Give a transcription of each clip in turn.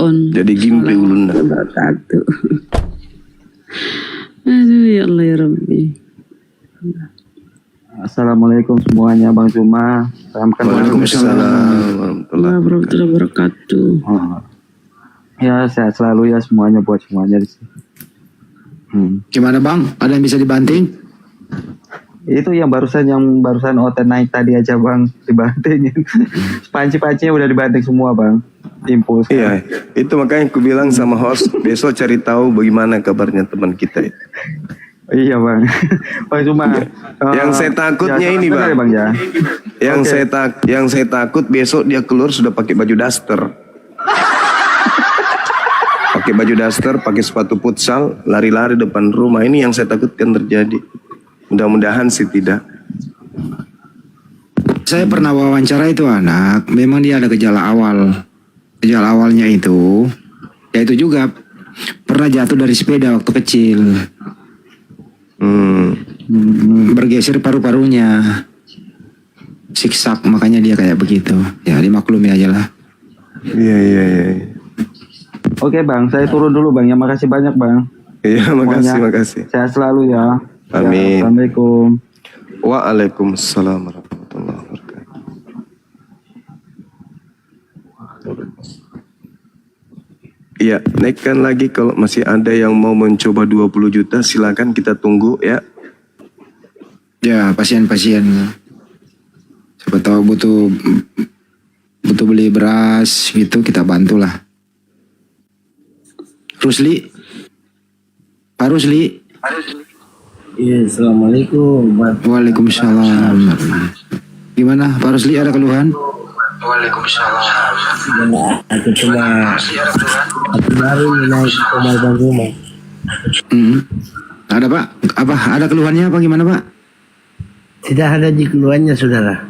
on. Jadi gimpe ulun dah. Wabarakatuh. Aduh ya Allah ya Rabbi. Assalamualaikum semuanya Bang Cuma. Waalaikumsalam warahmatullahi wabarakatuh. Ya sehat selalu ya semuanya buat semuanya di sini. Gimana Bang? Ada yang bisa dibanting? Itu yang barusan Oten naik tadi aja Bang, dibantingin. Panci-pancinya udah dibanting semua Bang. Impuls. Iya, itu makanya aku bilang sama host besok cari tahu bagaimana kabarnya teman kita itu. Iya Bang. Bang Cuma. Yang saya takutnya ya, ini Bang. Ya, Bang ya. Yang saya takut besok dia keluar sudah pakai baju daster. Pakai baju daster, pakai sepatu futsal, lari-lari depan rumah. Ini yang saya takutkan terjadi. Mudah-mudahan sih tidak. Saya pernah wawancara itu anak, memang dia ada gejala awal. Gejala awalnya itu, ya itu juga pernah jatuh dari sepeda waktu kecil. Bergeser paru-parunya, siksak, makanya dia kayak begitu. Ya dimaklumi aja lah. Iya. Oke Bang, saya turun dulu Bang. Ya makasih banyak Bang. Iya, makasih. Sehat selalu ya. Amin. Ya, Assalamualaikum. Waalaikumsalam warahmatullahi wabarakatuh. Iya, naikkan lagi kalau masih ada yang mau mencoba 20 juta silakan kita tunggu ya. Ya pasien-pasien, siapa tahu butuh beli beras gitu, kita bantulah. Rusli, Pak Rusli. Iya, assalamualaikum. Waalaikumsalam. Gimana Pak Rusli, ada keluhan? Aku cuma baru naik ke Bang Cuma. Ada Pak? Apa? Ada keluhannya apa gimana Pak? Tidak ada di keluarnya saudara.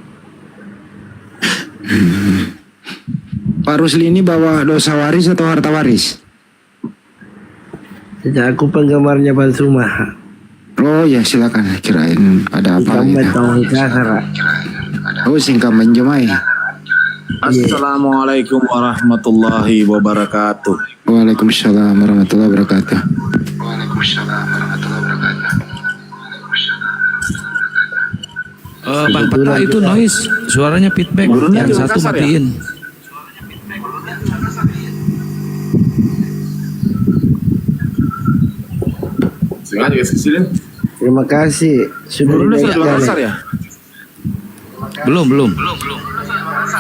Pak Rusli ini bawa dosa waris atau harta waris? Tidak, aku penggemarnya Bang Cuma. Oh ya silakan, kirain ada apa gitu. Oh singkat menjemai. Assalamualaikum warahmatullahi wabarakatuh. Waalaikumsalam warahmatullahi wabarakatuh. Bang Peta itu noise, suaranya feedback. Yang satu matiin. Terima kasih. Sudah Makassar ya? Belum.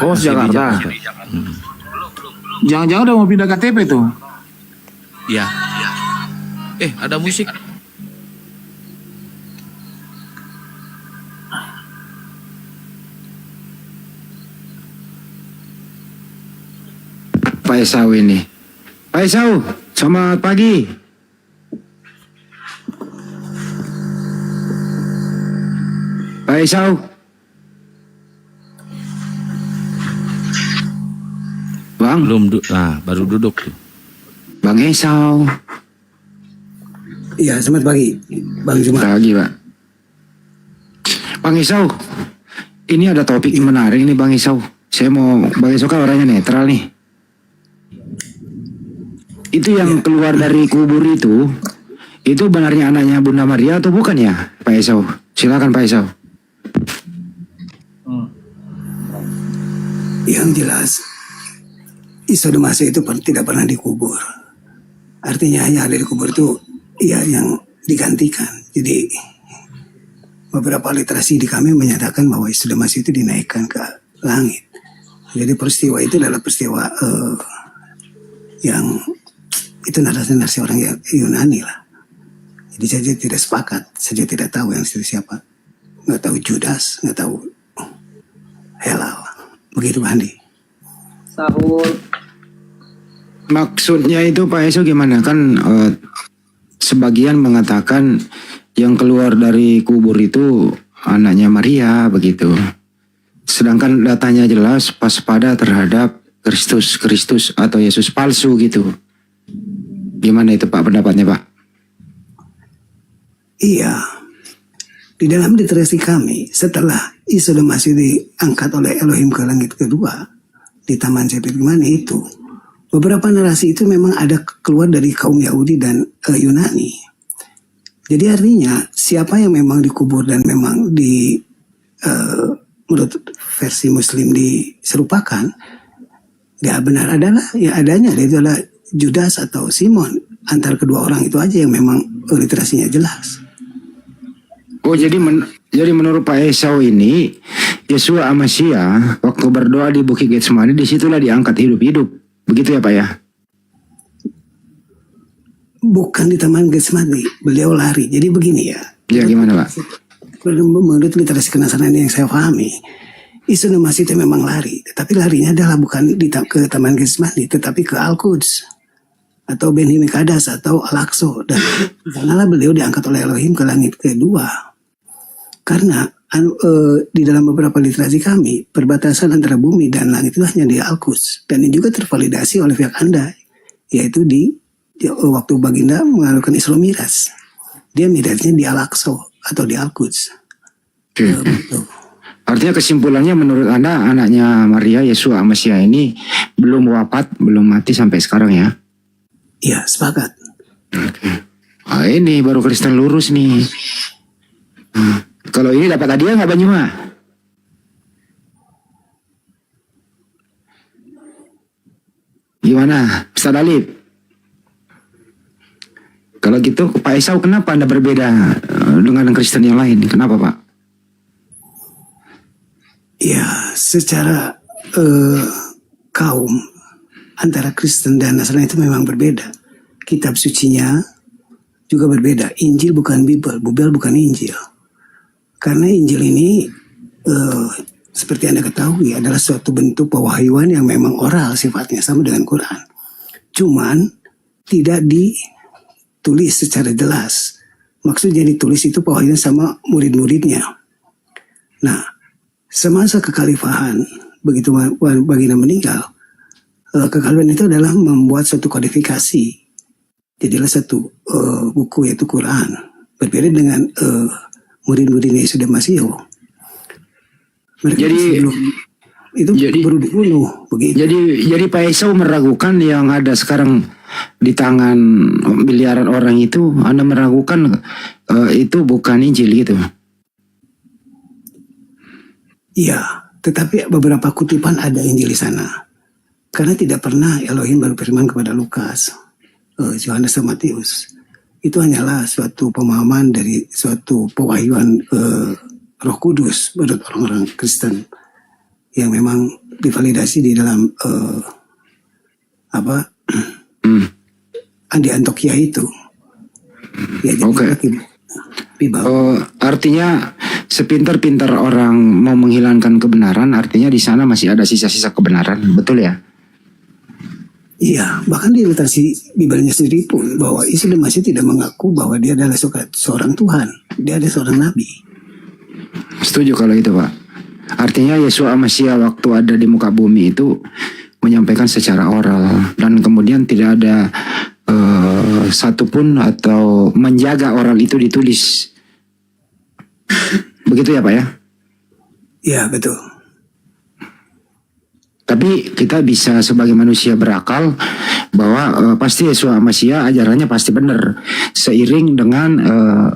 Oh, Jakarta. Jangan-jangan udah mau pindah KTP tuh? Ya. Ada musik. Pak Esau ini. Pak Esau, selamat pagi. Pak Esau. Bang. Baru duduk tuh. Bang Esau. Iya, selamat pagi Bang Cuma. Pagi Pak. Bang Esau, ini ada topik yang menarik ini Bang Esau. Bang Esau kan orangnya netral nih. Itu yang keluar dari kubur itu benarnya anaknya Bunda Maria atau bukan ya Pak Esau? Silakan Pak Esau. Yang jelas Isa Demasi itu tidak pernah dikubur. Artinya hanya ada di kubur itu yang digantikan. Jadi beberapa literasi di kami menyatakan bahwa Isa Demasi itu dinaikkan ke langit. Jadi peristiwa itu adalah peristiwa yang itu narasi orang Yunani lah. Jadi saya tidak sepakat, saya tidak tahu yang itu siapa. Nggak tahu Judas, nggak tahu Helal. Begitu Pak Andi. Maksudnya itu Pak Esau gimana? Kan sebagian mengatakan yang keluar dari kubur itu anaknya Maria begitu. Sedangkan datanya jelas waspada terhadap Kristus atau Yesus palsu gitu. Gimana itu Pak pendapatnya Pak? Iya. Di dalam literasi kami, setelah Isa Demasi diangkat oleh Elohim ke langit kedua, di Taman Setirgimani itu, beberapa narasi itu memang ada keluar dari kaum Yahudi dan Yunani. Jadi artinya siapa yang memang dikubur dan memang menurut versi Muslim diserupakan, ya benar adalah ya adanya itu adalah Judas atau Simon. Antara kedua orang itu aja yang memang literasinya jelas. Oh jadi menurut Pak Esau ini Yesua Amasya waktu berdoa di Bukit Getsemani disitulah diangkat hidup-hidup. Begitu ya Pak ya? Bukan di Taman Getsemani, beliau lari. Jadi begini ya. Ya gimana Pak? Menurut literasi kenasaran yang saya pahami, Isa Masih itu memang lari. Tetapi larinya adalah bukan ke Taman Getsemani, tetapi ke Al-Quds. Atau Ben Himikadas atau Al-Aqsa. Dan sanalah beliau diangkat oleh Elohim ke langit kedua. Karena di dalam beberapa literasi kami, perbatasan antara bumi dan langit itu hanya di Al-Quds. Dan ini juga tervalidasi oleh pihak Anda, yaitu di waktu Baginda mengalukan Isra Mi'raj. Dia Mi'rajnya di Al-Aqsa atau di Al-Quds. Artinya kesimpulannya menurut Anda anaknya Maria Yesua Amasya ini belum wafat, belum mati sampai sekarang ya? Iya, sepakat. Ah, ini baru Kristen lurus nih. Kalau ini dapat hadiah nggak Banyuma? Gimana, Ustaz Alif? Kalau gitu, Pak Esau kenapa Anda berbeda dengan Kristen yang lain? Kenapa Pak? Ya, secara kaum antara Kristen dan Nasrani itu memang berbeda. Kitab sucinya juga berbeda. Injil bukan Bible, Bible bukan Injil. Karena Injil ini seperti Anda ketahui adalah suatu bentuk pewahyuan yang memang oral sifatnya sama dengan Quran. Cuman tidak ditulis secara jelas. Maksudnya ditulis itu pewahyuan sama murid-muridnya. Nah, semasa kekhalifahan begitu Baginda meninggal, kekhalifahan itu adalah membuat suatu kodifikasi. Jadilah satu buku yaitu Quran. Berbeda dengan murid-muridnya sudah Masih. Mereka sebelum itu baru dibunuh begitu. Jadi Pak Esau meragukan yang ada sekarang di tangan miliaran orang itu, Anda meragukan itu bukan Injil gitu. Iya, tetapi beberapa kutipan ada Injil di sana. Karena tidak pernah Elohim berfirman kepada Lukas, Yohanes dan Matius. Itu hanyalah suatu pemahaman dari suatu pewahyuan Roh Kudus menurut orang-orang Kristen yang memang divalidasi di dalam di Antioquia itu. Ya, jadi artinya sepintar-pintar orang mau menghilangkan kebenaran, artinya di sana masih ada sisa-sisa kebenaran, betul ya? Iya, bahkan di literasi Bibelnya sendiri pun bahwa Isa masih tidak mengaku bahwa dia adalah seorang Tuhan, dia adalah seorang nabi. Setuju kalau itu Pak. Artinya Yesua Amasya waktu ada di muka bumi itu menyampaikan secara oral dan kemudian tidak ada satupun atau menjaga oral itu ditulis. Begitu ya Pak ya? Iya betul. Tapi kita bisa sebagai manusia berakal bahwa pasti Yesua Amasya ajarannya pasti benar seiring dengan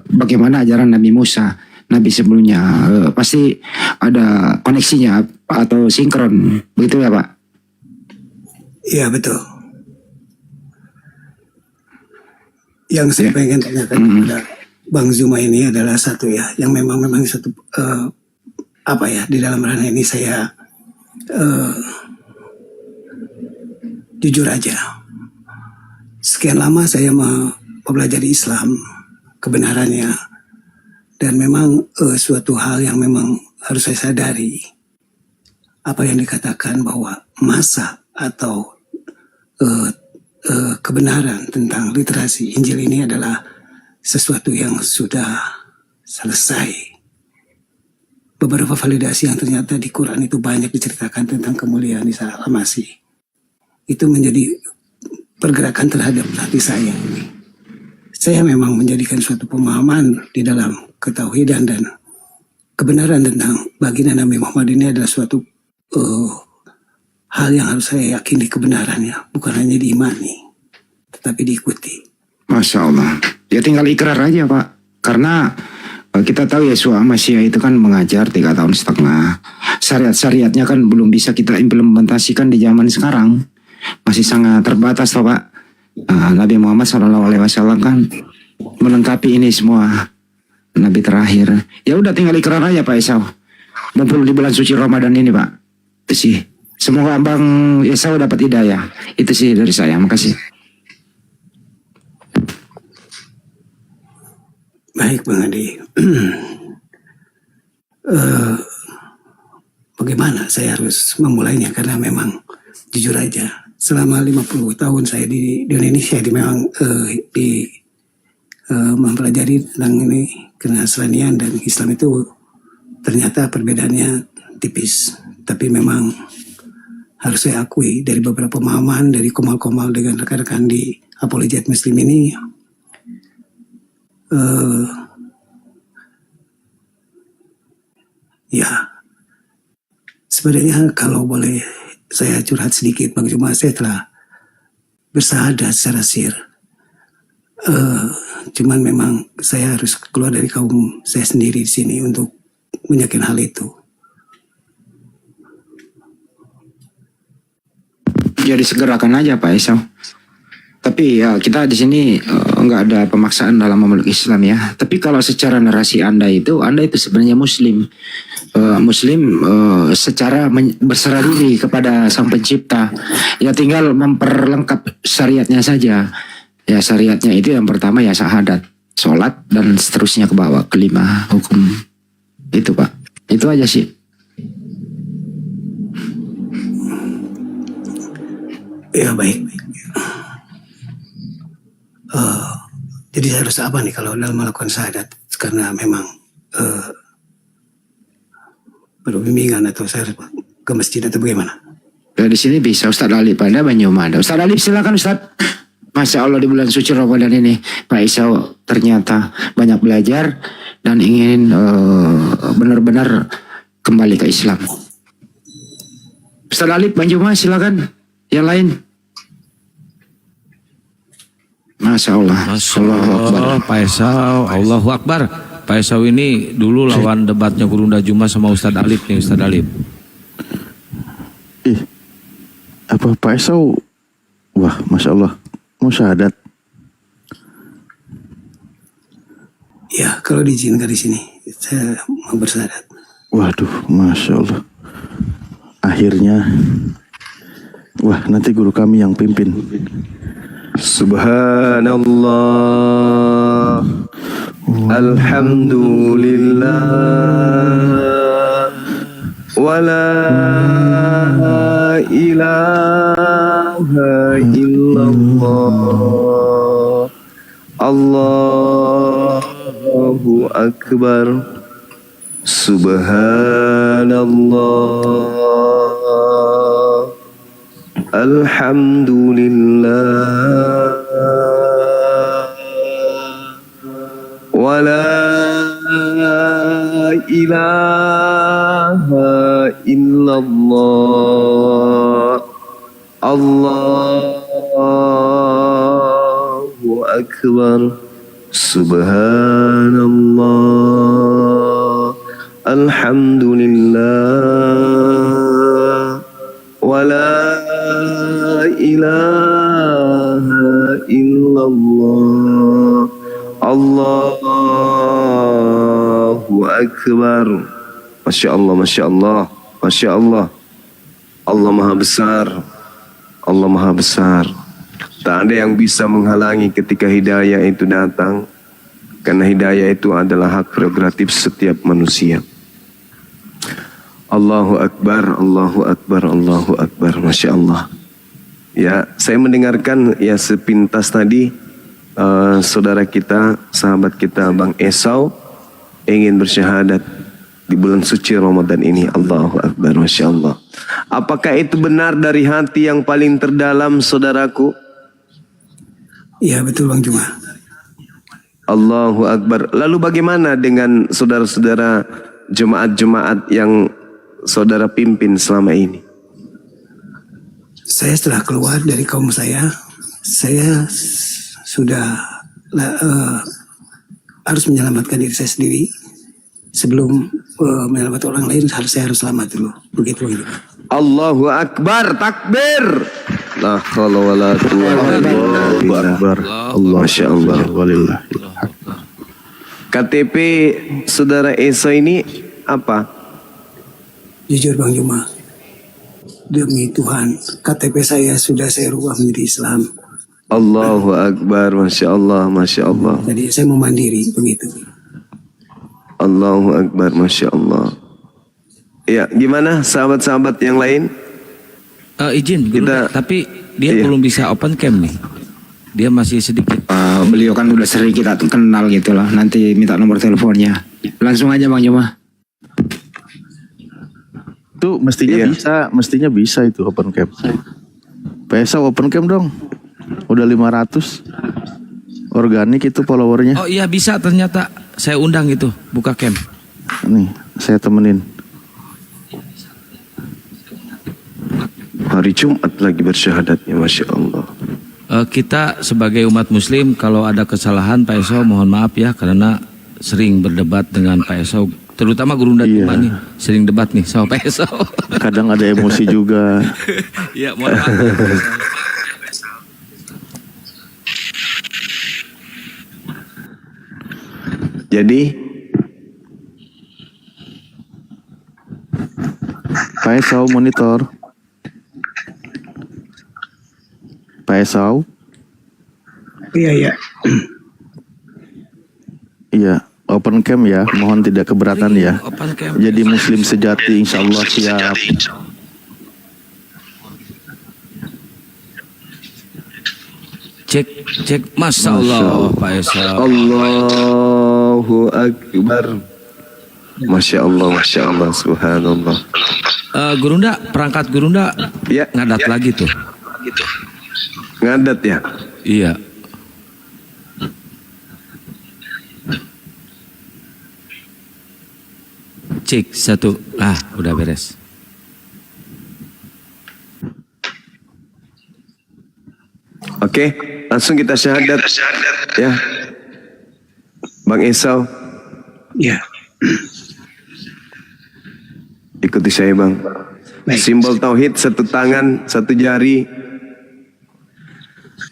bagaimana ajaran Nabi Musa, Nabi sebelumnya, pasti ada koneksinya atau sinkron, begitu ya Pak? Iya betul. Yang saya pengen tanyakan kepada Bang Zuma ini adalah satu ya, yang memang satu di dalam ranah ini saya jujur aja. Sekian lama saya mempelajari Islam, kebenarannya, dan memang suatu hal yang memang harus saya sadari, apa yang dikatakan bahwa masa atau kebenaran tentang literasi Injil ini adalah sesuatu yang sudah selesai. Beberapa validasi yang ternyata di Quran itu banyak diceritakan tentang kemuliaan Isa Al-Masih. Itu menjadi pergerakan terhadap hati saya ini. Saya memang menjadikan suatu pemahaman di dalam ketauhidan dan kebenaran tentang baginda Nabi Muhammad ini adalah suatu hal yang harus saya yakini kebenarannya, bukan hanya diimani, tetapi diikuti. Masya Allah. Ya tinggal ikrar aja Pak. Karena kita tahu Yeshua Masya itu kan mengajar 3,5 tahun. Syariat-syariatnya kan belum bisa kita implementasikan di zaman sekarang. Masih sangat terbatas toh Pak. Nabi Muhammad SAW kan melengkapi ini semua. Nabi terakhir. Ya udah tinggal ikrar aja Pak Esau. Mumpung di bulan suci Ramadan ini Pak. Itu sih. Semoga Abang Esau dapat hidayah. Itu sih dari saya. Makasih. Baik Bang Adi. Bagaimana saya harus memulainya, karena memang jujur aja selama 50 tahun saya di Indonesia mempelajari tentang ini kenasranian dan Islam itu ternyata perbedaannya tipis. Tapi memang harus saya akui dari beberapa pemahaman dari komal-komal dengan rekan-rekan di apologet Muslim ini, ya sebenarnya kalau boleh saya curhat sedikit Bang Juma, saya telah bersahadat secara sir. Cuman memang saya harus keluar dari kaum saya sendiri di sini untuk menyakin hal itu. Jadi segerakan aja Pak Esau. Tapi ya kita di sini nggak ada pemaksaan dalam memeluk Islam ya. Tapi kalau secara narasi Anda itu sebenarnya Muslim. Secara berserah diri kepada Sang Pencipta. Ya tinggal memperlengkap syariatnya saja. Ya syariatnya itu yang pertama ya syahadat, sholat dan seterusnya ke bawah, kelima hukum. Itu Pak. Itu aja sih. Ya baik. Jadi saya harus apa nih kalau dalam melakukan syahadat? Karena memang berbimbingan, atau saya harus ke masjid atau bagaimana? Ya, di sini bisa Ustadz Alif pada Banyumada. Ustadz Alif silakan Ustadz. Masya Allah di bulan suci Ramadan ini Pak Isau ternyata banyak belajar dan ingin benar-benar kembali ke Islam. Ustadz Alif Banyumada silakan. Yang lain. Masya Allah. Pak Esau, Allahu Akbar. Pak Esau ini dulu lawan debatnya Gurunda Juma sama Ustadz Alif nih, Ustadz Alif. Apa Pak Esau? Wah, Masya Allah. Mau syahadat? Ya, kalau diizinkan di sini, saya mau bersyahadat. Waduh, Masya Allah. Akhirnya, wah nanti guru kami yang pimpin. Subhanallah, alhamdulillah, wa la ilaha illallah, Allahu Akbar, Subhanallah, alhamdulillah, wa la ilaha illallah, Allahu Akbar, Subhanallah, alhamdulillah, wa la ilaha illallah, Allahu Akbar. Masya Allah, Masya Allah, Masya Allah. Allah Maha Besar, Allah Maha Besar. Tak ada yang bisa menghalangi ketika hidayah itu datang, karena hidayah itu adalah hak prerogatif setiap manusia. Allahu Akbar, Allahu Akbar, Allahu Akbar. Masya Allah. Ya, saya mendengarkan ya sepintas tadi saudara kita, sahabat kita Bang Esau ingin bersyahadat di bulan suci Ramadan ini. Allahu Akbar, Masya Allah. Apakah itu benar dari hati yang paling terdalam, saudaraku? Ya betul Bang Juma. Allahu Akbar. Lalu bagaimana dengan saudara-saudara jemaat-jemaat yang saudara pimpin selama ini? saya setelah keluar dari kaum saya sudah harus menyelamatkan diri saya sendiri. Sebelum menyelamatkan orang lain, saya harus selamat dulu. Begitu. Allahu Akbar, takbir. La haula wala quwwata illa billah. Masya Allah. Walillah. KTP saudara Esa ini apa? Jujur Bang Juma, demi Tuhan, KTP saya sudah saya rubah menjadi Islam. Allahu Akbar, Masya Allah, Masya Allah. Jadi saya mau mandiri, begitu. Allahu Akbar, Masya Allah. Ya, gimana sahabat-sahabat yang lain? Izin, Gurunda, tapi dia Iya. belum bisa open cam nih. Dia masih sedikit. Beliau kan udah sering kita kenal gitu lah. Nanti minta nomor teleponnya. Langsung aja Bang Juma. Itu mestinya bisa itu open cam. PSA open cam dong. Udah 500 organik itu followernya. Oh iya bisa ternyata. Saya undang itu, buka cam. Nih, saya temenin. Hari Jumat lagi bersyahadatnya, Masya Allah. Kita sebagai umat muslim kalau ada kesalahan Pak Esau mohon maaf ya karena sering berdebat dengan Pak Esau, terutama Gurunda Juma nih sering debat nih sama Pak Esau. Kadang ada emosi juga. Iya mohon maaf. Jadi Pak Esau monitor. Pak Esau. Iya. Iya, open cam ya. Mohon tidak keberatan ya. Open cam. Jadi muslim sejati insya Allah siap. Cek Masya Allah Pak Esau. Allahu Akbar. Masya Allah, Masya Allah, Subhanallah. Gurunda, perangkat Gurunda Ya, ngadat lagi tuh. ngadat ya. Iya. Cek satu. Udah beres. Oke, langsung kita syahadat. Ya, Bang Esau, Ya. ikuti saya Bang. Baik. Simbol tauhid, satu tangan, satu jari.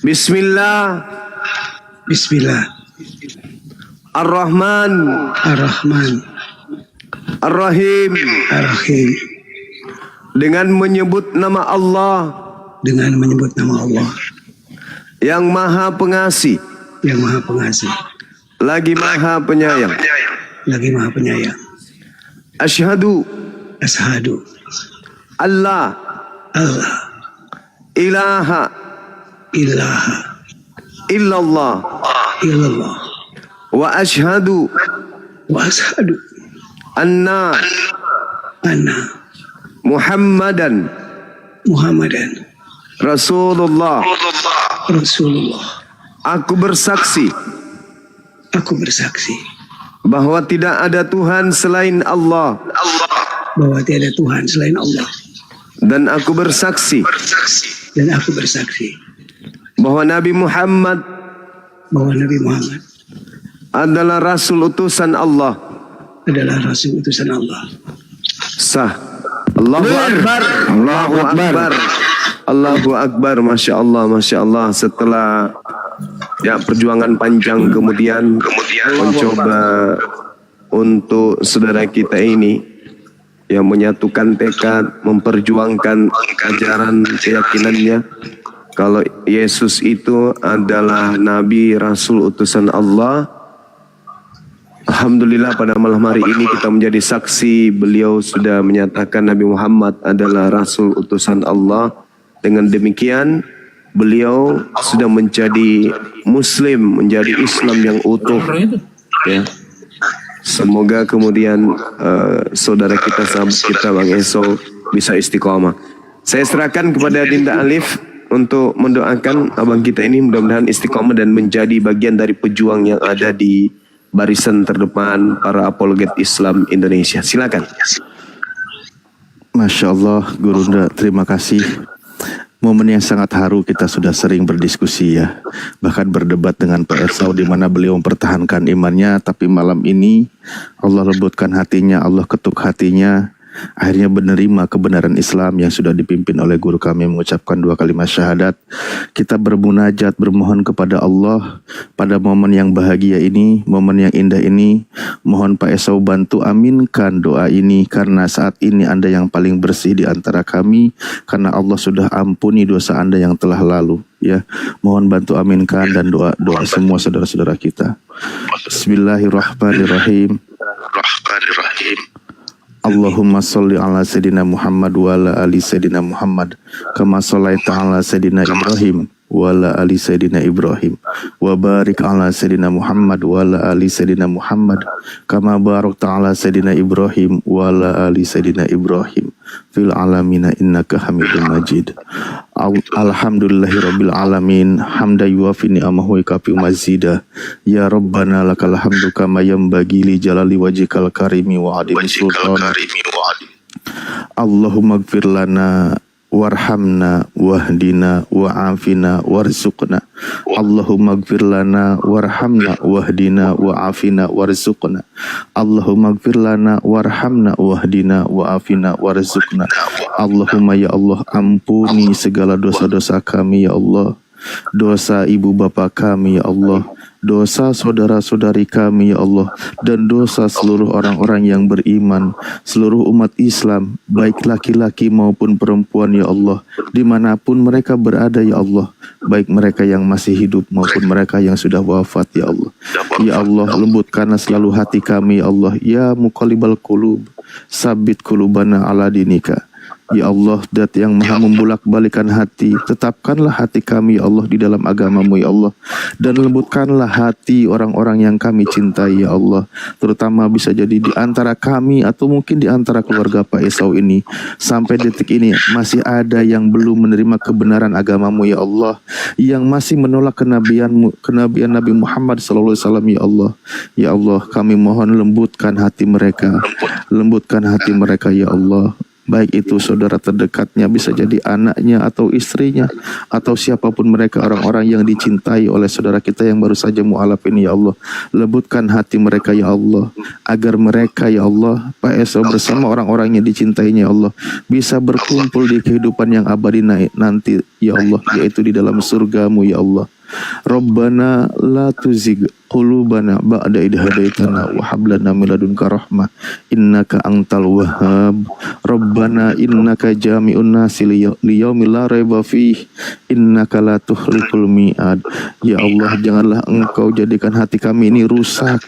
Bismillah. Bismillah. Ar-Rahman. Ar-Rahman. Ar-Rahim. Ar-Rahim. Dengan menyebut nama Allah Dengan menyebut nama Allah yang Maha Pengasih, yang Maha Pengasih, lagi Maha Penyayang. lagi Maha Penyayang. Asyhadu Ashadu Allah Allah ilaha ilaha illallah illallah wa asyhadu wa ashadu anna anna Muhammadan Muhammadan Rasulullah. Rasulullah. Aku bersaksi Aku bersaksi bahwa tidak ada Tuhan selain Allah, bahwa tiada Tuhan selain Allah, dan aku bersaksi dan aku bersaksi bahwa Nabi Muhammad bahwa Nabi Muhammad adalah Rasul utusan Allah. adalah Rasul utusan Allah. Sah. Allahu Akbar. Allahu Akbar. Allahu Akbar. Masya Allah, Masya Allah. Setelah perjuangan panjang kemudian mencoba untuk saudara kita ini yang menyatukan tekad, memperjuangkan ajaran keyakinannya kalau Yesus itu adalah Nabi Rasul utusan Allah. Alhamdulillah pada malam hari ini kita menjadi saksi beliau sudah menyatakan Nabi Muhammad adalah Rasul utusan Allah. Dengan demikian beliau sudah menjadi Muslim, menjadi Islam yang utuh. Ya. Semoga kemudian saudara kita, sahabat kita Bang Esau bisa istiqomah. Saya serahkan kepada Dinda Alif untuk mendoakan abang kita ini mudah-mudahan istiqomah dan menjadi bagian dari pejuang yang ada di barisan terdepan para apologet Islam Indonesia. Silakan. Masya Allah, Gurunda, terima kasih. Momen yang sangat haru, kita sudah sering berdiskusi ya, bahkan berdebat dengan Pak Esau di mana beliau mempertahankan imannya, tapi malam ini Allah lembutkan hatinya, Allah ketuk hatinya, akhirnya menerima kebenaran Islam yang sudah dipimpin oleh guru kami mengucapkan 2 kalimat syahadat. Kita bermunajat, bermohon kepada Allah pada momen yang bahagia ini, momen yang indah ini. Mohon Pak Esau bantu aminkan doa ini, karena saat ini Anda yang paling bersih di antara kami, karena Allah sudah ampuni dosa Anda yang telah lalu. Ya, mohon bantu aminkan dan doa semua saudara-saudara kita. Bismillahirrahmanirrahim. Allahumma sholli ala Sayyidina Muhammad wa ala ali Sayyidina Muhammad kama shallaita ala Sayyidina Ibrahim wa ala ali Sayyidina Ibrahim wa barik ala Sayyidina Muhammad wa ala ali Sayyidina Muhammad kama barakta ala Sayyidina Ibrahim wa ala ali Sayyidina Ibrahim fil alamina innaka Hamidum Majid. Alhamdulillahirabbil alamin, hamda yuwafi ni'amahu wa yukafi mazida. Ya Rabbana lakal hamdu kama yanbaghi li jalali wajhikal karimi wa adimi sultan. Allahumma ighfir lana warhamna wahdina wa'afina warzuqna. Allahumma ighfir lana warhamna wahdina wa'afina warzuqna. Allahumma ighfir lana warhamna wahdina wa'afina warzuqna. Allahumma ya Allah, ampuni segala dosa-dosa kami ya Allah, dosa ibu bapa kami ya Allah, dosa saudara-saudari kami ya Allah, dan dosa seluruh orang-orang yang beriman, seluruh umat Islam, baik laki-laki maupun perempuan ya Allah, dimanapun mereka berada ya Allah, baik mereka yang masih hidup maupun mereka yang sudah wafat ya Allah. Ya Allah, lembutkanlah selalu hati kami ya Allah. Ya muqallibal qulub, sabit qulubana ala dinika. Ya Allah, Dat yang maha membulak-balikan hati, tetapkanlah hati kami ya Allah di dalam agamamu ya Allah, dan lembutkanlah hati orang-orang yang kami cintai ya Allah, terutama bisa jadi di antara kami atau mungkin di antara keluarga Pak Esau ini sampai detik ini masih ada yang belum menerima kebenaran agamamu ya Allah, yang masih menolak kenabian Nabi Muhammad SAW ya Allah. Ya Allah, kami mohon lembutkan hati mereka, lembutkan hati mereka ya Allah. Baik itu saudara terdekatnya, bisa jadi anaknya atau istrinya atau siapapun mereka, orang-orang yang dicintai oleh saudara kita yang baru saja mu'alaf ini ya Allah. Lembutkan hati mereka ya Allah, agar mereka ya Allah, Pak Esau bersama orang-orang yang dicintainya ya Allah, bisa berkumpul di kehidupan yang abadi nanti ya Allah, yaitu di dalam surgamu ya Allah. Rabbana la tuzigh qulubana ba'da idh hadaitana wa hab lana min ladunka rahmah innaka antal wahhab. Rabbana innaka jami'un nasi liyaumil la raiba fihi innaka la tukhliqul mi'ad. Ya Allah, janganlah Engkau jadikan hati kami ini rusak,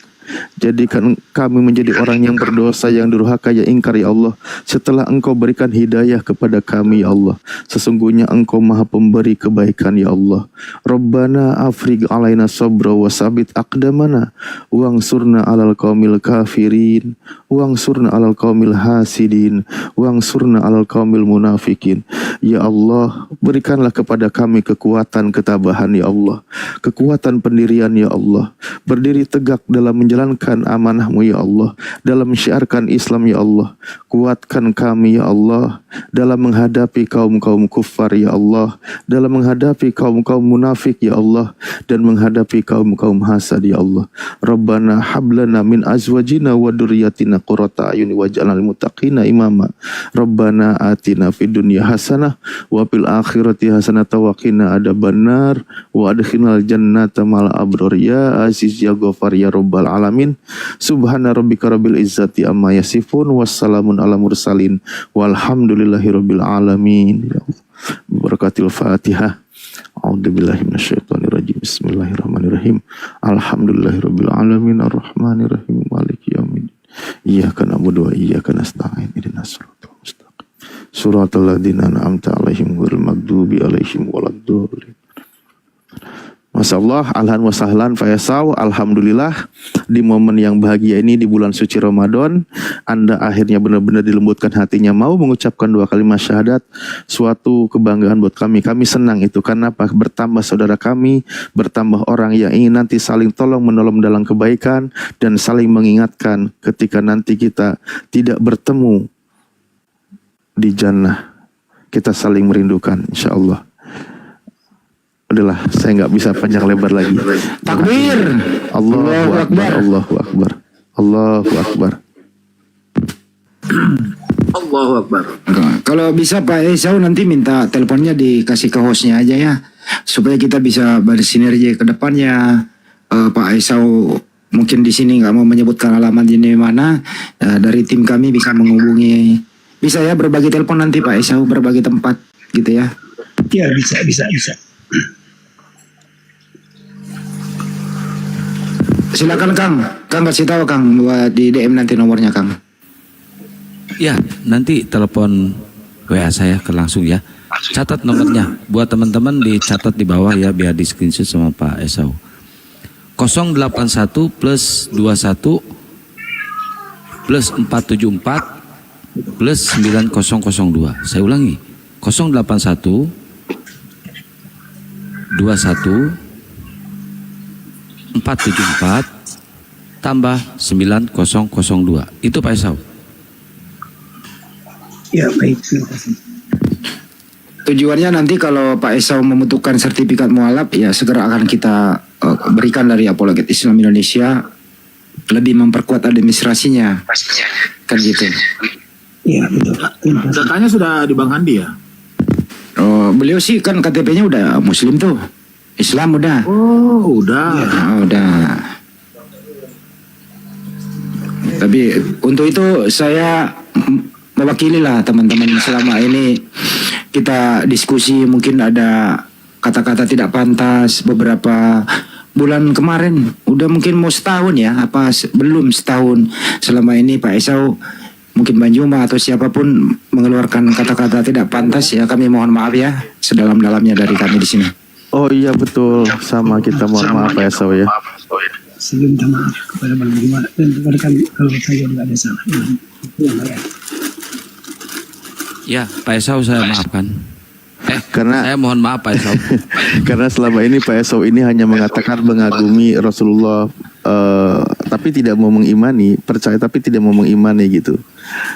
jadikan kami menjadi orang yang berdosa, yang durhaka, yang ingkar ya Allah, setelah Engkau berikan hidayah kepada kami ya Allah. Sesungguhnya Engkau maha pemberi kebaikan ya Allah. Rabbana afrigh alaina sabra wa sabit aqdamana wangsurna alal qaumil kafirin wangsurna alal qaumil hasidin wangsurna alal qaumil munafikin. Ya Allah, berikanlah kepada kami kekuatan ketabahan ya Allah, kekuatan pendirian ya Allah, berdiri tegak dalam menjalankan amanah-Mu ya Allah, dalam syiarkan Islam ya Allah. Kuatkan kami ya Allah dalam menghadapi kaum-kaum kufar ya Allah, dalam menghadapi kaum-kaum munafik ya Allah, dan menghadapi kaum-kaum hasad ya Allah. Rabbana hablana min azwajina wa dzurriyyatina qurrata a'yun waj'alna lil muttaqina imama. Rabbana atina fid dunya hasanah wa fil akhirati hasanah wa qina adzabannar wa adkhilnal jannata ma'al abrar ya aziz ya ghafar ya rabbal alamin. Subhana rabbika rabbil izzati amma yasifun wassalamun ala mursalin walhamdulillahi rabbil alamin. Ya Allah, berakatil Fatihah. A'udzubillahi minasyaitonir rajim. Bismillahirrahmanirrahim. Alhamdulillahirabbil alamin arrahmanirrahim maliki yaumiddin. Iyyaka na'budu wa iyyaka nasta'in. Ihdinas siratal mustaqim. Siratal ladzina an'amta 'alaihim ghairil maghdubi 'alaihim waladdallin. Masya Allah, alhan wa sahlan Pak Esau. Alhamdulillah, di momen yang bahagia ini di bulan suci Ramadan, Anda akhirnya benar-benar dilembutkan hatinya mau mengucapkan 2 kalimat syahadat. Suatu kebanggaan buat kami. Kami senang itu karena apa? Bertambah saudara kami, bertambah orang yang ingin nanti saling tolong menolong dalam kebaikan dan saling mengingatkan ketika nanti kita tidak bertemu di jannah, kita saling merindukan insyaallah. Udahlah, saya nggak bisa panjang lebar lagi. Takbir. Allahu Akbar, Allahu Akbar, Allahu Akbar. Allahu Akbar. Kalau bisa Pak Esau nanti minta teleponnya dikasih ke hostnya aja ya, supaya kita bisa bersinergi ke depannya. Pak Esau mungkin di sini nggak mau menyebutkan alamat di mana, dari tim kami bisa menghubungi. Bisa ya berbagi telepon nanti Pak Esau, berbagi tempat gitu ya. Ya bisa. Silakan Kang kasih tahu Kang buat di DM nanti nomornya Kang. Ya, nanti telepon WA saya ke langsung ya. Catat nomornya. Buat teman-teman dicatat di bawah ya biar di screenshot sama Pak Esau. 081 plus 21 plus 474 plus 9002. Saya ulangi. 081 21 474 tambah 9002. Itu Pak Esau. Ya baik, terima kasih. Tujuannya nanti kalau Pak Esau membutuhkan sertifikat mualaf ya segera akan kita berikan dari Apologet Islam Indonesia, lebih memperkuat administrasinya kan gitu. Ya betul Pak, terima kasih. Datanya sudah di Bang Handi ya? Oh, beliau sih kan KTP-nya udah Muslim tuh, Islam udah. Oh, udah. Udah. Tapi untuk itu saya mewakili lah teman-teman, selama ini kita diskusi mungkin ada kata-kata tidak pantas beberapa bulan kemarin, udah mungkin mau setahun ya, belum setahun. Selama ini Pak Esau, mungkin Bang Juma atau siapapun mengeluarkan kata-kata tidak pantas ya, kami mohon maaf ya sedalam-dalamnya dari kami di sini. Oh iya betul, sama kita mohon maaf Pak Esau ya. Sebelum minta maaf kepada Bang Juma dan kepada kami kalau saya tidak ada salah. Ya, baik. Ya, Pak Esau saya maafkan. Karena Saya mohon maaf Pak Esau. karena selama ini Pak Esau ini hanya mengatakan mengagumi Rasulullah, tapi tidak mau mengimani, percaya tapi tidak mau mengimani gitu.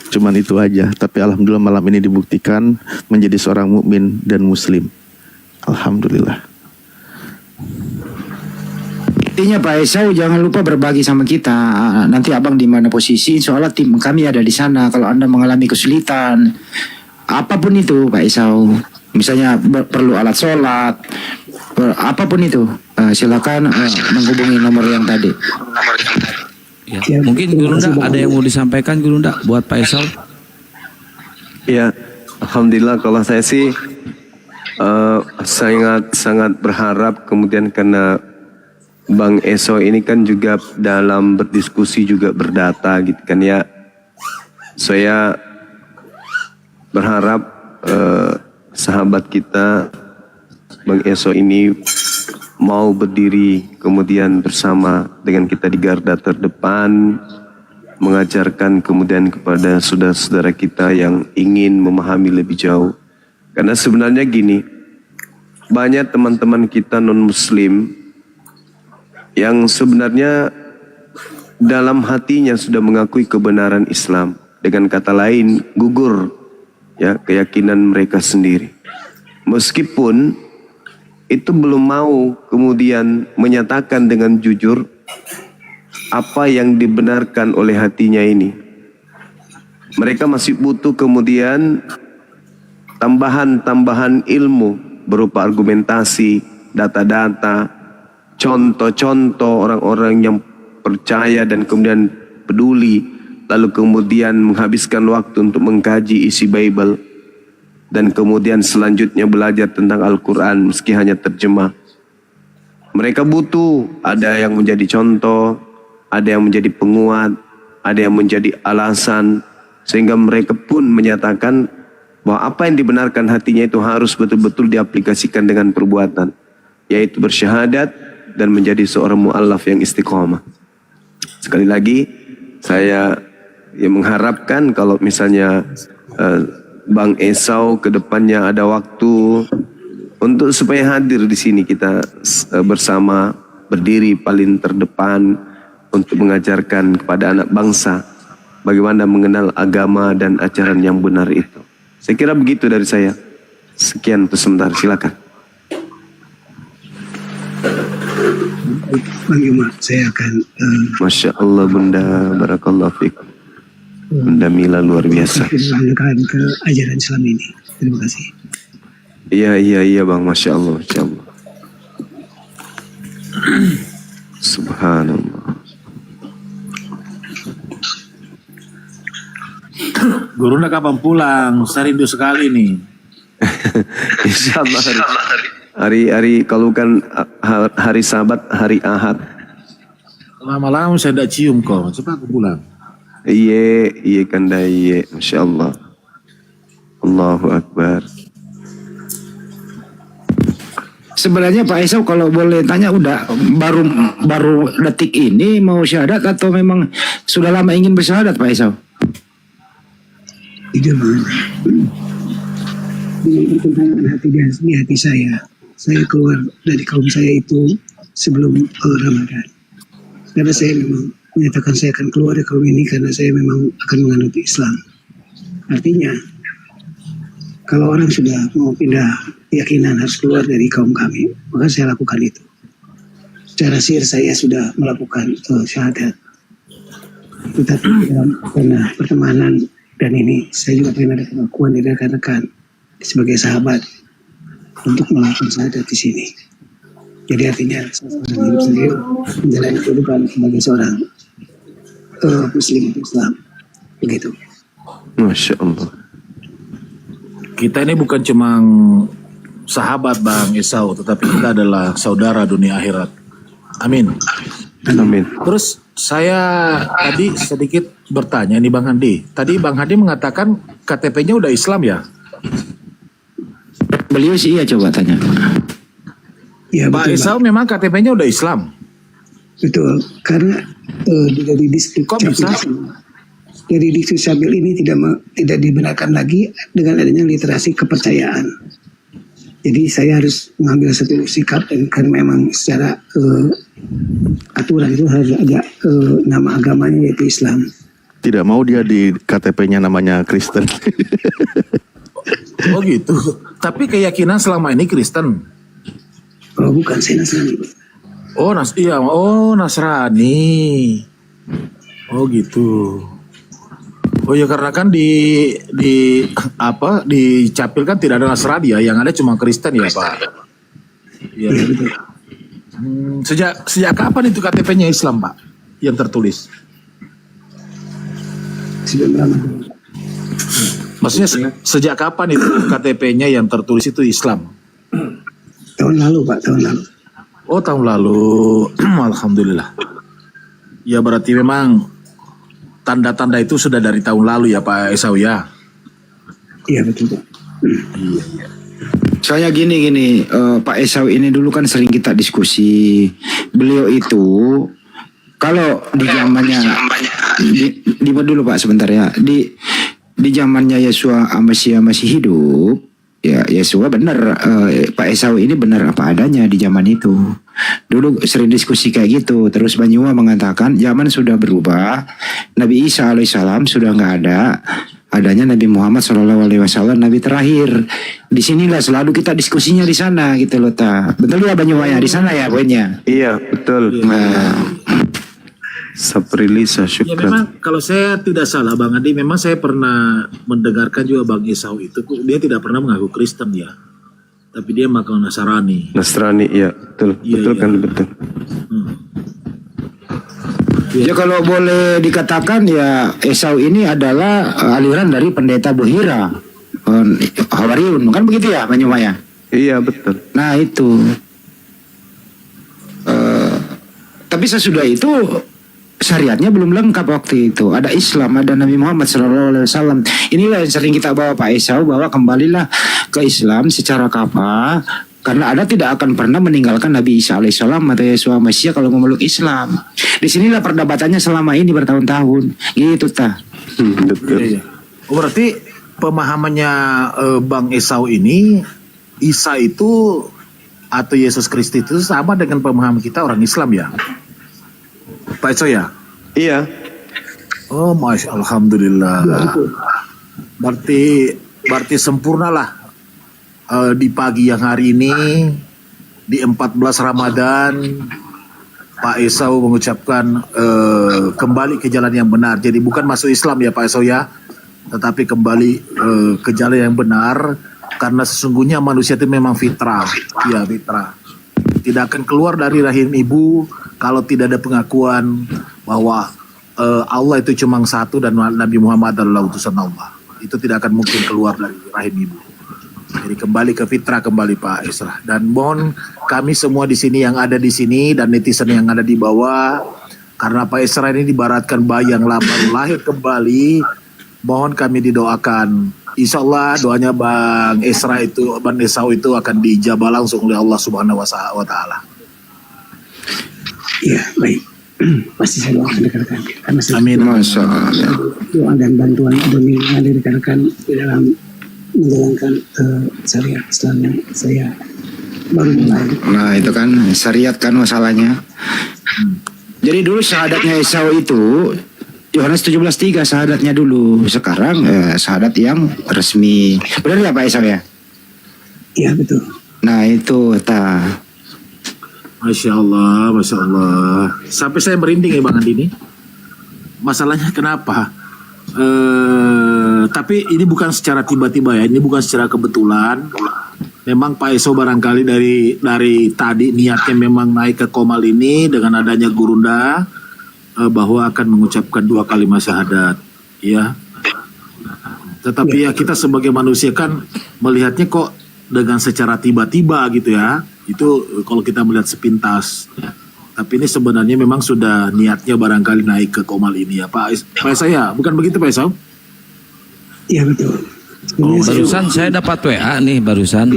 Cuman itu aja. Tapi alhamdulillah malam ini dibuktikan menjadi seorang mukmin dan muslim. Alhamdulillah. Intinya Pak Esau jangan lupa berbagi sama kita. Nanti abang di mana posisi, soalnya tim kami ada di sana. Kalau Anda mengalami kesulitan, apapun itu Pak Esau, misalnya perlu alat sholat, apapun itu, silakan menghubungi nomor yang tadi. Ya, mungkin Guru Nda ada yang mau disampaikan Guru Nda buat Pak Esau? Ya, alhamdulillah kalau saya sih sangat berharap kemudian karena Bang Esau ini kan juga dalam berdiskusi juga berdata gitu kan ya. Saya berharap sahabat kita Bang Esau ini mau berdiri kemudian bersama dengan kita di garda terdepan, mengajarkan kemudian kepada saudara-saudara kita yang ingin memahami lebih jauh. Karena sebenarnya gini, banyak teman-teman kita non-muslim yang sebenarnya dalam hatinya sudah mengakui kebenaran Islam. Dengan kata lain, gugur ya keyakinan mereka sendiri. Meskipun itu belum mau kemudian menyatakan dengan jujur apa yang dibenarkan oleh hatinya ini. Mereka masih butuh kemudian tambahan-tambahan ilmu berupa argumentasi, data-data, contoh-contoh orang-orang yang percaya dan kemudian peduli, lalu kemudian menghabiskan waktu untuk mengkaji isi Bible, dan kemudian selanjutnya belajar tentang Al-Quran meski hanya terjemah. Mereka butuh ada yang menjadi contoh, ada yang menjadi penguat, ada yang menjadi alasan, sehingga mereka pun menyatakan bahwa apa yang dibenarkan hatinya itu harus betul-betul diaplikasikan dengan perbuatan, yaitu bersyahadat dan menjadi seorang mu'allaf yang istiqomah. Sekali lagi saya mengharapkan kalau misalnya Bang Esau ke depannya ada waktu untuk supaya hadir di sini, kita bersama berdiri paling terdepan untuk mengajarkan kepada anak bangsa bagaimana mengenal agama dan ajaran yang benar itu. Saya kira begitu dari saya. Sekian untuk sebentar, silakan. Bang Yuma, saya akan Masya Allah Bunda, barakallahu fiik. Bunda Mila luar biasa. mengenalkan ke ajaran Islam ini. Terima kasih. Iya Bang, Masya Allah, Masya Allah. Subhanallah. Guru nak kapan pulang? Saya rindu sekali nih. Insya Allah hari kalau bukan hari Sabat, hari Ahad. Lama-lama saya tidak cium kau. Cepat aku pulang. Iya kanda iya, Masya Allah. Allahu Akbar. Sebenarnya Pak Esau kalau boleh tanya udah baru detik ini mau syahadat atau memang sudah lama ingin bersyahadat Pak Esau? Itu dengan pertentangan hati di hati saya keluar dari kaum saya itu sebelum Ramadan. Karena saya memang menyatakan saya akan keluar dari kaum ini karena saya memang akan menganut Islam. Artinya, kalau orang sudah mau pindah keyakinan harus keluar dari kaum kami, maka saya lakukan itu. Secara sir saya sudah melakukan syahadat. Tetapi karena pertemanan dan ini, saya juga pengen ada pengakuan dari rekan-rekan sebagai sahabat untuk melakukan syahadat di sini. Jadi artinya seorang hidup saya menjalani kehidupan sebagai seorang Muslim Islam, begitu. Masya Allah. Kita ini bukan cuma sahabat Bang Esau, tetapi kita adalah saudara dunia akhirat. Amin. Amin. Terus saya tadi sedikit bertanya nih Bang Handi. Tadi Bang Handi mengatakan KTP-nya udah Islam ya? Beliau sih iya, coba tanya. Ya, Pak betul, Esau memang KTP-nya udah Islam. betul. Karena dari distrik Kok bisa? dari distrik Syabil ini tidak dibenarkan lagi dengan adanya literasi kepercayaan. Jadi saya harus mengambil satu sikap dan kan memang secara aturan itu harus ada nama agamanya yaitu Islam. Tidak mau dia di KTP-nya namanya Kristen. Oh gitu. Tapi keyakinan selama ini Kristen. Oh bukan, saya Nasrani. Oh Nasrani. Oh gitu. Oh ya karena kan di Capil kan tidak ada Nasrani ya, yang ada cuma Kristen ya Pak. Iya. Ya, betul. Sejak kapan itu KTP-nya Islam Pak yang tertulis? Sebelum Ramadan. Maksudnya sejak kapan itu KTP-nya yang tertulis itu Islam? Tahun lalu Pak, tahun lalu. Oh tahun lalu. Alhamdulillah. Ya berarti memang tanda-tanda itu sudah dari tahun lalu ya Pak Esau ya? Iya betul Pak. Soalnya gini Pak Esau ini dulu kan sering kita diskusi. Beliau itu kalau di zamannya di dulu Pak sebentar ya. Di zamannya Yesua masih hidup, ya Yesua benar, Pak Esau ini benar apa adanya di zaman itu. Dulu sering diskusi kayak gitu. Terus Banyuwa mengatakan zaman sudah berubah, Nabi Isa alaihissalam sudah nggak ada, adanya Nabi Muhammad SAW, Nabi terakhir. Disinilah selalu kita diskusinya di sana gitu loh ta. Betul ya Banyuwa ya, di sana ya poinnya. Iya betul. Saprili Ya syukran. memang kalau saya tidak salah Bang Adi, memang saya pernah mendengarkan juga Bang Esau itu, dia tidak pernah mengaku Kristen ya, tapi dia mengaku Nasrani. Nasrani, ya betul. Iya, Betul iya. kan, betul. Ya kalau boleh dikatakan ya Esau ini adalah aliran dari pendeta Buhira, Hawariun, kan begitu ya Banyuwa ya? Iya betul. Nah itu. Tapi sesudah itu syariatnya belum lengkap waktu itu. Ada Islam, ada Nabi Muhammad SAW. Inilah yang sering kita bawa Pak Esau, bahwa kembalilah ke Islam secara kafah. Karena Anda tidak akan pernah meninggalkan Nabi Isa alaihissalam atau Yesua Mesia kalau memeluk Islam. Disinilah perdebatannya selama ini bertahun-tahun. Gitu ta. Betul. Iya, iya. Oh, berarti pemahamannya Bang Esau ini, Isa itu atau Yesus Kristus itu sama dengan pemahaman kita orang Islam ya? Pak Esau ya? Iya. Oh, Alhamdulillah. Berarti berarti sempurnalah di pagi yang hari ini di 14 Ramadan Pak Esau mengucapkan kembali ke jalan yang benar. Jadi bukan masuk Islam ya Pak Esau ya, tetapi kembali ke jalan yang benar, karena sesungguhnya manusia itu memang fitrah, ya fitrah. Tidak akan keluar dari rahim ibu kalau tidak ada pengakuan bahwa Allah itu cuma satu dan Nabi Muhammad adalah utusan Allah. Itu tidak akan mungkin keluar dari rahim ibu. Jadi kembali ke fitrah, kembali Pak Esra. Dan mohon kami semua di sini yang ada di sini dan netizen yang ada di bawah, karena Pak Esra ini dibaratkan bayi yang baru lahir kembali, mohon kami didoakan. Insya Allah doanya Bang Esau itu akan dijabah langsung oleh Allah Subhanahu wa Ta'ala. Iya, baik. Pasti saya doakan rekan-rekan. Karena Amin. Masya Allah. doa dan bantuan demi dari rekan-rekan di dalam menjalankan syariat Islam yang saya baru mulai. Nah itu kan syariat kan masalahnya. Jadi dulu syahadatnya Esau itu Yohanes 17:3 syahadatnya dulu. Sekarang syahadat yang resmi. Benar ya Pak Esau ya? Iya betul. Nah itu Masya Allah, Masya Allah. Sampai saya merinding ya Bang Andi ini. Masalahnya kenapa? Tapi ini bukan secara tiba-tiba ya. Ini bukan secara kebetulan. Memang Pak Esau barangkali dari tadi niatnya memang naik ke Komal ini dengan adanya Gurunda bahwa akan mengucapkan 2 kalimat syahadat, ya. Tetapi ya kita sebagai manusia kan melihatnya kok dengan secara tiba-tiba gitu ya. Itu kalau kita melihat sepintas. Tapi ini sebenarnya memang sudah niatnya barangkali naik ke Komal ini ya Pak Esau ya. Bukan begitu Pak Esau? Iya betul. Barusan saya dapat WA nih barusan.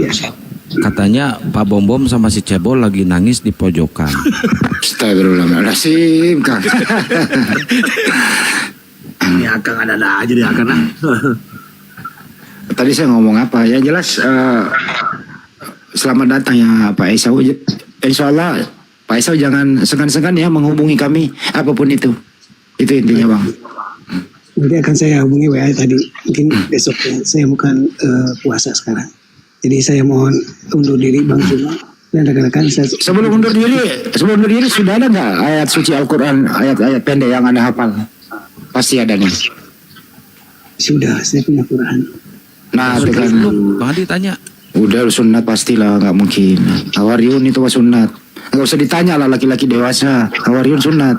Katanya Pak Bom Bom sama si Cebol lagi nangis di pojokan. Astagfirullahaladzim Kang. Ini akan ada aja deh akan. Tadi saya ngomong apa? Ya jelas selamat datang ya Pak Esau. Insya Allah Pak Esau jangan segan-segan ya menghubungi kami apapun itu. Itu intinya Bang. Nanti akan saya hubungi WA tadi. Mungkin besok ya. Saya bukan puasa sekarang. Jadi saya mohon undur diri Bang Zuma dan rekan-rekan saya. Sebelum undur diri sudah ada nggak ayat suci Al-Quran, ayat-ayat pendek yang Anda hafal? Pasti ada nih. Sudah, saya punya Quran. Nah, itu kan. Bang Adi tanya. Udah sunat pastilah, nggak mungkin. Hawariun itu sunat. Nggak usah ditanya lah laki-laki dewasa. Hawariun sunat.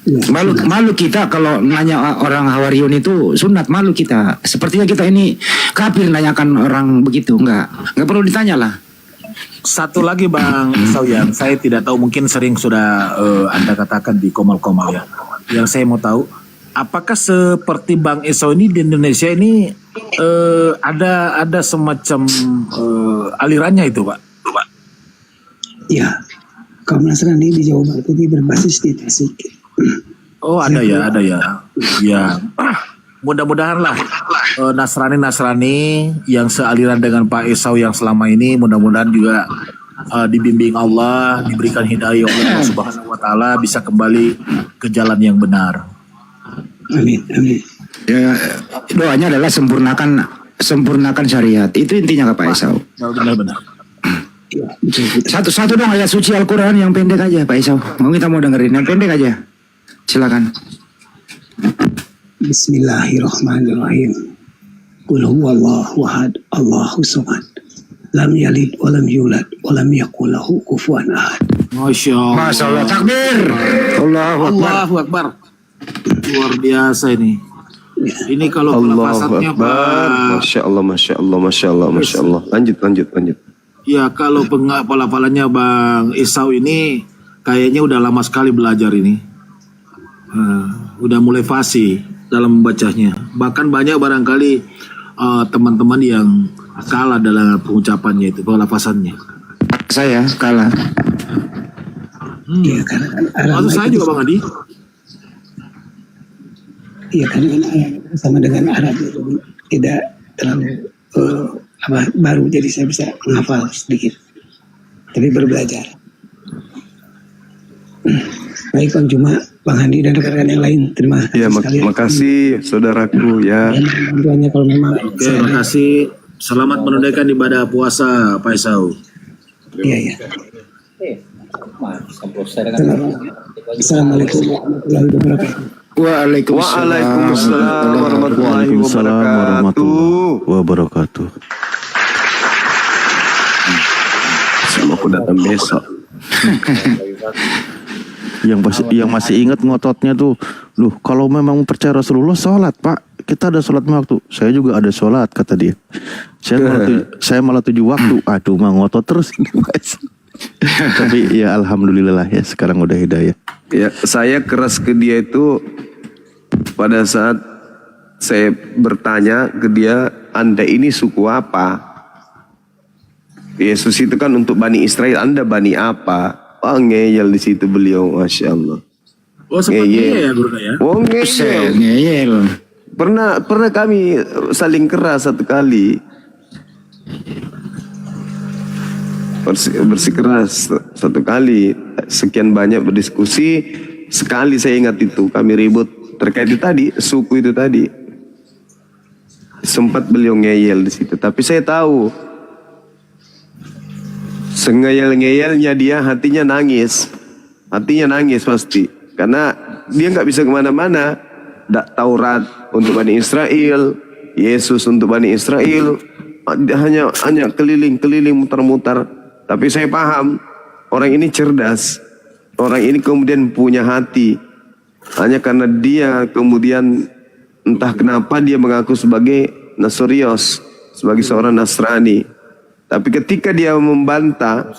Ya, Malu kita kalau nanya orang Hawariun itu sunat, malu kita. Sepertinya kita ini kafir nanyakan orang begitu, nggak perlu ditanya lah. Satu lagi Bang Esau yang saya tidak tahu, mungkin sering sudah Anda katakan di Komal-Komal ya. Yang saya mau tahu, apakah seperti Bang Esau ini di Indonesia ini ada semacam alirannya itu Pak? ya. Kaum Nasrani di Jawa Barat ini berbasis di Tasik. Oh ada ya. Ya. Mudah-mudahan lah Nasrani yang sealiran dengan Pak Esau yang selama ini mudah-mudahan juga dibimbing Allah, diberikan hidayah oleh Allah Subhanahu wa Ta'ala, bisa kembali ke jalan yang benar. Amin. Ya, doanya adalah sempurnakan syariat. Itu intinya Pak Esau. Benar-benar. Ya, betul. Satu dong ayat suci Al-Quran yang pendek aja Pak Esau. Kita mau dengerin yang pendek aja. Silakan. Bismillahirrahmanirrahim. Qul huwallahu ahad, Allahus samad. Lam yalid wa lam yulad wa lam yakul lahu kufuwan ahad. Masya Allah. Takbir. Allahu Akbar. Luar biasa ini. Ini kalau Allahu pelafasannya Akbar. Masya Allah. Lanjut. Ya kalau pelafalannya Bang Esau ini kayaknya udah lama sekali belajar ini. Udah mulai fasih dalam membacanya. Bahkan banyak barangkali teman-teman yang kalah dalam pengucapannya itu, pelafasannya. Saya kalah. Iya, karena kan Arab Maksud saya itu juga Bang Adi. Iya, karena kan Arab sama dengan Arab itu tidak terlalu baru, jadi saya bisa menghafal sedikit. Tapi berbelajar. Baik Bang Juma, Bang Handi dan rekan-rekan yang lain, terima Ya, kasih sekali. makasih saudaraku ya. Dan bantuannya kalau memang Oke, terima kasih. Selamat menunaikan ibadah puasa Pak Esau. Iya, iya. Assalamualaikum warahmatullahi wabarakatuh. Waalaikumsalam warahmatullahi wabarakatuh. wabarakatuh. Sama aku datang besok. Yang masih ingat ngototnya tuh, loh kalau memang percaya Rasulullah sholat Pak, kita ada sholat waktu. Saya juga ada sholat kata dia. Saya malah 7 waktu. Aduh mah ngotot terus. Tapi ya alhamdulillah ya sekarang udah hidayah. Ya, saya keras ke dia itu pada saat saya bertanya ke dia, Anda ini suku apa? Yesus itu kan untuk Bani Israel, Anda Bani apa? Oh ngeyel di situ beliau, Masya Allah. Oh seperti ya Guru ya? Oh ngeyel. Ngeyel. Pernah kami saling keras satu kali. Bersikeras satu kali, sekian banyak berdiskusi, sekali saya ingat itu kami ribut terkait itu tadi, suku itu tadi. Sempat beliau ngeyel di situ, tapi saya tahu sengeyel-ngeyelnya dia hatinya nangis pasti, karena dia nggak bisa kemana-mana. Taurat untuk Bani Israel, Yesus untuk Bani Israel, hanya keliling mutar-mutar. Tapi saya paham, orang ini cerdas. Orang ini kemudian punya hati. Hanya karena dia kemudian entah kenapa dia mengaku sebagai Nasorios, sebagai seorang Nasrani. Tapi ketika dia membantah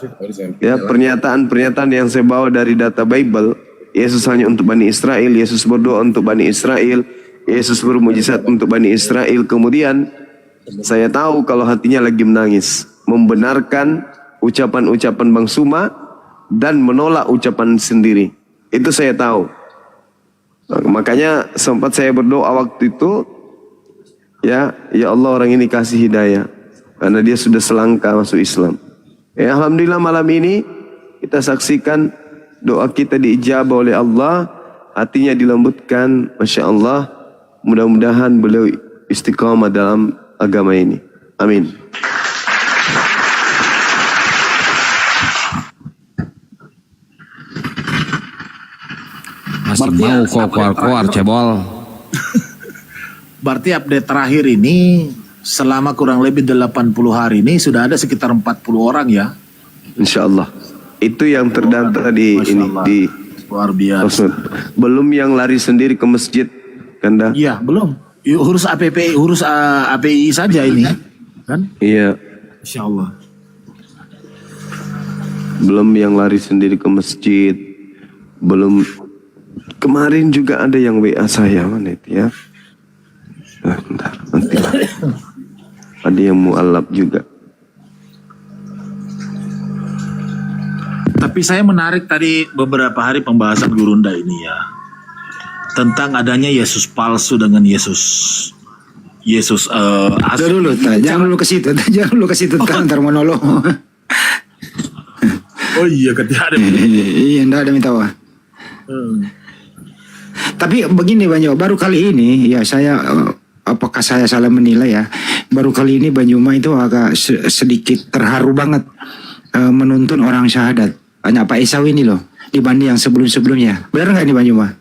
ya pernyataan-pernyataan yang saya bawa dari data Bible, Yesus hanya untuk Bani Israel, Yesus berdoa untuk Bani Israel, Yesus bermujizat untuk Bani Israel. Kemudian saya tahu kalau hatinya lagi menangis, membenarkan ucapan-ucapan Bang Suma dan menolak ucapan sendiri. Itu saya tahu. Makanya sempat saya berdoa waktu itu, ya Allah orang ini kasih hidayah, karena dia sudah selangkah masuk Islam. Alhamdulillah malam ini kita saksikan doa kita diijabah oleh Allah, hatinya dilembutkan, Masya Allah. Mudah-mudahan beliau istiqamah dalam agama ini. Amin. Masih mau kok keluar cebol. Berarti update terakhir ini selama kurang lebih 80 hari ini sudah ada sekitar 40 orang ya. Insya Allah. Itu yang terdata di Masya ini Allah. di Luar biasa. Belum yang lari sendiri ke masjid, Kanda. Iya, belum. Urus API saja ini. Kan? Iya. Insya Allah. Belum yang lari sendiri ke masjid. Belum. Kemarin juga ada yang WA saya, mana itu ya? Bentar, nanti lah. Ada yang mu'alaf juga. Tapi saya menarik tadi beberapa hari pembahasan Gurunda ini ya. Tentang adanya Yesus palsu dengan Yesus asli. Dulu, jangan dulu ke situ, ntar monolog. Oh iya, ketika ada. Iya, enggak ada minta wah. Tapi begini Banyo, baru kali ini ya saya apakah saya salah menilai ya, baru kali ini Banyuma itu agak sedikit terharu banget menuntun orang syahadat. Hanya Pak Esau ini loh dibanding yang sebelum-sebelumnya. Benar nggak ini Banyuma?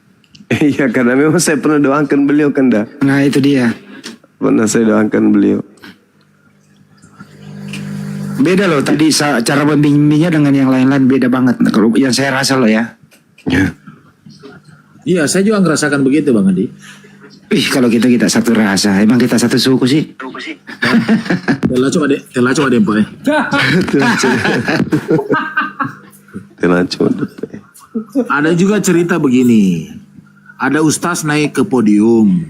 Iya, karena memang saya pernah doakan beliau, Kanda. Nah itu dia. Pernah saya doakan beliau. Beda loh tadi cara membimbingnya dengan yang lain-lain beda banget. Kalau yang saya rasa loh ya. Ya. Iya, saya juga ngerasakan begitu Bang Adi. Ih, kalau kita satu rasa, emang kita satu suku sih. Telah coba deh, Pak. Ada juga cerita begini. Ada ustaz naik ke podium,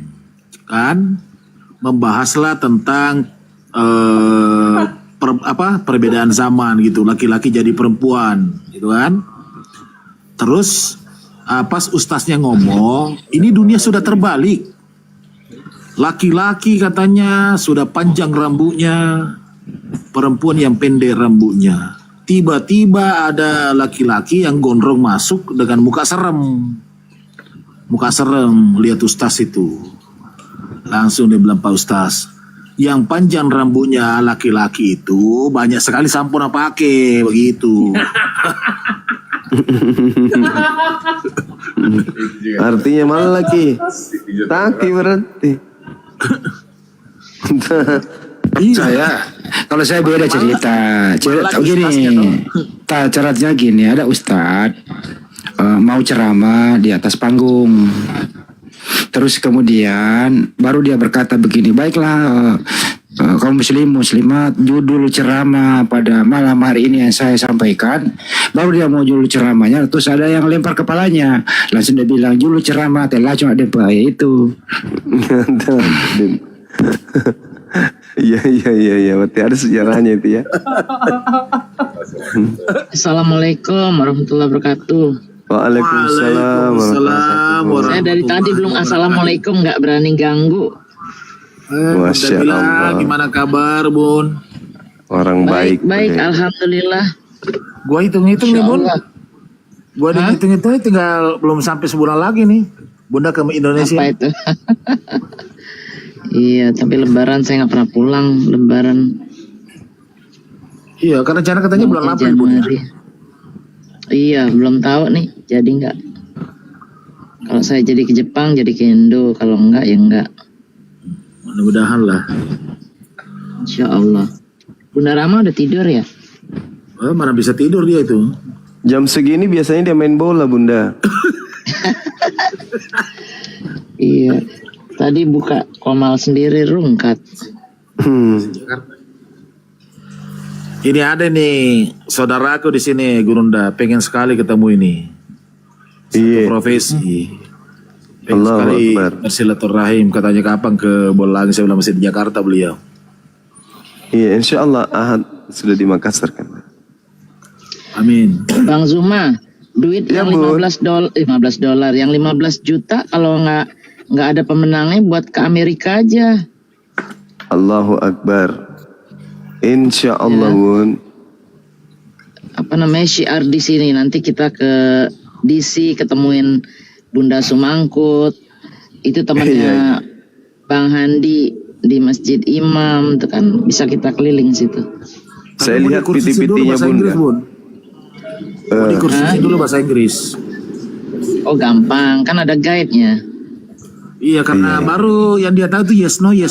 kan, membahaslah tentang perbedaan zaman gitu, laki-laki jadi perempuan, gitu kan. Terus pas ustaznya ngomong, ini dunia sudah terbalik. Laki-laki katanya sudah panjang rambutnya, perempuan yang pendek rambutnya. tiba-tiba ada laki-laki yang gondrong masuk dengan muka serem. Muka serem, lihat Ustaz itu. Langsung dia bilang, Pak Ustaz, yang panjang rambutnya laki-laki itu banyak sekali sampo nak pakai, begitu. Artinya malah laki. Taki berarti. Kalau saya beda cerita. Cerita gini, caranya gini, ada ustadz mau ceramah di atas panggung. Terus kemudian baru dia berkata begini, baiklah kaum muslimat, judul ceramah pada malam hari ini yang saya sampaikan. Baru dia mau judul ceramahnya, terus ada yang lempar kepalanya. Langsung dia bilang, judul ceramah telah cuma dempa itu. Iya, berarti ada sejarahnya itu ya. Assalamualaikum warahmatullahi wabarakatuh. Waalaikumsalam warahmatullahi. Saya dari tadi belum assalamualaikum, nggak berani ganggu. Masya Allah. Gimana kabar, Bun? Orang baik. Baik, alhamdulillah. Gua hitung-hitung nih, Bun. Gua hitung-hitung tinggal belum sampai sebulan lagi nih. Bunda ke Indonesia. Apa itu? Iya, tapi Lebaran saya nggak pernah pulang. Lebaran. Iya, karena rencana katanya bulan April, Bun. Iya, belum tahu nih. Jadi nggak. Kalau saya jadi ke Jepang, jadi ke Indo. Kalau enggak, ya enggak. Mudah-mudahan lah. Insya Allah. Bunda Rama udah tidur ya? Mana bisa tidur dia itu. Jam segini biasanya dia main bola, Bunda. Iya. Tadi buka komal sendiri rungkat. Ini ada nih saudaraku di sini, Gurunda, pengen sekali ketemu ini. Satu profesi. Pengen sekali bersilaturahim, katanya kapan ke Bolang, saya bilang masih di Jakarta beliau. Iya, insya Allah Ahad sudah di Makassar kan. Amin. Bang Zuma, duit yang $15, yang 15 juta kalau nggak ada pemenangnya buat ke Amerika aja. Allahu Akbar. Insya Allah, Bun. Apa namanya, syiar di sini, nanti kita ke DC ketemuin Bunda Sumangkut. Itu temannya Bang Handi di Masjid Imam, itu kan bisa kita keliling situ. Saya lihat PT-PT-nya, Bunda. Di kursi dulu bahasa Inggris. Oh gampang, kan ada guide-nya. Iya, karena baru yang dia tahu itu yes no.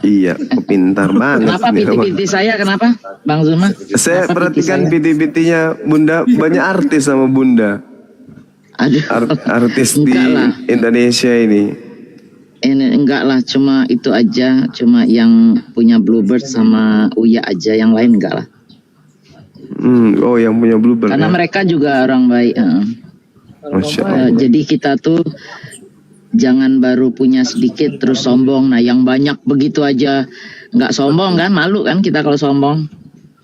Iya, pintar banget. Kenapa PT-PT saya, kenapa Bang Zuma? Saya perhatikan PT-PT-nya Bunda, banyak artis sama Bunda. Aduh, artis di Indonesia ini. Enggak lah, cuma itu aja, cuma yang punya Bluebird sama Uya aja, yang lain enggak lah. Oh, yang punya Bluebird. Karena mereka juga orang baik. Masya Allah. Jadi kita tuh jangan baru punya sedikit terus sombong. Nah, yang banyak begitu aja nggak sombong kan, malu kan kita kalau sombong.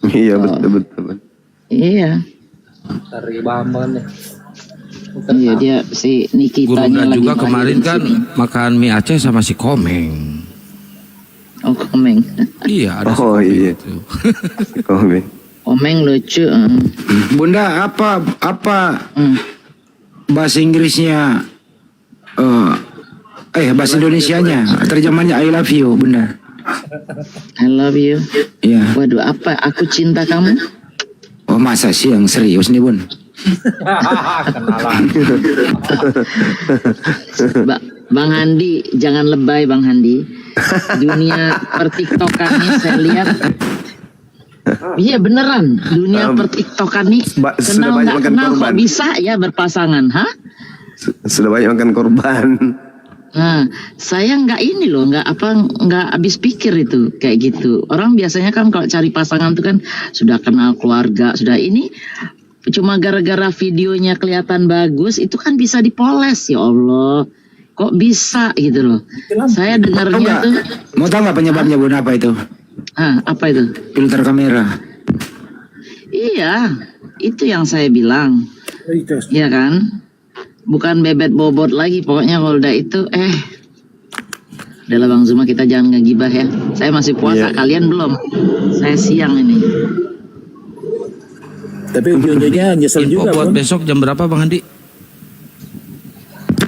Iya, betul. Iya. Iya, dia si Nikitanya lagi juga kemarin kan makan mie Aceh sama si Komeng. Oh, Komeng. Iya, ada oh iya itu. Komeng. Komeng lucu. Bunda, apa bahasa Inggrisnya? Bahasa Indonesianya, terjemahannya I love you, Bunda. I love you. Iya. Waduh, apa? Aku cinta kamu. Oh, masa sih yang serius nih, Bun? Bang Handi, jangan lebay Bang Handi. Dunia pertiktokannya saya lihat. Iya beneran, dunia pertiktokan nih kenal nggak kenal kok bisa ya berpasangan, hah? Sudah banyak makan korban. Nah, saya nggak ini loh, nggak habis pikir itu kayak gitu. Orang biasanya kan kalau cari pasangan tuh kan sudah kenal keluarga, sudah ini cuma gara-gara videonya kelihatan bagus itu kan bisa dipoles, ya Allah. Kok bisa gitu loh? Saya dengarnya tuh. Mau tahu nggak penyebabnya, Bun, apa itu? Apa itu? Filter kamera. Iya, itu yang saya bilang. Iya kan? Bukan bebet bobot lagi, pokoknya kalau udah itu udahlah Bang Zuma, kita jangan ngegibah ya. Saya masih puasa, kalian belum. Saya siang ini. Tapi ujung-ujungnya nyesel Info juga buat Bun. besok jam berapa Bang Handi?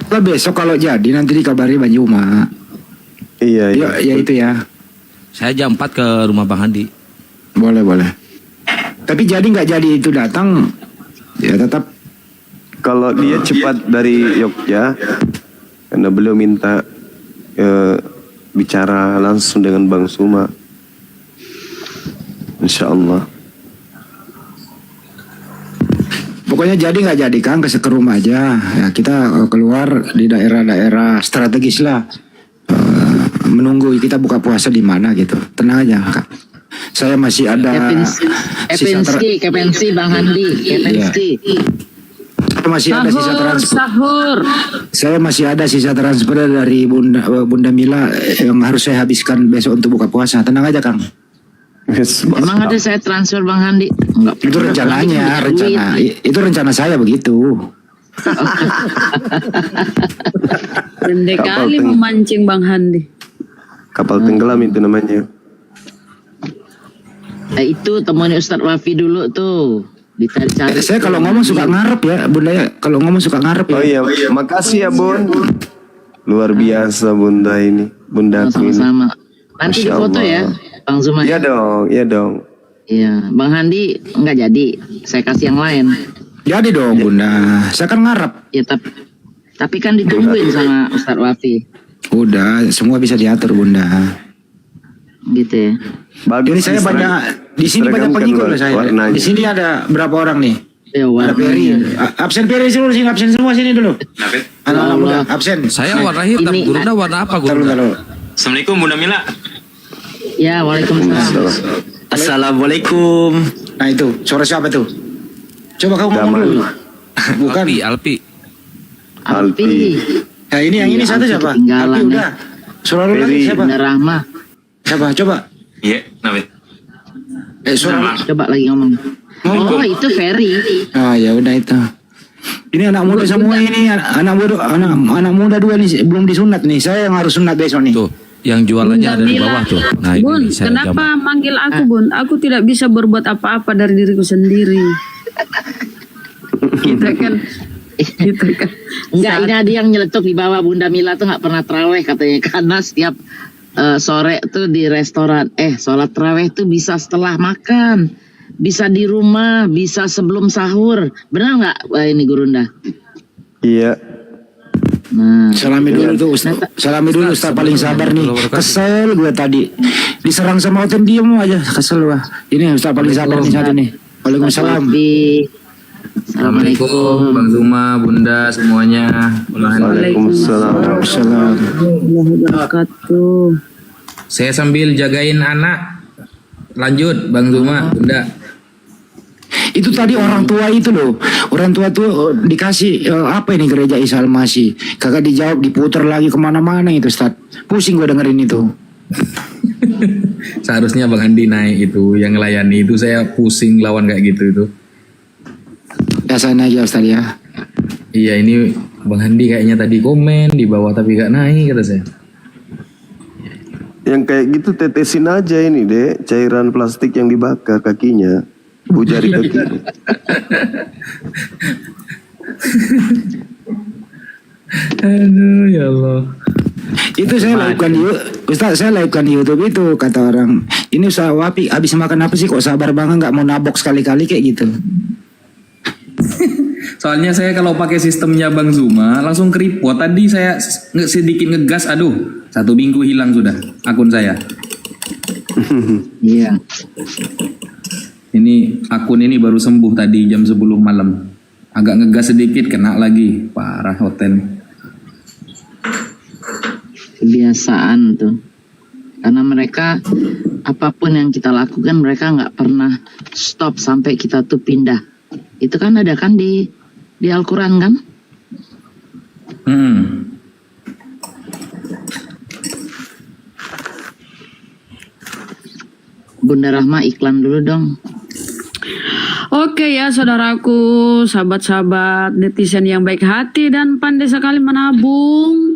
Lah besok kalau jadi nanti dikabari Bang Juma. Iya, iya. Ya itu ya. Saya jam 4 ke rumah Bang Handi. Boleh. Tapi jadi nggak jadi itu datang, ya tetap. Kalau dia cepat dari Yogyakarta, karena beliau minta bicara langsung dengan Bang Suma. Insya Allah. Pokoknya jadi nggak jadi Kang, ke rumah aja. Ya kita keluar di daerah-daerah strategis lah. Menunggu kita buka puasa di mana gitu. Tenang aja Kak. Saya masih ada Kepensi Bang Handi, kepensi. Saya masih ada sisa transfer. Sahur. Saya masih ada sisa transfer dari Bunda Mila yang harus saya habiskan besok untuk buka puasa. Tenang aja Kang. Emang ada saya transfer Bang Handi? Enggak. Itu rencananya, itu rencana saya begitu. Pendek Kapal kali memancing Bang Handi. Kapal tenggelam itu namanya. Itu temuin Ustadz Wafi dulu tuh. Dicari-cari. Saya kalau ngomong suka ngarep ya, Bunda ya. Kalau ngomong suka ngarep ya. Oh iya, makasih ya Bun. Luar biasa Bunda ini, Bunda aku ini. Sama-sama. Nanti Masya difoto Allah. ya, Bang Zuma. Iya dong, iya dong. Iya, Bang Handi nggak jadi. Saya kasih yang lain. Jadi dong Bunda, saya kan ngarep. Ya tapi kan ditungguin sama Ustadz Wafi. Udah, semua bisa diatur Bunda. Gitu ya. Bagus. Ini saya banyak di sini banyak pengikut loh saya. warnanya. Di sini ada berapa orang nih? Ya Ada Peri. warnanya. Absen Peri seluruh sini, absen semua sini dulu. Anak-anak muda, absen. Saya warna hitam, Ini- Gurunda warna apa Gurunda? Taruh. Assalamualaikum Bunda Mila. Ya, waalaikumsalam. Assalamualaikum. Nah itu, suara siapa tuh? Coba kamu ngomong Gamal. dulu. Bukan. Alpi. Alpi. Nah ini yang ini Iya, satu Alpi siapa? ketinggalan, Alpi udah. Suara lu lagi Peri. siapa? Bunda Rahma. Siapa? Coba. Iya, Nabi. Suara lu. Coba lagi ngomong. Ngomong. Oh, itu Ferry. Ah ya udah itu. Ini anak muda semua ini, anak muda dua nih belum disunat nih. Saya yang harus sunat besok nih. Tuh, yang jualannya ada di bawah tuh. Nah, Bun, ini saya kenapa jam. manggil aku Bun? Aku tidak bisa berbuat apa-apa dari diriku sendiri. Kita kan Enggak, ini ada yang nyeletuk di bawah. Bunda Mila tuh nggak pernah terawih katanya, karena setiap sore tuh di restoran. Sholat terawih tuh bisa setelah makan, bisa di rumah, bisa sebelum sahur. Benar nggak ini Gurunda? Iya. Nah, Salami dulu tuh Ustaz. Salami dulu Ustaz paling sabar nih. Kesel gue tadi. Diserang sama Oten diem aja. Kesel gua. Ini Ustaz paling sabar nih satu nih. Waalaikumsalam. Assalamualaikum. Bang Zuma, Bunda semuanya. Waalaikumsalam. Waalaikumsalam. warahmatullahi wabarakatuh. Saya sambil jagain anak. Lanjut Bang Zuma, Bunda. Itu tadi orang tua itu loh. Orang tua tuh dikasih apa ini gereja Isa Al-Masih. Kagak dijawab, diputer lagi kemana-mana itu Ustaz. Pusing gue dengerin itu. Seharusnya Bang Handi naik itu, yang ngelayani itu saya pusing lawan kayak gitu itu. Ya sana aja Ustaz ya. Iya ini Bang Handi kayaknya tadi komen di bawah tapi gak naik kata saya. Yang kayak gitu tetesin aja ini deh, cairan plastik yang dibakar kakinya. Jari kakinya. Aduh ya Allah. Itu saya lakukan di Ustaz, saya lakukan di YouTube itu, kata orang. Ini Ustaz Wapi habis makan apa sih kok sabar banget nggak mau nabok sekali-kali kayak gitu. Soalnya saya kalau pakai sistemnya Bang Zuma langsung keriput. Tadi saya sedikit ngegas, aduh 1 minggu hilang sudah akun saya. Iya. Ini akun ini baru sembuh tadi jam 10 malam. Agak ngegas sedikit kena lagi, parah hotel. Kebiasaan tuh. Karena mereka apapun yang kita lakukan mereka nggak pernah stop sampai kita tuh pindah. Itu kan ada kan di Al-Quran kan? Bunda Rahma iklan dulu dong. Oke ya saudaraku, sahabat-sahabat netizen yang baik hati dan pandai sekali menabung.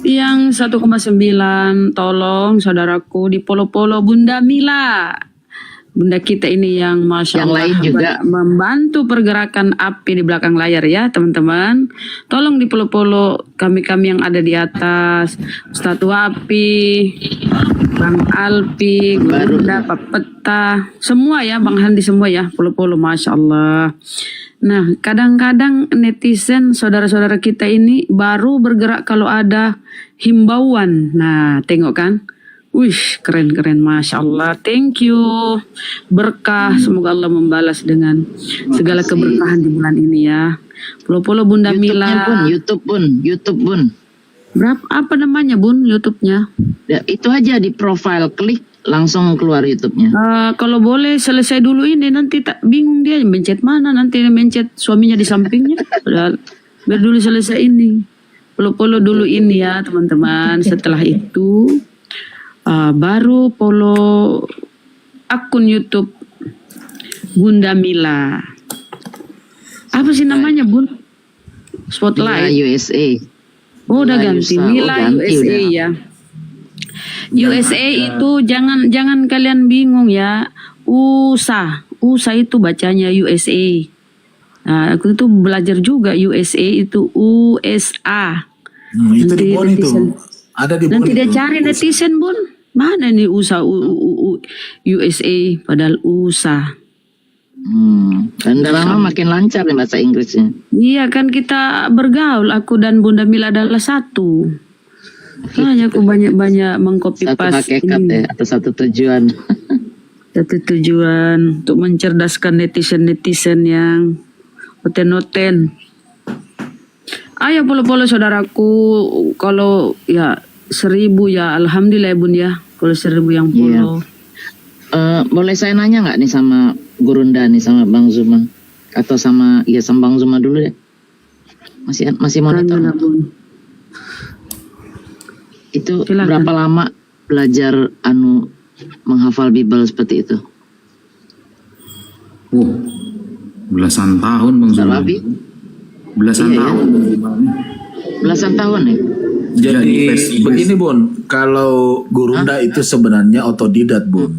Yang 1,9 tolong saudaraku di polo-polo Bunda Mila. Bunda kita ini yang Masya Yang Allah lain juga. membantu pergerakan api di belakang layar ya teman-teman. Tolong dipolo-polo kami-kami yang ada di atas. Ustadz Wapi, Bang Alpi, Bunda, Pak Peta, semua ya, Bang Handi semua ya, polo-polo Masya Allah. Nah kadang-kadang netizen saudara-saudara kita ini baru bergerak kalau ada himbauan. Nah tengok kan. Wih, keren-keren, Masya Allah. Thank you. Berkah, semoga Allah membalas dengan segala keberkahan di bulan ini ya. Polo-polo Bunda Mila. YouTube Bun. Berapa, apa namanya Bun, YouTube-nya? Ya, itu aja di profile, klik langsung keluar YouTube-nya. Kalau boleh selesai dulu ini, nanti tak bingung dia mencet mana, nanti dia mencet suaminya di sampingnya. Biar dulu selesai ini. Polo-polo dulu ini ya teman-teman. Setelah itu baru follow akun YouTube Bunda Mila. Apa sih namanya Bun? Spotlight. Mila USA. Oh udah ganti. Mila ganti USA udah. ya. USA itu jangan kalian bingung ya. USA itu bacanya USA. Nah, aku itu belajar juga USA itu USA. Itu di Bon itu. Ada di Bon Nanti dia itu. cari netizen Bun. Mana nih USA USA padahal USA. Dan lama makin lancar nih bahasa Inggrisnya. Iya kan kita bergaul, aku dan Bunda Mila adalah satu. Makanya aku banyak-banyak mengcopy Satu paste hakikat ini. ya, atau satu tujuan. Satu tujuan untuk mencerdaskan netizen-netizen yang noten-noten. Ayo polo-polo saudaraku, kalau ya 1000 ya alhamdulillah ya Bun ya. Kalau 1000 yang follow. Boleh saya nanya nggak nih sama Gurunda nih, sama Bang Zuma, atau sama Bang Zuma dulu deh. Masih monitor. Tanya lah, Bun. Itu Silakan. berapa lama belajar menghafal Bible seperti itu? Belasan tahun Bang Ustaz Zuma. Wabi? Belasan Iya, tahun. Belasan tahun ya? Jadi begini Bun, kalau Gurunda itu sebenarnya otodidat Bun.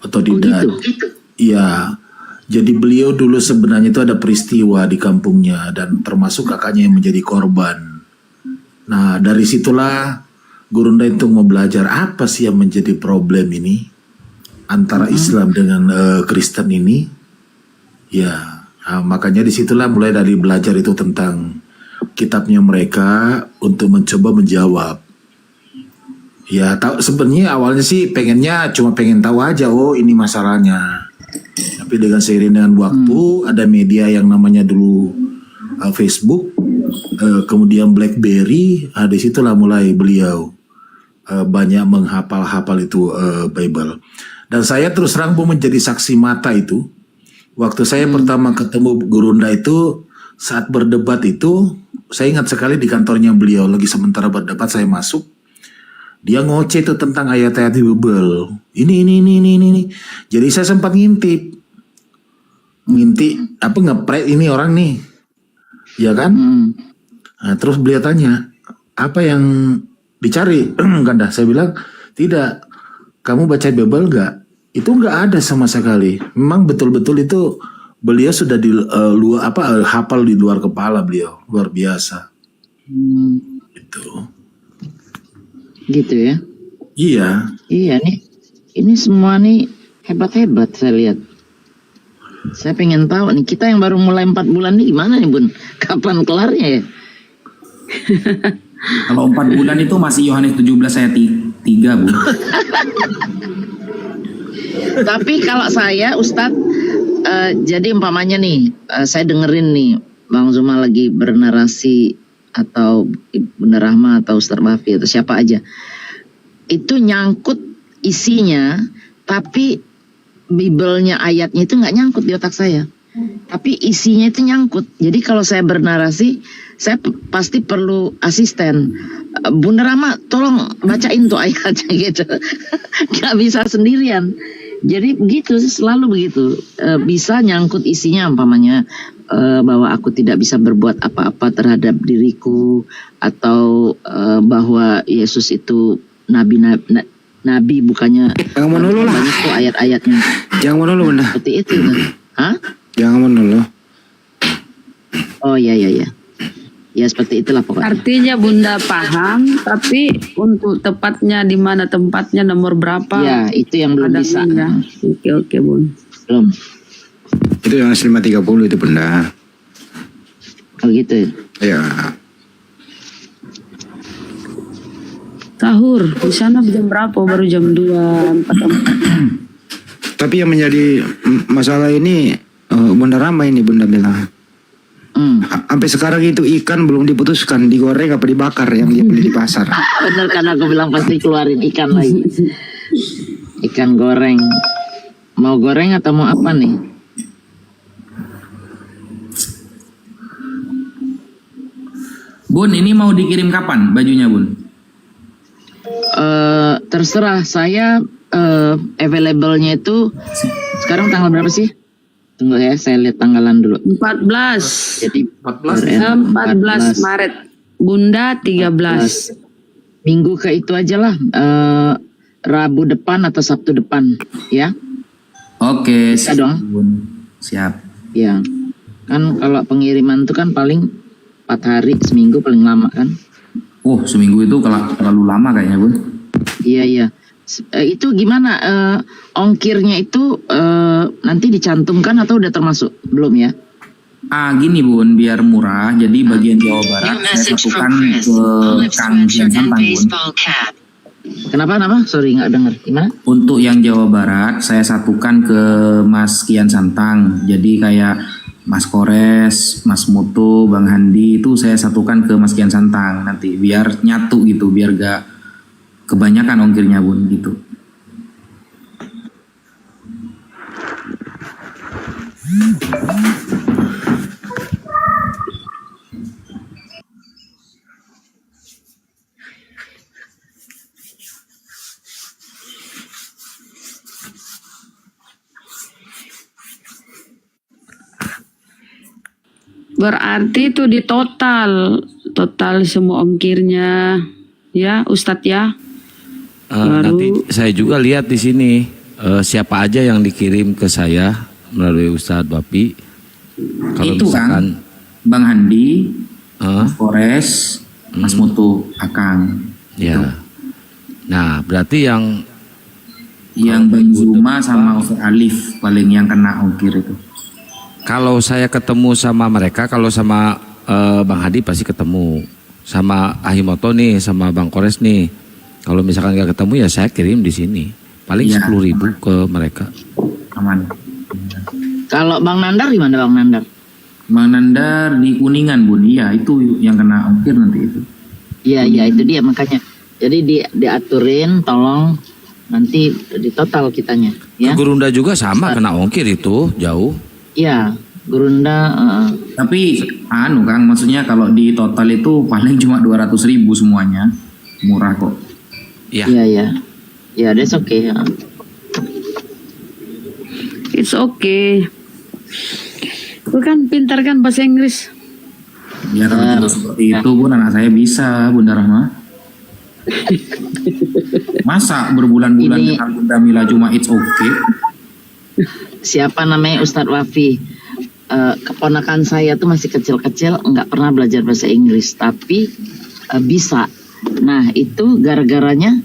Otodidat. Oh, gitu? Iya. Jadi beliau dulu sebenarnya itu ada peristiwa di kampungnya dan termasuk kakaknya yang menjadi korban. Nah dari situlah Gurunda itu mau belajar apa sih yang menjadi problem ini antara Islam dengan Kristen ini. Ya, makanya disitulah mulai dari belajar itu tentang kitabnya mereka untuk mencoba menjawab. Ya, sebenarnya awalnya sih cuma pengen tahu aja, oh ini masalahnya. Tapi dengan seiring dengan waktu ada media yang namanya dulu Facebook, kemudian BlackBerry, disitulah mulai beliau banyak menghafal itu Bible. Dan saya terus terang pun menjadi saksi mata itu. Waktu saya pertama ketemu Gurunda itu saat berdebat itu, saya ingat sekali di kantornya beliau lagi sementara berdebat saya masuk. Dia ngoceh itu tentang ayat-ayat di Bible. Ini. Jadi saya sempat ngintip ngepret ini orang nih. Ya kan? Nah, terus beliau tanya, apa yang dicari? Ganda, saya bilang, tidak. Kamu baca Bible enggak? Itu enggak ada sama sekali. Memang betul-betul itu beliau sudah hafal di luar kepala beliau. Luar biasa. Gitu ya? Iya. Iya nih. Ini semua nih hebat-hebat saya lihat. Saya pengen tahu nih, kita yang baru mulai 4 bulan nih gimana nih Bun? Kapan kelarnya ya? Kalau 4 bulan itu masih Yohanes 17 ayat 3 Bu. Tapi kalau saya Ustadz, jadi umpamanya nih, saya dengerin nih Bang Zuma lagi bernarasi atau Bunda Rahma atau Ustadz Wafi atau siapa aja, itu nyangkut isinya, tapi Bible-nya ayatnya itu nggak nyangkut di otak saya, tapi isinya itu nyangkut. Jadi kalau saya bernarasi, saya pasti perlu asisten. Bunda Rahma tolong bacain tuh ayatnya gitu. Gak bisa sendirian. Jadi begitu, selalu begitu. Bisa nyangkut isinya umpamanya bahwa aku tidak bisa berbuat apa-apa terhadap diriku, atau bahwa Yesus itu nabi nabi, bukannya Jangan menuluh lah. banyak tuh ayat-ayatnya Jangan menuluh bunda. seperti itu kan? Hah? Jangan menuluh. Oh iya iya iya. Ya seperti itulah pokoknya. Artinya Bunda paham, tapi untuk tepatnya di mana tempatnya, nomor berapa? Ya itu yang belum ada bisa. ya. Oke Bun. Belum. Itu yang 530 itu bunda. Oh gitu. Ya. Sahur di sana jam berapa? Baru jam 2, 4. Tapi yang menjadi masalah ini bunda ramai ini bunda bilang. Sampai sekarang itu ikan belum diputuskan digoreng apa dibakar yang dia beli di pasar. Bener kan aku bilang pasti keluarin ikan lagi. Ikan goreng. Mau goreng atau mau apa nih? Bun, ini mau dikirim kapan bajunya, Bun? Terserah saya available-nya itu sekarang tanggal berapa sih? Tunggu ya, saya lihat tanggalan dulu. 14. Jadi 14 Maret. Bunda 13. Minggu ke itu aja lah. Rabu depan atau Sabtu depan, ya? Oke, Bisa dong. Bun. Siap. Ya. Kan kalau pengiriman itu kan paling 4 hari, seminggu paling lama kan? Oh, seminggu itu terlalu lama kayaknya, Bun. Iya iya. Itu gimana ongkirnya itu nanti dicantumkan atau udah termasuk belum ya? Gini Bun, biar murah. Jadi bagian Jawa Barat saya satukan ke Kang Kian Santang, Bun. Kenapa? Sorry nggak dengar. Gimana? Untuk yang Jawa Barat saya satukan ke Mas Kian Santang. Jadi kayak Mas Kores, Mas Mutu, Bang Handi itu saya satukan ke Mas Kian Santang nanti biar nyatu gitu, biar gak kebanyakan ongkirnya Bun gitu. Berarti itu di total semua ongkirnya ya Ustadz ya. Nanti saya juga lihat di sini siapa aja yang dikirim ke saya melalui Ustadz Bapi. Kalau Itu misalkan kan Bang Handi, Mas Kores, Mas Mutu, Akang. ya. Nah, berarti yang Bang Zuma sama Ustadz Alif paling yang kena ongkir itu. kalau saya ketemu sama mereka, kalau sama Bang Hadi pasti ketemu, sama Ahimoto nih, sama Bang Kores nih. Kalau misalkan nggak ketemu ya saya kirim di sini. Paling Iya. 10.000 ke mereka. Aman. Kalau Bang Nandar gimana Bang Nandar? Bang Nandar di Kuningan Bun, iya itu yang kena ongkir nanti itu. Iya itu dia makanya. Jadi diaturin, tolong nanti di total kitanya. Ya. Gurunda juga sama kena ongkir itu jauh. Iya, Gurunda. Tapi Kang, maksudnya kalau di total itu paling cuma 200.000 semuanya, murah kok. Iya. Ya, that's okay. It's okay. Lu kan pintar kan bahasa Inggris. Ya kalau cuma seperti itu Bun, anak saya bisa Bunda Rahma. Masa berbulan-bulan Ini- dengan Bunda Mila cuma it's okay? Siapa namanya Ustadz Wafi? Keponakan saya tuh masih kecil-kecil, nggak pernah belajar bahasa Inggris, tapi bisa. Nah itu gara-garanya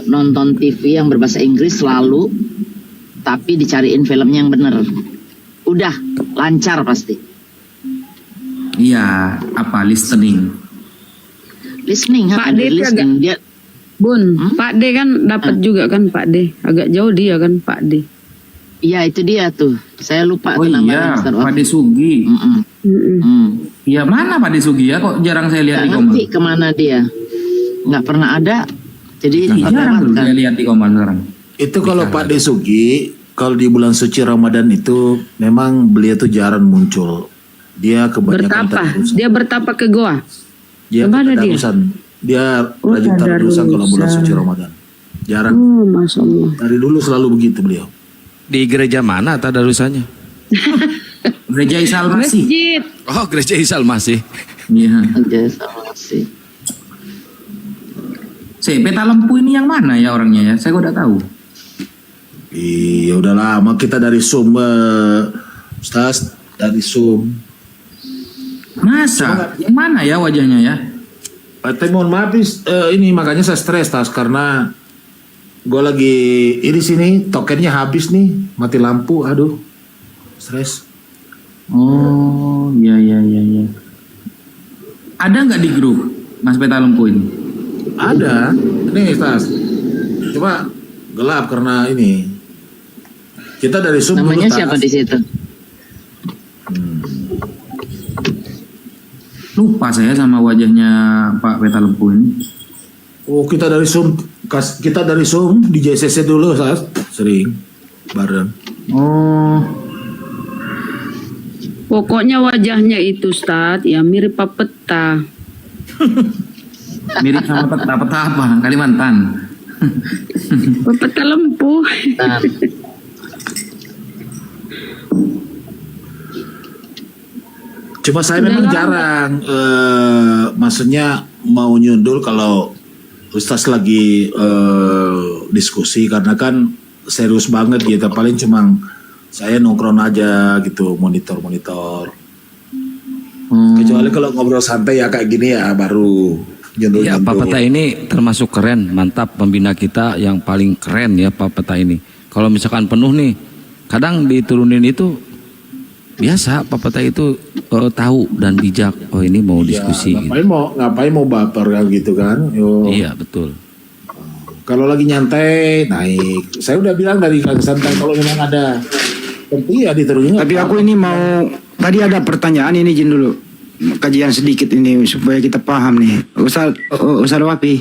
nonton TV yang berbahasa Inggris selalu, tapi dicariin filmnya yang bener. Udah lancar pasti. Iya, apa listening? Listening, Pak ada D itu listening. Dia Bun, Pak D kan dapat juga kan Pak D. Agak jauh dia kan Pak D. Iya itu dia tuh. Saya lupa Oh tuh iya, namanya Ustadz Pak Wafi. Desugi. Mm-mm. Iya mana Pak Desugi ya? Kok jarang saya lihat Nggak di Komal? ngerti kemana dia. Nggak pernah ada. Jadi Jarang lewat kan. saya lihat di Komal sekarang. Itu kalau Pak Desugi, kalau di bulan suci Ramadan itu memang beliau tuh jarang muncul. Dia kebanyakan Bertapa. tadarusan. Dia bertapa ke goa. Dia Kemana dia? tadarusan. Dia Oh, rajin tadarusan kalau bulan tadarusan. suci Ramadan. Jarang. Oh, Masya Allah. Dari dulu selalu begitu beliau. Di gereja mana tadarusannya? Gereja Isal masih. Masjid. Oh, gereja Isal masih. Iya. Aja sama sih. Peta lempu ini yang mana ya orangnya ya? Saya kok tidak tahu. Iya udah lama kita dari Zoom, Ustaz, dari Zoom. Masa? Yang mana ya wajahnya ya? Tapi mohon maaf ini makanya saya stres Tas karena gue lagi ini sini tokennya habis nih, mati lampu, aduh stres. Oh iya. Ada nggak di grup Mas Peta Lempu ini? Ada, ini Tas. Cuma gelap karena ini. Kita dari Zoom. Namanya siapa di situ? Lupa saya sama wajahnya Pak Peta Lempu ini. Oh kita dari Zoom, di JCC dulu saat sering bareng. Oh, Pokoknya wajahnya itu Ustaz, ya mirip Pak Peta. mirip sama peta apa? Kalimantan. Pak Peta Lempu. Cuma saya memang jarang, maksudnya mau nyundul kalau Ustaz lagi diskusi karena kan serius banget gitu. Paling cuma saya nongkrong aja gitu, monitor. Kecuali kalau ngobrol santai ya kayak gini ya baru nyundul. Ya Pak Peta ini termasuk keren, mantap, pembina kita yang paling keren ya Pak Peta ini. Kalau misalkan penuh nih, kadang diturunin itu biasa Pak Peta itu tahu dan bijak. Oh ini mau diskusi. Ya, ngapain mau baper kan gitu kan? Iya betul. Kalau lagi nyantai naik. Saya udah bilang dari Kang Santai kalau memang ada tentu ya diturunin. Tapi aku ini mau, tadi ada pertanyaan ini Jin dulu. Kajian sedikit ini supaya kita paham nih. Ustaz Wapi.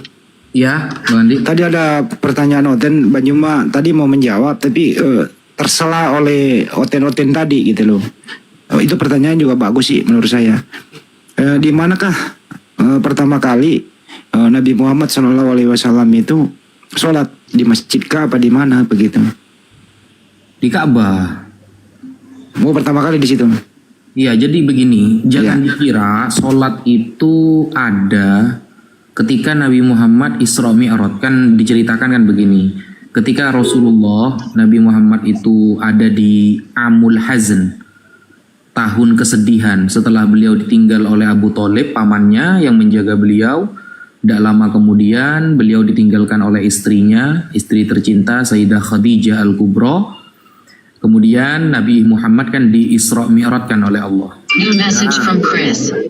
Ya, Bang Andi. Tadi ada pertanyaan Oten, Banyuma tadi mau menjawab tapi tersela oleh Oten tadi gitu loh. Itu pertanyaan juga bagus sih menurut saya. Di manakah pertama kali Nabi Muhammad SAW itu sholat, di masjid kah apa di mana begitu? Di Ka'bah. Oh pertama kali di situ. Iya, jadi begini, jangan dikira sholat itu ada ketika Nabi Muhammad Isra Mi'raj. Kan diceritakan kan begini, ketika Rasulullah Nabi Muhammad itu ada di Amul Hazn, tahun kesedihan setelah beliau ditinggal oleh Abu Thalib, pamannya yang menjaga beliau. Tidak lama kemudian beliau ditinggalkan oleh istrinya, istri tercinta Sayyidah Khadijah Al-Kubra. Kemudian Nabi Muhammad kan di Isra Mi'rajkan oleh Allah.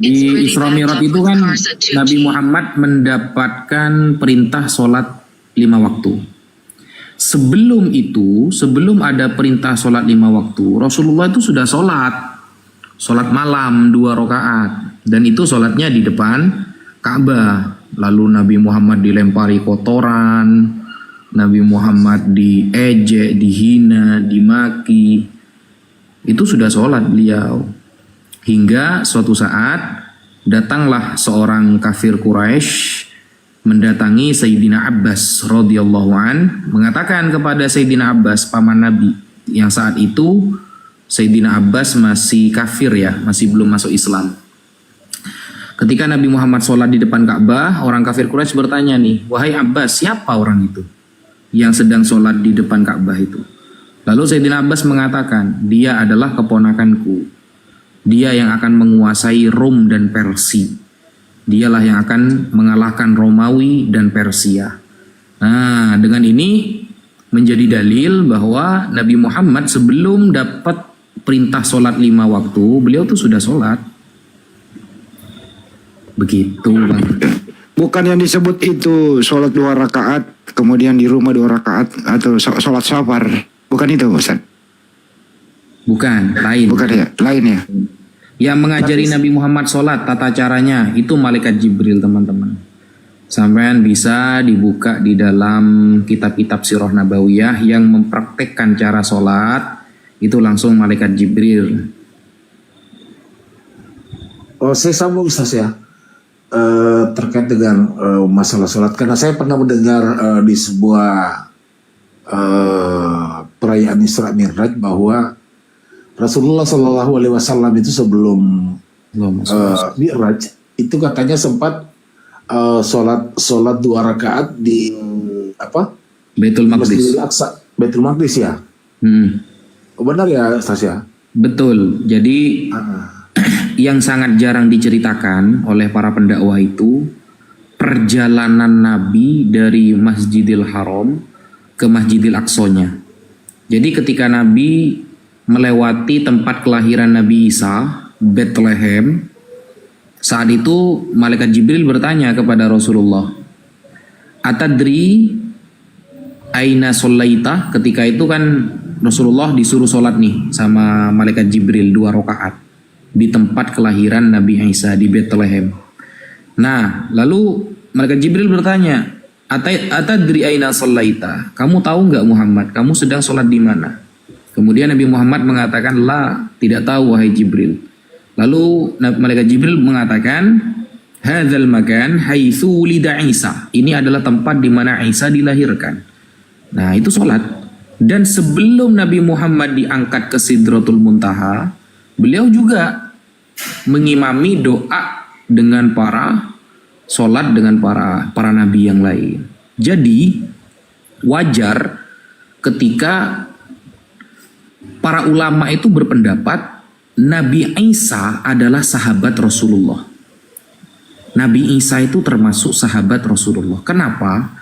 Di Isra Mi'raj itu kan Nabi Muhammad mendapatkan perintah sholat 5 waktu. Sebelum itu, sebelum ada perintah sholat 5 waktu, Rasulullah itu sudah sholat malam 2 rakaat, dan itu sholatnya di depan Ka'bah. Lalu Nabi Muhammad dilempari kotoran, Nabi Muhammad diejek, dihina, dimaki. Itu sudah sholat beliau. Hingga suatu saat datanglah seorang kafir Quraisy mendatangi Sayyidina Abbas radhiyallahu an, mengatakan kepada Sayyidina Abbas, paman Nabi, yang saat itu Sayyidina Abbas masih kafir ya, masih belum masuk Islam. Ketika Nabi Muhammad sholat di depan Ka'bah, orang kafir Quraisy bertanya nih, wahai Abbas, siapa orang itu yang sedang sholat di depan Ka'bah itu? Lalu Sayyidina Abbas mengatakan, dia adalah keponakanku. Dia yang akan menguasai Rom dan Persia. Dialah yang akan mengalahkan Romawi dan Persia. Nah, dengan ini menjadi dalil bahwa Nabi Muhammad sebelum dapat perintah sholat 5 waktu, beliau tuh sudah sholat. Begitu Bang. Bukan yang disebut itu sholat 2 rakaat, kemudian di rumah 2 rakaat, atau sholat safar. Bukan itu Ustaz? Bukan, lain. Bukan ya? Lain ya? Yang mengajari Nabi Muhammad sholat, tata caranya, itu malaikat Jibril teman-teman. Sampean bisa dibuka di dalam kitab-kitab Sirah Nabawiyah yang mempraktekkan cara sholat, itu langsung malaikat Jibril. Oh, saya sambung Ustaz ya. Terkait dengan masalah sholat, karena saya pernah mendengar di sebuah perayaan Isra Mi'raj bahwa Rasulullah SAW itu sebelum Mi'raj itu katanya sempat sholat 2 rakaat di apa? Baitul Maqdis. Masjidil Aqsa, Baitul Maqdis ya. Benar ya, Ustaz ya? Betul. Jadi yang sangat jarang diceritakan oleh para pendakwah itu perjalanan Nabi dari Masjidil Haram ke Masjidil Aqsanya. Jadi ketika Nabi melewati tempat kelahiran Nabi Isa, Bethlehem, saat itu malaikat Jibril bertanya kepada Rasulullah, "Atadri aina sholaita?" Ketika itu kan Rasulullah disuruh sholat nih sama malaikat Jibril 2 rakaat di tempat kelahiran Nabi Isa di Bethlehem. Nah, lalu malaikat Jibril bertanya, "Atadri aina sholaita?" Kamu tahu nggak Muhammad, kamu sedang sholat di mana? Kemudian Nabi Muhammad mengatakan, "La, tidak tahu wahai Jibril." Lalu malaikat Jibril mengatakan, "Hadzal makan haitsu wulida Isa." Ini adalah tempat di mana Isa dilahirkan. Nah, itu sholat. Dan sebelum Nabi Muhammad diangkat ke Sidratul Muntaha, beliau juga mengimami doa dengan sholat dengan para nabi yang lain. Jadi wajar ketika para ulama itu berpendapat Nabi Isa adalah sahabat Rasulullah. Nabi Isa itu termasuk sahabat Rasulullah. Kenapa?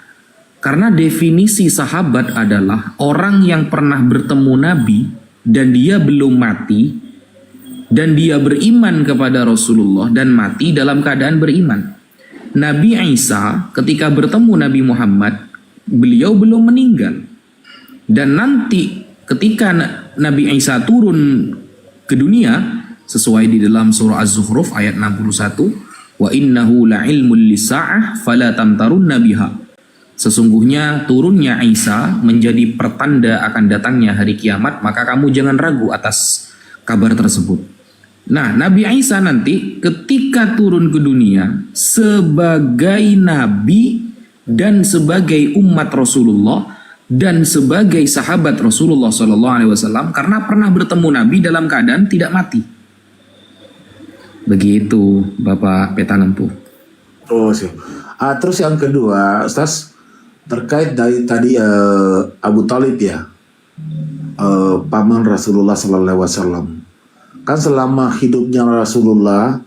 Karena definisi sahabat adalah orang yang pernah bertemu Nabi dan dia belum mati, dan dia beriman kepada Rasulullah dan mati dalam keadaan beriman. Nabi Isa ketika bertemu Nabi Muhammad, beliau belum meninggal. Dan nanti ketika Nabi Isa turun ke dunia, sesuai di dalam surah Az-Zukhruf ayat 61, "Wa innahu la'ilmul lisa'ah fala tamtarunna biha." Sesungguhnya turunnya Isa menjadi pertanda akan datangnya hari kiamat, maka kamu jangan ragu atas kabar tersebut. Nah, Nabi Isa nanti ketika turun ke dunia sebagai nabi dan sebagai umat Rasulullah dan sebagai sahabat Rasulullah SAW, karena pernah bertemu Nabi dalam keadaan tidak mati. Begitu Bapak Peta Lempu. Oh sih. Terus yang kedua, Ustaz, terkait dari tadi Abu Thalib ya, paman Rasulullah SAW. Kan selama hidupnya Rasulullah,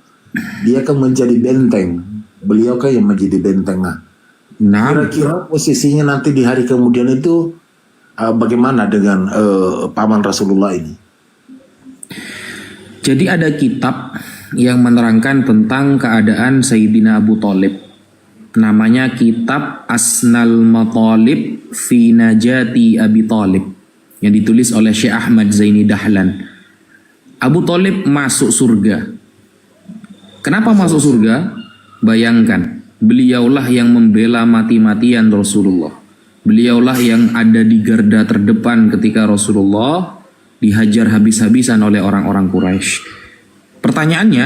dia kan menjadi benteng. Beliau kan yang menjadi benteng. Nah, kira-kira posisinya nanti di hari kemudian itu bagaimana dengan paman Rasulullah ini? Jadi ada kitab yang menerangkan tentang keadaan Sayyidina Abu Thalib. Namanya kitab Asnal Matalib fi Najati Abi Thalib, yang ditulis oleh Syekh Ahmad Zaini Dahlan. Abu Thalib masuk surga. Kenapa masuk surga? Bayangkan, beliaulah yang membela mati-matian Rasulullah. Beliaulah yang ada di garda terdepan ketika Rasulullah dihajar habis-habisan oleh orang-orang Quraisy. Pertanyaannya,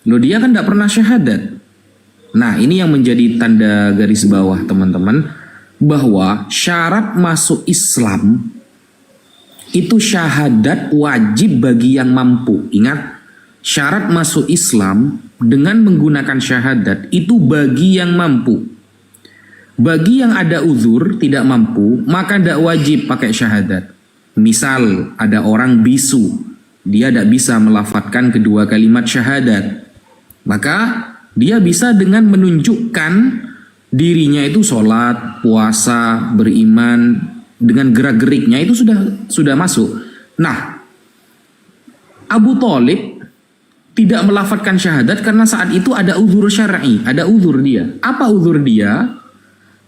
loh dia kan tidak pernah syahadat. Nah, ini yang menjadi tanda garis bawah teman-teman, bahwa syarat masuk Islam itu syahadat wajib bagi yang mampu. Ingat, syarat masuk Islam dengan menggunakan syahadat itu bagi yang mampu. Bagi yang ada uzur tidak mampu, maka tidak wajib pakai syahadat. Misal ada orang bisu, dia tidak bisa melafadzkan kedua kalimat syahadat, maka dia bisa dengan menunjukkan dirinya itu sholat, puasa, beriman, dengan gerak-geriknya itu sudah masuk. Nah, Abu Thalib tidak melafadzkan syahadat karena saat itu ada uzur syar'i, ada uzur dia. Apa uzur dia?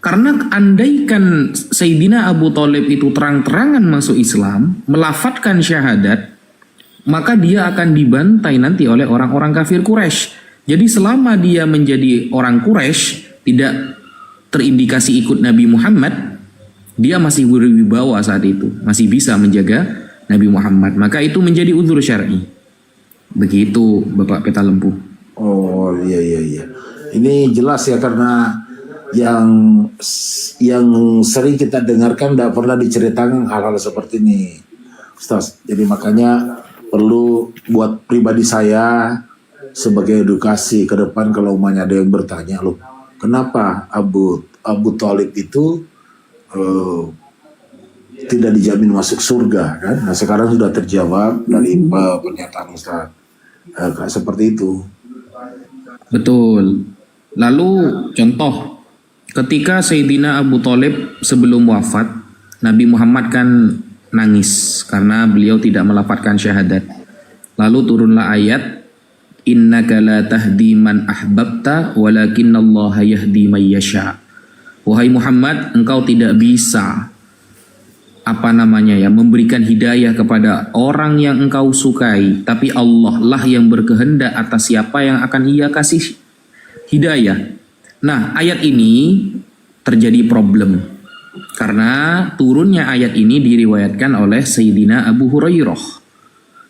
Karena andaikan Sayyidina Abu Thalib itu terang-terangan masuk Islam, melafadzkan syahadat, maka dia akan dibantai nanti oleh orang-orang kafir Quraisy. Jadi selama dia menjadi orang Quraisy, tidak terindikasi ikut Nabi Muhammad, dia masih berwibawa saat itu, masih bisa menjaga Nabi Muhammad. Maka itu menjadi uzur syar'i. Begitu Bapak Peta Lempu. Oh iya. Ini jelas ya, karena yang sering kita dengarkan tidak pernah diceritakan hal-hal seperti ini, Ustaz. Jadi makanya perlu buat pribadi saya sebagai edukasi ke depan, kalau umumnya ada yang bertanya, loh kenapa Abu Thalib itu tidak dijamin masuk surga kan? Nah sekarang sudah terjawab dari pernyataan Ustaz seperti itu. Betul. Lalu contoh, ketika Sayyidina Abu Thalib sebelum wafat, Nabi Muhammad kan nangis karena beliau tidak melafadzkan syahadat. Lalu turunlah ayat, innaka la tahdi man ahbabta walakinallaha yahdi man yasha. Wahai Muhammad, engkau tidak bisa memberikan hidayah kepada orang yang engkau sukai, tapi Allah lah yang berkehendak atas siapa yang akan Ia kasih hidayah. Nah, ayat ini terjadi problem karena turunnya ayat ini diriwayatkan oleh Sayyidina Abu Hurairah.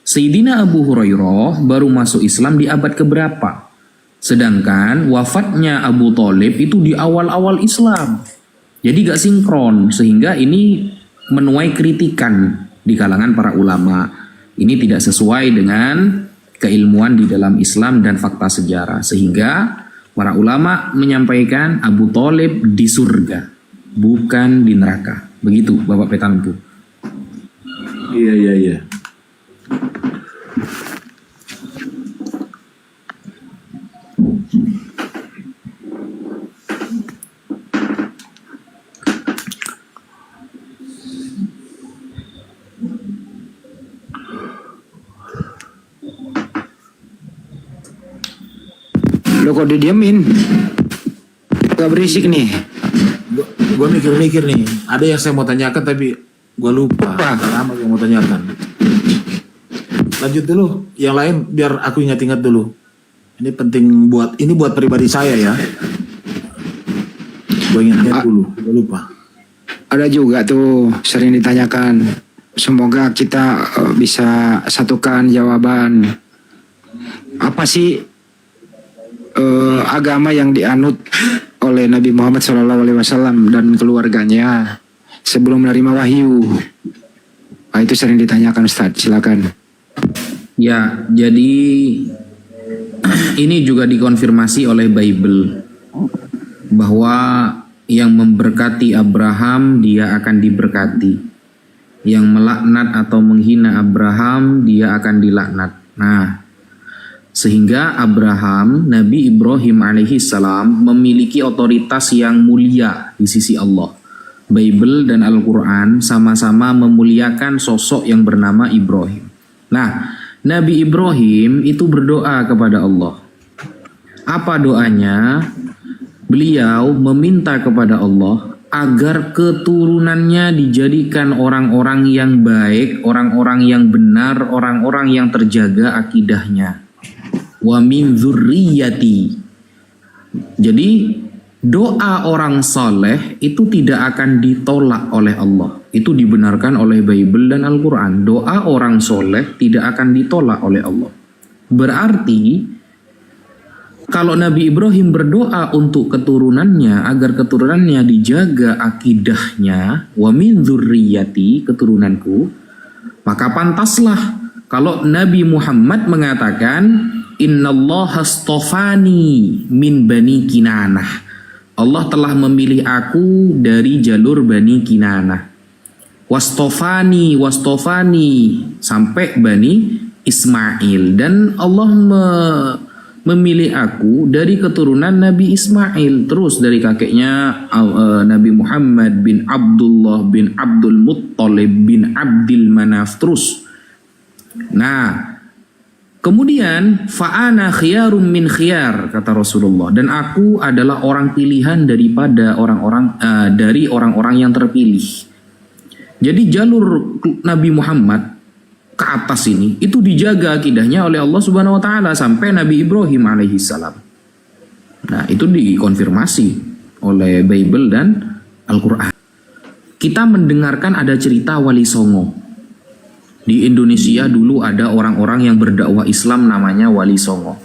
Sayyidina Abu Hurairah baru masuk Islam di abad keberapa? Sedangkan wafatnya Abu Thalib itu di awal-awal Islam. Jadi gak sinkron, sehingga ini menuai kritikan di kalangan para ulama. Ini tidak sesuai dengan keilmuan di dalam Islam dan fakta sejarah, sehingga para ulama menyampaikan Abu Thalib di surga, bukan di neraka. Begitu Bapak Petanku. Iya. Lo kok didiamin? Gak berisik nih. Gue mikir-mikir nih. Ada yang saya mau tanyakan tapi gue lupa. Lama yang mau tanyakan. Lanjut dulu. Yang lain biar aku ingat-ingat dulu. Ini penting buat pribadi saya ya. Gue ingat dulu. Gue lupa. Ada juga tuh sering ditanyakan. Semoga kita bisa satukan jawaban. Apa sih agama yang dianut oleh Nabi Muhammad SAW dan keluarganya sebelum menerima wahyu? Nah, itu sering ditanyakan, Ustadz. Silakan. Ya, jadi ini juga dikonfirmasi oleh Bible bahwa yang memberkati Abraham dia akan diberkati, yang melaknat atau menghina Abraham dia akan dilaknat. Nah, sehingga Abraham, Nabi Ibrahim alaihissalam memiliki otoritas yang mulia di sisi Allah. Bible dan Al-Quran sama-sama memuliakan sosok yang bernama Ibrahim. Nah, Nabi Ibrahim itu berdoa kepada Allah. Apa doanya? Beliau meminta kepada Allah agar keturunannya dijadikan orang-orang yang baik, orang-orang yang benar, orang-orang yang terjaga akidahnya. Wa min dzurriyyati. Jadi doa orang saleh itu tidak akan ditolak oleh Allah. Itu dibenarkan oleh Bible dan Al-Quran. Doa orang soleh tidak akan ditolak oleh Allah. Berarti kalau Nabi Ibrahim berdoa untuk keturunannya agar keturunannya dijaga akidahnya, wa min dzurriyyati, keturunanku, maka pantaslah kalau Nabi Muhammad mengatakan innallaha astofani min bani Kinanah. Allah telah memilih aku dari jalur Bani Kinanah. Wastofani sampai Bani Ismail. Dan Allah memilih aku dari keturunan Nabi Ismail. Terus dari kakeknya Nabi Muhammad bin Abdullah bin Abdul Muttalib bin Abdil Manaf. Terus. Nah, kemudian fa'ana khiyarum min khiyar, kata Rasulullah, dan aku adalah orang pilihan daripada dari orang-orang yang terpilih. Jadi jalur Nabi Muhammad ke atas ini itu dijaga akidahnya oleh Allah Subhanahu wa taala sampai Nabi Ibrahim alaihissalam. Nah, itu dikonfirmasi oleh Bible dan Al-Qur'an. Kita mendengarkan ada cerita Wali Songo. Di Indonesia dulu ada orang-orang yang berdakwah Islam namanya Wali Songo.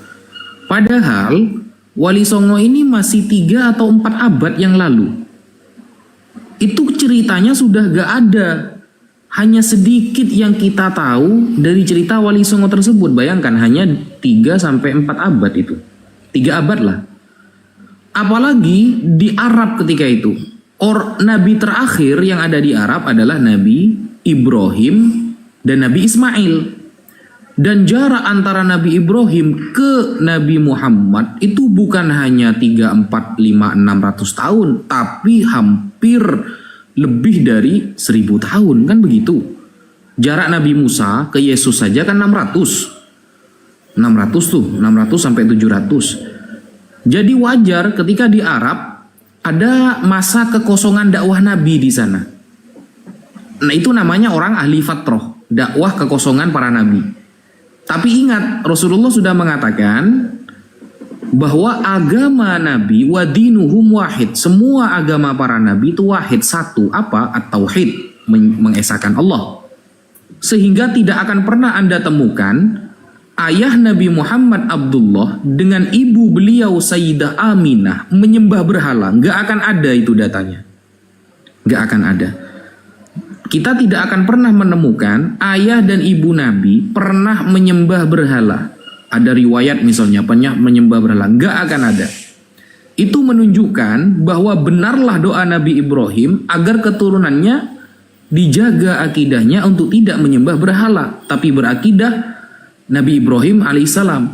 Padahal Wali Songo ini masih 3 atau 4 abad yang lalu. Itu ceritanya sudah gak ada. Hanya sedikit yang kita tahu dari cerita Wali Songo tersebut. Bayangkan hanya 3 sampai 4 abad itu. 3 abad lah. apalagi di Arab ketika itu. Nabi terakhir yang ada di Arab adalah Nabi Ibrahim dan Nabi Ismail. Dan jarak antara Nabi Ibrahim ke Nabi Muhammad itu bukan hanya 3, 4, 5, 600 tahun, tapi hampir lebih dari 1000 tahun, kan begitu. Jarak Nabi Musa ke Yesus saja kan 600 sampai 700. Jadi wajar ketika di Arab ada masa kekosongan dakwah Nabi di sana. Nah, itu namanya orang ahli fatrah, dakwah kekosongan para nabi. Tapi ingat, Rasulullah sudah mengatakan bahwa agama Nabi wa dinuhum wahid. Semua agama para nabi itu wahid, satu. Apa? At-tauhid, mengesahkan Allah. Sehingga tidak akan pernah Anda temukan ayah Nabi Muhammad Abdullah dengan ibu beliau Sayyidah Aminah menyembah berhala. Nggak akan ada itu datanya. Nggak akan ada. Kita tidak akan pernah menemukan ayah dan ibu Nabi pernah menyembah berhala. Ada riwayat misalnya pernah menyembah berhala. Nggak akan ada. Itu menunjukkan bahwa benarlah doa Nabi Ibrahim agar keturunannya dijaga akidahnya untuk tidak menyembah berhala, tapi berakidah Nabi Ibrahim alaihissalam.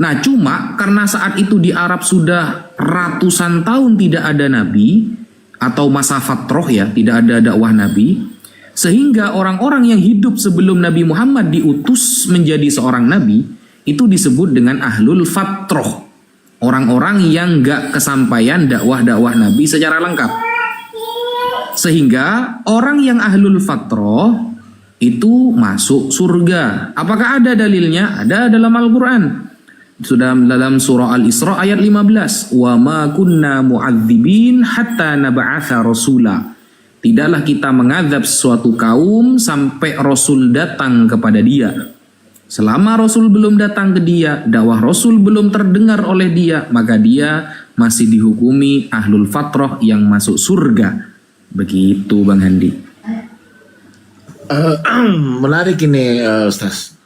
Nah, cuma karena saat itu di Arab sudah ratusan tahun tidak ada nabi atau masa fatroh ya, tidak ada dakwah nabi, sehingga orang-orang yang hidup sebelum Nabi Muhammad diutus menjadi seorang nabi itu disebut dengan ahlul fatroh, orang-orang yang gak kesampaian dakwah-dakwah nabi secara lengkap. Sehingga orang yang ahlul fatroh itu masuk surga. Apakah ada dalilnya? Ada dalam Al-Quran. Sudah dalam surah Al-Isra ayat 15. Wa ma kunna mu'adzibin hatta naba'atha rasula. Tidaklah kita mengazab suatu kaum sampai Rasul datang kepada dia. Selama Rasul belum datang ke dia, dakwah Rasul belum terdengar oleh dia, maka dia masih dihukumi ahlul fatrah yang masuk surga. Begitu Bang Handi. Menarik ini Ustaz.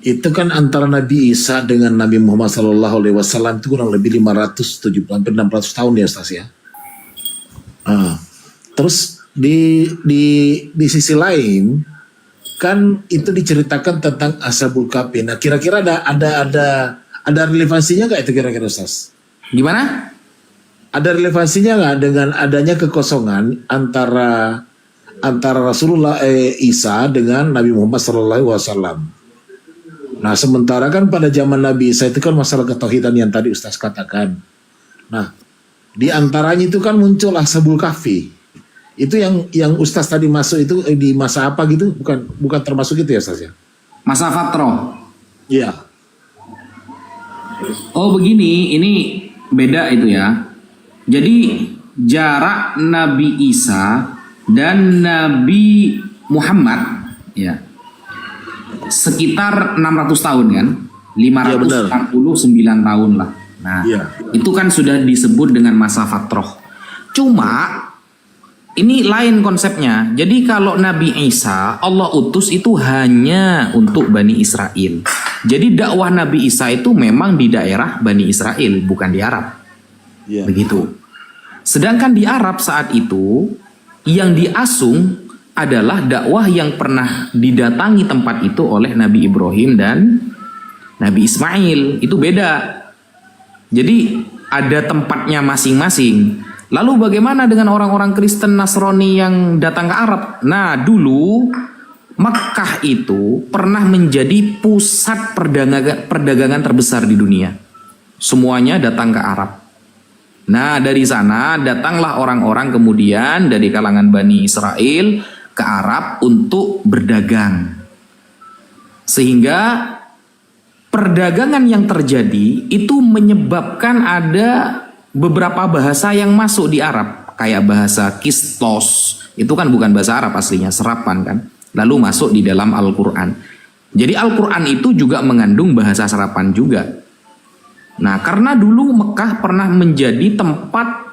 Itu kan antara Nabi Isa dengan Nabi Muhammad SAW itu kurang lebih 570 hampir 600 tahun ya Ustaz ya. Terus di sisi lain kan itu diceritakan tentang Ashabul Kahfi. Nah, kira-kira ada relevansinya nggak itu kira-kira Ustaz? Gimana? Ada relevansinya nggak dengan adanya kekosongan antara Rasulullah Isa dengan Nabi Muhammad SAW. Nah, sementara kan pada zaman Nabi Isa itu kan masalah ketauhidan yang tadi Ustaz katakan. Nah, di antaranya itu kan muncul Ashabul Kahfi. Itu yang Ustaz tadi masuk itu di masa apa gitu? Bukan termasuk itu ya Ustaz ya? Masa fatroh. Iya. Oh begini, ini beda itu ya. Jadi jarak Nabi Isa dan Nabi Muhammad ya sekitar 600 tahun kan, 549 tahun lah. Nah, itu kan sudah disebut dengan masa fatroh. Cuma ini lain konsepnya. Jadi kalau Nabi Isa Allah utus itu hanya untuk Bani Israel. Jadi dakwah Nabi Isa itu memang di daerah Bani Israel, bukan di Arab. Begitu. Sedangkan di Arab saat itu yang diasung adalah dakwah yang pernah didatangi tempat itu oleh Nabi Ibrahim dan Nabi Ismail. Itu beda. Jadi ada tempatnya masing-masing. Lalu bagaimana dengan orang-orang Kristen Nasrani yang datang ke Arab? Nah, dulu Makkah itu pernah menjadi pusat perdagangan terbesar di dunia. Semuanya datang ke Arab. Nah, dari sana datanglah orang-orang kemudian dari kalangan Bani Israel ke Arab untuk berdagang. Sehingga perdagangan yang terjadi itu menyebabkan ada beberapa bahasa yang masuk di Arab. Kayak bahasa Kistos. Itu kan bukan bahasa Arab aslinya, serapan kan. Lalu masuk di dalam Al-Quran. Jadi Al-Quran itu juga mengandung bahasa serapan juga. Nah, karena dulu Mekah pernah menjadi tempat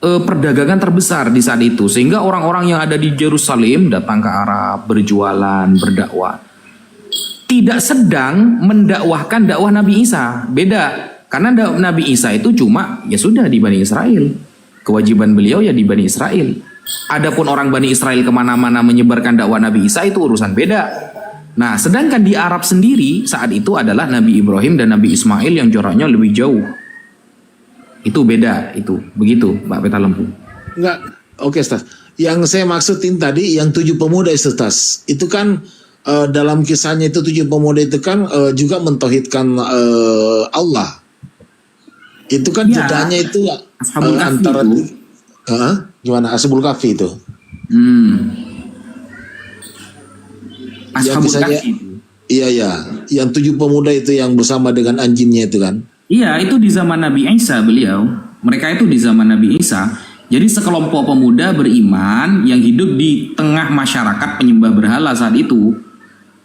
perdagangan terbesar di saat itu, sehingga orang-orang yang ada di Yerusalem datang ke Arab, berjualan, berdakwah. Tidak sedang mendakwahkan dakwah Nabi Isa, beda. Karena Nabi Isa itu cuma ya sudah di Bani Israel. Kewajiban beliau ya di Bani Israel. Adapun orang Bani Israel kemana-mana menyebarkan dakwah Nabi Isa itu urusan beda. Nah, sedangkan di Arab sendiri saat itu adalah Nabi Ibrahim dan Nabi Ismail yang jaraknya lebih jauh. Itu beda itu. Begitu Pak Peta Lempu. Enggak, oke Ustaz. Yang saya maksudin tadi yang 7 pemuda itu Ustaz. Itu kan dalam kisahnya itu 7 pemuda itu kan juga mentauhidkan Allah. Itu kan Ya, jedanya itu Ashabul Kahfi antara itu. gimana Ashabul Kahfi itu? Ashabul misalnya- Kahfi itu. Iya ya, yang 7 pemuda itu yang bersama dengan anjingnya itu kan? Iya, itu di zaman Nabi Isa beliau. Mereka itu di zaman Nabi Isa. Jadi sekelompok pemuda beriman yang hidup di tengah masyarakat penyembah berhala saat itu.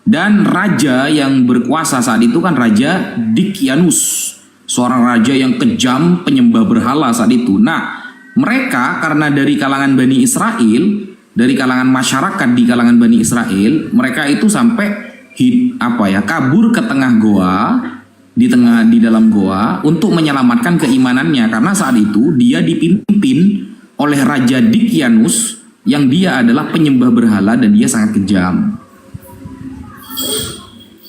Dan raja yang berkuasa saat itu kan Raja Dicyanus. Seorang raja yang kejam penyembah berhala saat itu. Nah, mereka karena dari kalangan Bani Israel, dari kalangan masyarakat di kalangan Bani Israel, mereka itu sampai kabur ke tengah goa, di dalam goa untuk menyelamatkan keimanannya, karena saat itu dia dipimpin oleh Raja Dicyanus yang dia adalah penyembah berhala dan dia sangat kejam.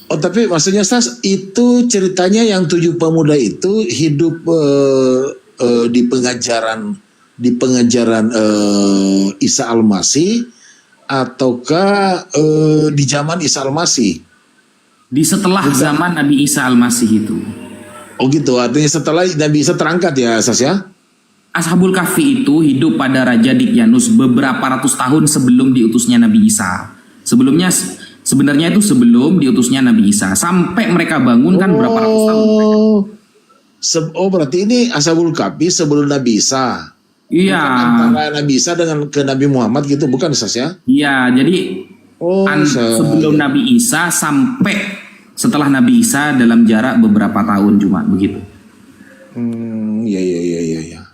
Oh tapi maksudnya Ustaz itu ceritanya yang 7 pemuda itu hidup di pengajaran Isa Al-Masih ataukah di zaman Isa Al-Masih? Di setelah zaman Nabi Isa Al-Masih itu. Oh gitu, artinya setelah Nabi Isa terangkat ya Ustaz ya? Ashabul Kahfi itu hidup pada Raja Dicyanus beberapa ratus tahun sebelum diutusnya Nabi Isa. Sebenarnya itu sebelum diutusnya Nabi Isa. Sampai mereka bangun kan berapa ratus tahun. Berarti ini Ashabul Kahfi sebelum Nabi Isa. Iya. Bukan antara Nabi Isa dengan ke Nabi Muhammad gitu, bukan Ustaz ya? Iya, jadi sebelum Nabi Isa sampai setelah Nabi Isa dalam jarak beberapa tahun cuma begitu. Iya.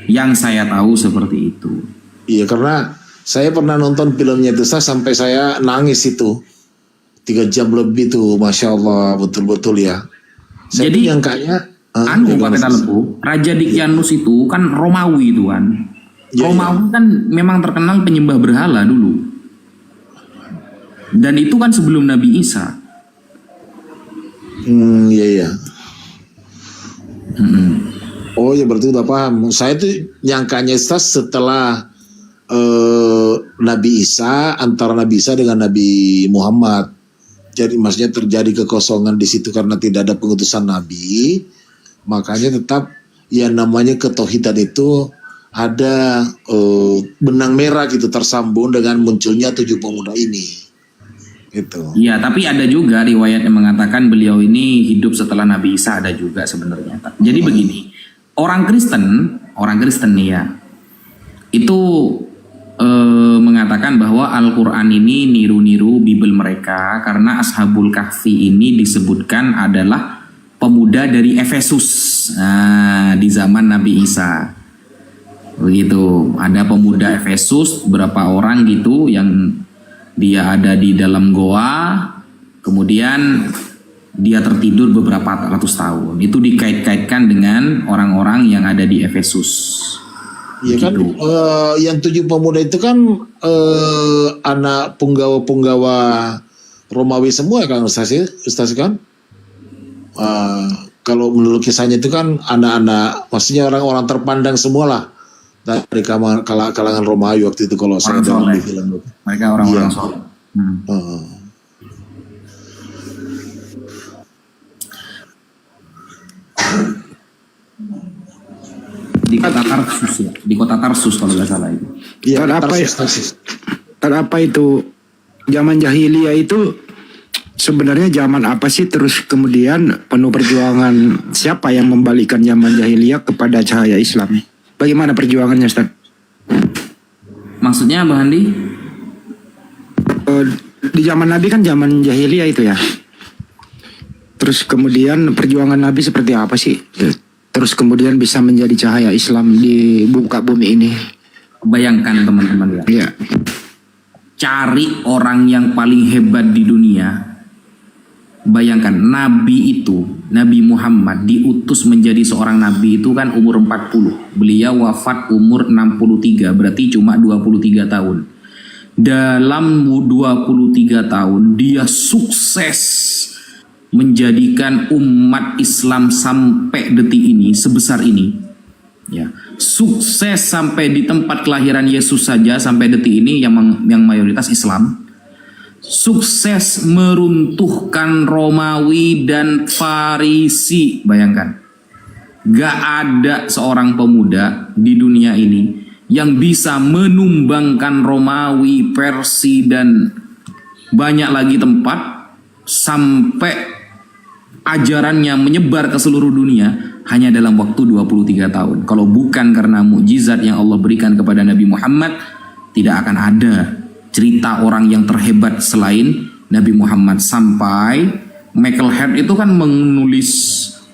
Yang saya tahu seperti itu. Iya, karena saya pernah nonton filmnya itu sampai saya nangis itu 3 jam lebih tuh, masya Allah, betul-betul ya. Saya Jadi yang kayaknya Pak Peta Lempu, Raja Dicyanus itu kan Romawi itu kan. Romawi kan memang terkenal penyembah berhala dulu. Dan itu kan sebelum Nabi Isa. Iya. Oh ya berarti udah paham. Saya tuh nyangkanya setelah Nabi Isa, antara Nabi Isa dengan Nabi Muhammad. Jadi maksudnya terjadi kekosongan di situ karena tidak ada pengutusan Nabi. Makanya tetap ya namanya ketauhidan itu ada benang merah gitu tersambung dengan munculnya 7 pemuda ini. Gitu. Iya, tapi ada juga riwayat yang mengatakan beliau ini hidup setelah Nabi Isa, ada juga sebenarnya. Jadi begini, orang Kristen nih ya, itu mengatakan bahwa Al-Quran ini niru-niru Bible mereka karena Ashabul Kahfi ini disebutkan adalah pemuda dari Efesus di zaman Nabi Isa. Begitu, ada pemuda Efesus berapa orang gitu yang dia ada di dalam goa, kemudian dia tertidur beberapa ratus tahun. Itu dikait-kaitkan dengan orang-orang yang ada di Efesus. Iya kan, yang 7 pemuda itu kan anak punggawa-punggawa Romawi semua kan Ustaz kan? Kalau menurut kisahnya itu kan anak-anak, maksudnya orang-orang terpandang semua lah dari kalangan Romawi waktu itu kalau saya dengar di film itu. Mereka orang-orang soleh. Di kota Tarsus ya, di kota Tarsus kalau nggak salah itu. Iya, Apa itu zaman jahiliyah itu sebenarnya zaman apa sih, terus kemudian penuh perjuangan siapa yang membalikkan zaman jahiliyah kepada cahaya Islam? Bagaimana perjuangannya, Ustaz? Maksudnya Bang Handi? Di zaman Nabi kan zaman jahiliyah itu ya. Terus kemudian perjuangan Nabi seperti apa sih? Terus kemudian bisa menjadi cahaya Islam di muka bumi ini. Bayangkan teman-teman ya. Iya. Cari orang yang paling hebat di dunia. Bayangkan Nabi itu Nabi Muhammad diutus menjadi seorang nabi itu kan umur 40. Beliau wafat umur 63, berarti cuma 23 tahun. Dalam 23 tahun dia sukses menjadikan umat Islam sampai detik ini sebesar ini. Ya, sukses sampai di tempat kelahiran Yesus saja sampai detik ini yang mayoritas Islam. Sukses meruntuhkan Romawi dan Farisi. Bayangkan, gak ada seorang pemuda di dunia ini yang bisa menumbangkan Romawi, Persia dan banyak lagi tempat sampai ajarannya menyebar ke seluruh dunia hanya dalam waktu 23 tahun. Kalau bukan karena mukjizat yang Allah berikan kepada Nabi Muhammad, tidak akan ada cerita orang yang terhebat selain Nabi Muhammad. Sampai Michael Hart itu kan menulis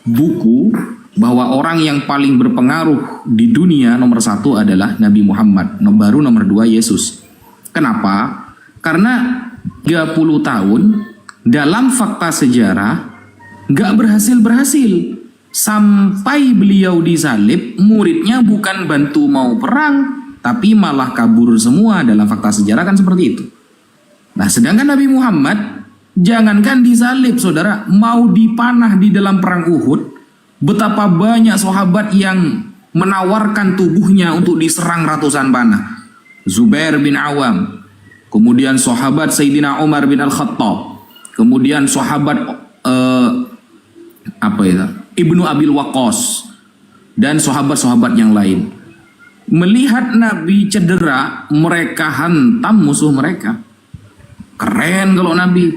buku bahwa orang yang paling berpengaruh di dunia nomor 1 adalah Nabi Muhammad, baru nomor 2 Yesus. Kenapa? Karena 30 tahun dalam fakta sejarah gak berhasil. Sampai beliau disalib, muridnya bukan bantu mau perang, tapi malah kabur semua. Dalam fakta sejarah kan seperti itu. Nah, sedangkan Nabi Muhammad jangankan disalib, saudara, mau dipanah di dalam perang Uhud, betapa banyak sahabat yang menawarkan tubuhnya untuk diserang ratusan panah. Zubair bin Awam, kemudian sahabat Sayyidina Umar bin Al-Khattab, kemudian sahabat Ibnu Abil Waqqas dan sahabat-sahabat yang lain. Melihat Nabi cedera, mereka hantam musuh mereka. Keren kalau Nabi.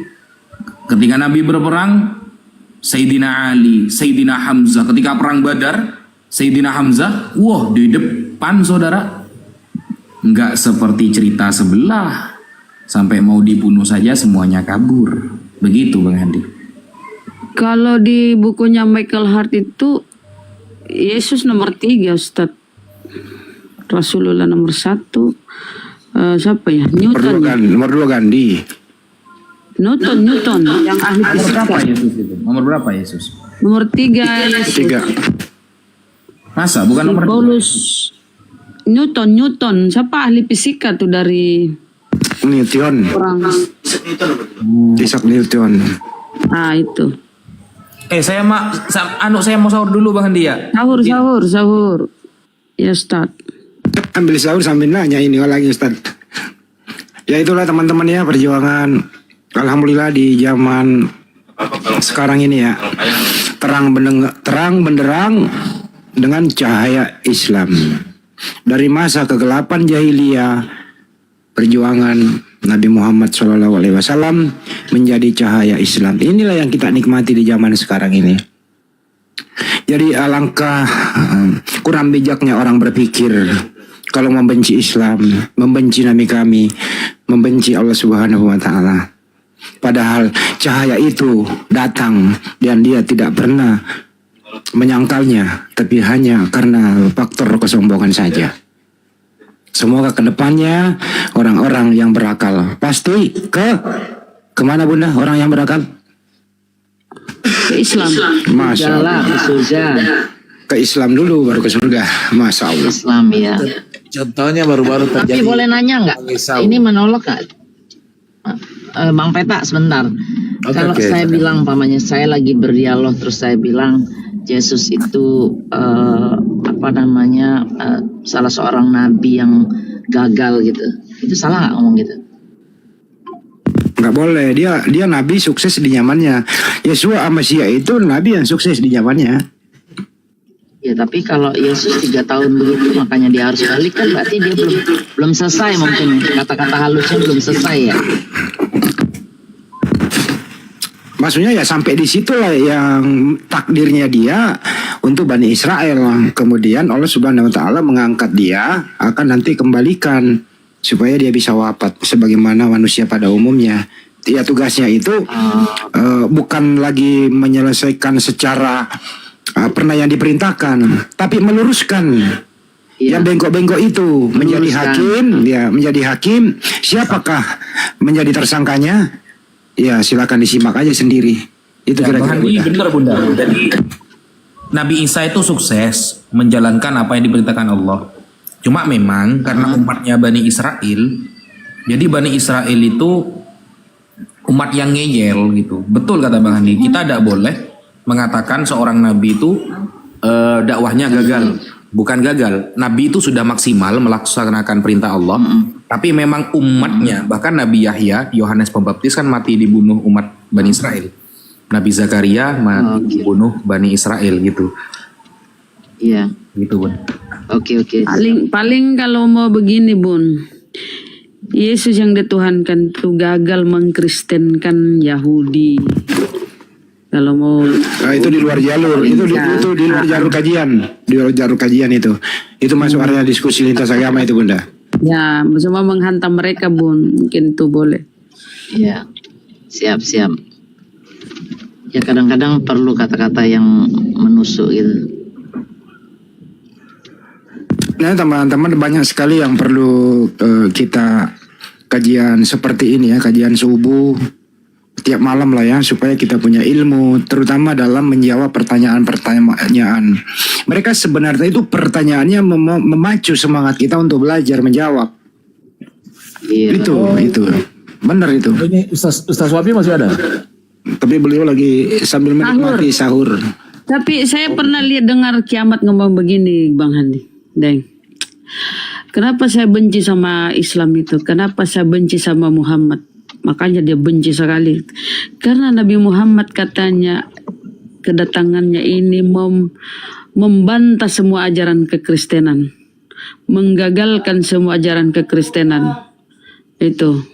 Ketika Nabi berperang, Sayyidina Ali, Sayyidina Hamzah. Ketika perang Badar, Sayyidina Hamzah, wah, di depan, saudara. Enggak seperti cerita sebelah, sampai mau dibunuh saja semuanya kabur. Begitu Bang Handi. Kalau di bukunya Michael Hart itu Yesus nomor 3, Ustaz. Rasulullah nomor 1. Siapa ya? Newton. Nomor 2 Gandhi. Newton yang ahli Nomor fisika. berapa Yesus itu? Nomor berapa Yesus? Nomor 3 Yesus. 3. Masa bukan nomor 2? Paulus. Newton. Siapa ahli fisika tuh dari Newton. orang? Isaac Newton. Ah, itu. Saya mau sahur dulu Bang Handi ya. Sahur. Ya, Ustaz. Ambil sahur sambil nanya ini lagi Ustaz. Ya itulah teman-teman ya, perjuangan alhamdulillah di zaman sekarang ini ya. Terang benderang dengan cahaya Islam. Dari masa kegelapan jahiliyah, perjuangan Nabi Muhammad SAW menjadi cahaya Islam. Inilah yang kita nikmati di zaman sekarang ini. Jadi alangkah kurang bijaknya orang berpikir kalau membenci Islam, membenci Nabi kami, membenci Allah Subhanahu wa Ta'ala. Padahal cahaya itu datang dan dia tidak pernah menyangkalnya, tapi hanya karena faktor kesombongan saja. Semoga kedepannya orang-orang yang berakal pasti kemana Bunda orang yang berakal? Ke Islam. Masya Allah. Ke surga. Ke Islam dulu baru ke surga. Masya Allah. Islam ya. Contohnya baru-baru Tapi terjadi. boleh nanya nggak? Isau. Ini menolak nggak? Bang Peta sebentar. Kalau saya bilang umpamanya saya lagi berdialog terus saya bilang Yesus itu salah seorang nabi yang gagal gitu. Itu salah nggak ngomong gitu? Nggak boleh. Dia nabi sukses di zamannya. Yesua Amasya itu nabi yang sukses di zamannya. Ya tapi kalau Yesus 3 tahun begitu makanya dia harus balik kan berarti dia belum selesai mungkin kata-kata halusnya belum selesai ya. Maksudnya ya sampai di situlah yang takdirnya dia untuk Bani Israel. Kemudian Allah Subhanahu wa Ta'ala mengangkat dia akan nanti kembalikan supaya dia bisa wafat sebagaimana manusia pada umumnya. Ya tugasnya itu bukan lagi menyelesaikan secara pernah yang diperintahkan, tapi meluruskan yang bengkok-bengkok itu menjadi hakim. Ya menjadi hakim. Siapakah menjadi tersangkanya? Ya silakan disimak aja sendiri. Itu Ya, kira-kira Bang Handi, Bunda. benar Bunda. Jadi Nabi Isa itu sukses menjalankan apa yang diperintahkan Allah. Cuma memang karena umatnya Bani Israel, jadi Bani Israel itu umat yang ngeyel gitu. Betul kata Bang Handi, kita tidak boleh mengatakan seorang nabi itu dakwahnya gagal. Bukan gagal, nabi itu sudah maksimal melaksanakan perintah Allah. Tapi memang umatnya, bahkan Nabi Yahya, Yohanes Pembaptis kan mati dibunuh umat Bani Israel. Nabi Zakaria mati dibunuh Bani Israel gitu. Iya. Gitu Bun. Oke. Paling kalau mau begini Bun, Yesus yang dituhankan itu gagal mengkristenkan Yahudi. Kalau mau Itu di luar jalur, itu di luar jalur kajian, di luar jalur kajian itu masuk area diskusi lintas agama itu Bunda. ya cuma menghantam mereka Bun, mungkin itu boleh. Iya. Siap. Ya kadang-kadang perlu kata-kata yang menusuk gitu. Nah teman-teman, banyak sekali yang perlu kita kajian seperti ini ya, kajian subuh tiap malam lah ya, supaya kita punya ilmu, terutama dalam menjawab pertanyaan-pertanyaan. Mereka sebenarnya itu pertanyaannya memacu semangat kita untuk belajar menjawab. Iya. Itu benar itu. Ini Ustaz Wabi masih ada? Tapi beliau lagi sambil menikmati sahur. Tapi saya pernah dengar kiamat ngomong begini Bang Handi, Deng. Kenapa saya benci sama Islam itu? Kenapa saya benci sama Muhammad? Makanya dia benci sekali. Karena Nabi Muhammad katanya kedatangannya ini membantah semua ajaran kekristenan. Menggagalkan semua ajaran kekristenan. Itu.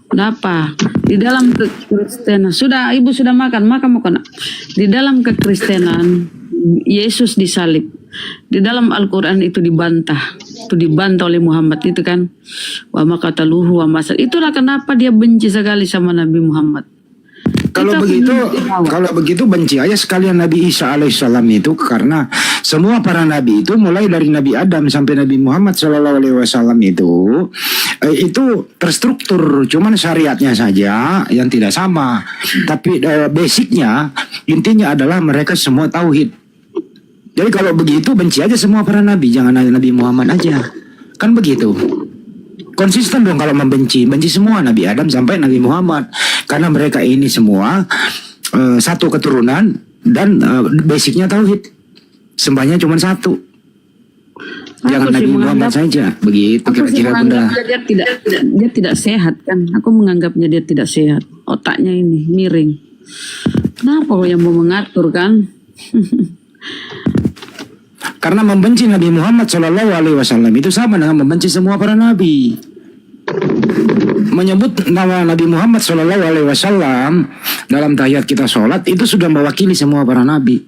Kenapa? Di dalam kekristenan. Ibu sudah makan mau kena. Di dalam kekristenan Yesus disalib. Di dalam Al-Quran itu dibantah. Itu dibantah oleh Muhammad itu kan. Wa makataluhu wa masal. Itulah kenapa dia benci sekali sama Nabi Muhammad. Kalau begitu benci aja sekalian Nabi Isa alaihissalam itu, karena semua para nabi itu mulai dari Nabi Adam sampai Nabi Muhammad sallallahu alaihi wasallam itu terstruktur, cuman syariatnya saja yang tidak sama. Tapi basicnya, intinya adalah mereka semua tauhid. Jadi kalau begitu benci aja semua para nabi, jangan hanya Nabi Muhammad aja. Kan begitu. Konsisten dong kalau benci semua Nabi Adam sampai Nabi Muhammad, karena mereka ini semua satu keturunan dan basicnya tauhid, sembahnya cuma satu. Jangan Nabi Muhammad saja, begitu kira-kira Bunda. Dia tidak sehat kan? Aku menganggapnya dia tidak sehat. Otaknya ini miring. Kenapa yang mau mengatur kan? Karena membenci Nabi Muhammad Shallallahu Alaihi Wasallam itu sama dengan membenci semua para nabi. Menyebut nama Nabi Muhammad Shallallahu Alaihi Wasallam dalam tahiyat kita sholat itu sudah mewakili semua para nabi.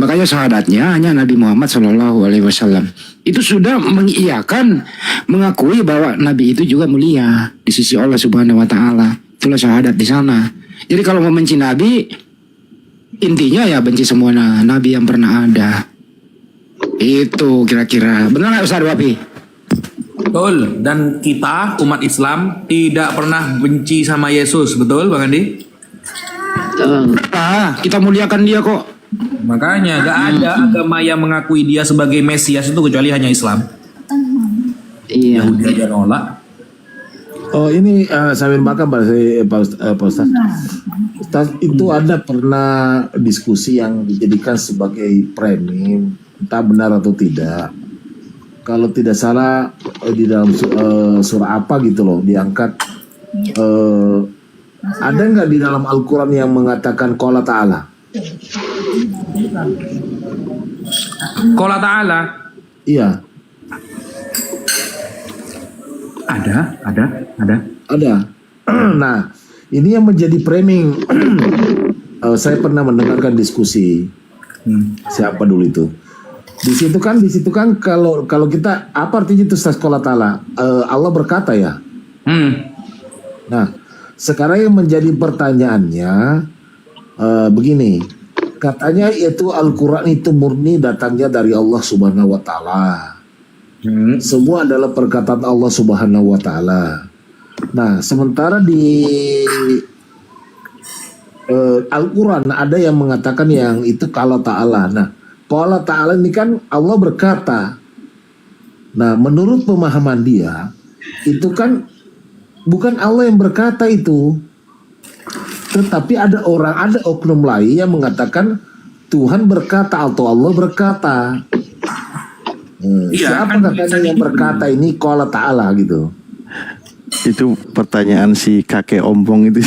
Makanya syahadatnya hanya Nabi Muhammad Shallallahu Alaihi Wasallam. Itu sudah mengiyakan, mengakui bahwa Nabi itu juga mulia di sisi Allah Subhanahu Wa Taala. Itulah syahadat di sana. Jadi kalau membenci Nabi, intinya ya benci semua nabi yang pernah ada. Itu kira-kira. Benar nggak Ustaz Wapi? Betul. Dan kita umat Islam tidak pernah benci sama Yesus. Betul Bang Andi? Kita muliakan dia kok. Makanya gak ada agama yang mengakui dia sebagai Mesias itu kecuali hanya Islam. Iya. Yahudi aja nolak. Oh ini sambil makan Pak Ustaz. Ustaz itu ada pernah diskusi yang dijadikan sebagai framing, entah benar atau tidak. Kalau tidak salah di dalam surah apa gitu loh diangkat. Ada nggak di dalam Al-Quran yang mengatakan Qala Ta'ala? Qala Ta'ala. Iya. Ada. Nah, ini yang menjadi framing. Saya pernah mendengarkan diskusi. Siapa dulu itu? Di situ kan kalau kita apa artinya itu Qala Ta'ala? Allah berkata ya. Nah, sekarang yang menjadi pertanyaannya begini. Katanya itu Al-Quran itu murni datangnya dari Allah Subhanahu Wa Taala. Semua adalah perkataan Allah Subhanahu Wa Taala. Nah, sementara di Al-Quran ada yang mengatakan yang itu qala ta'ala. Nah, qala ta'ala ini kan Allah berkata. Nah, menurut pemahaman dia itu kan bukan Allah yang berkata itu, tetapi ada oknum lain yang mengatakan Tuhan berkata atau Allah berkata. Iya, Siapa kan katanya yang gitu. berkata ini qala ta'ala gitu? Itu pertanyaan si kakek ompong itu.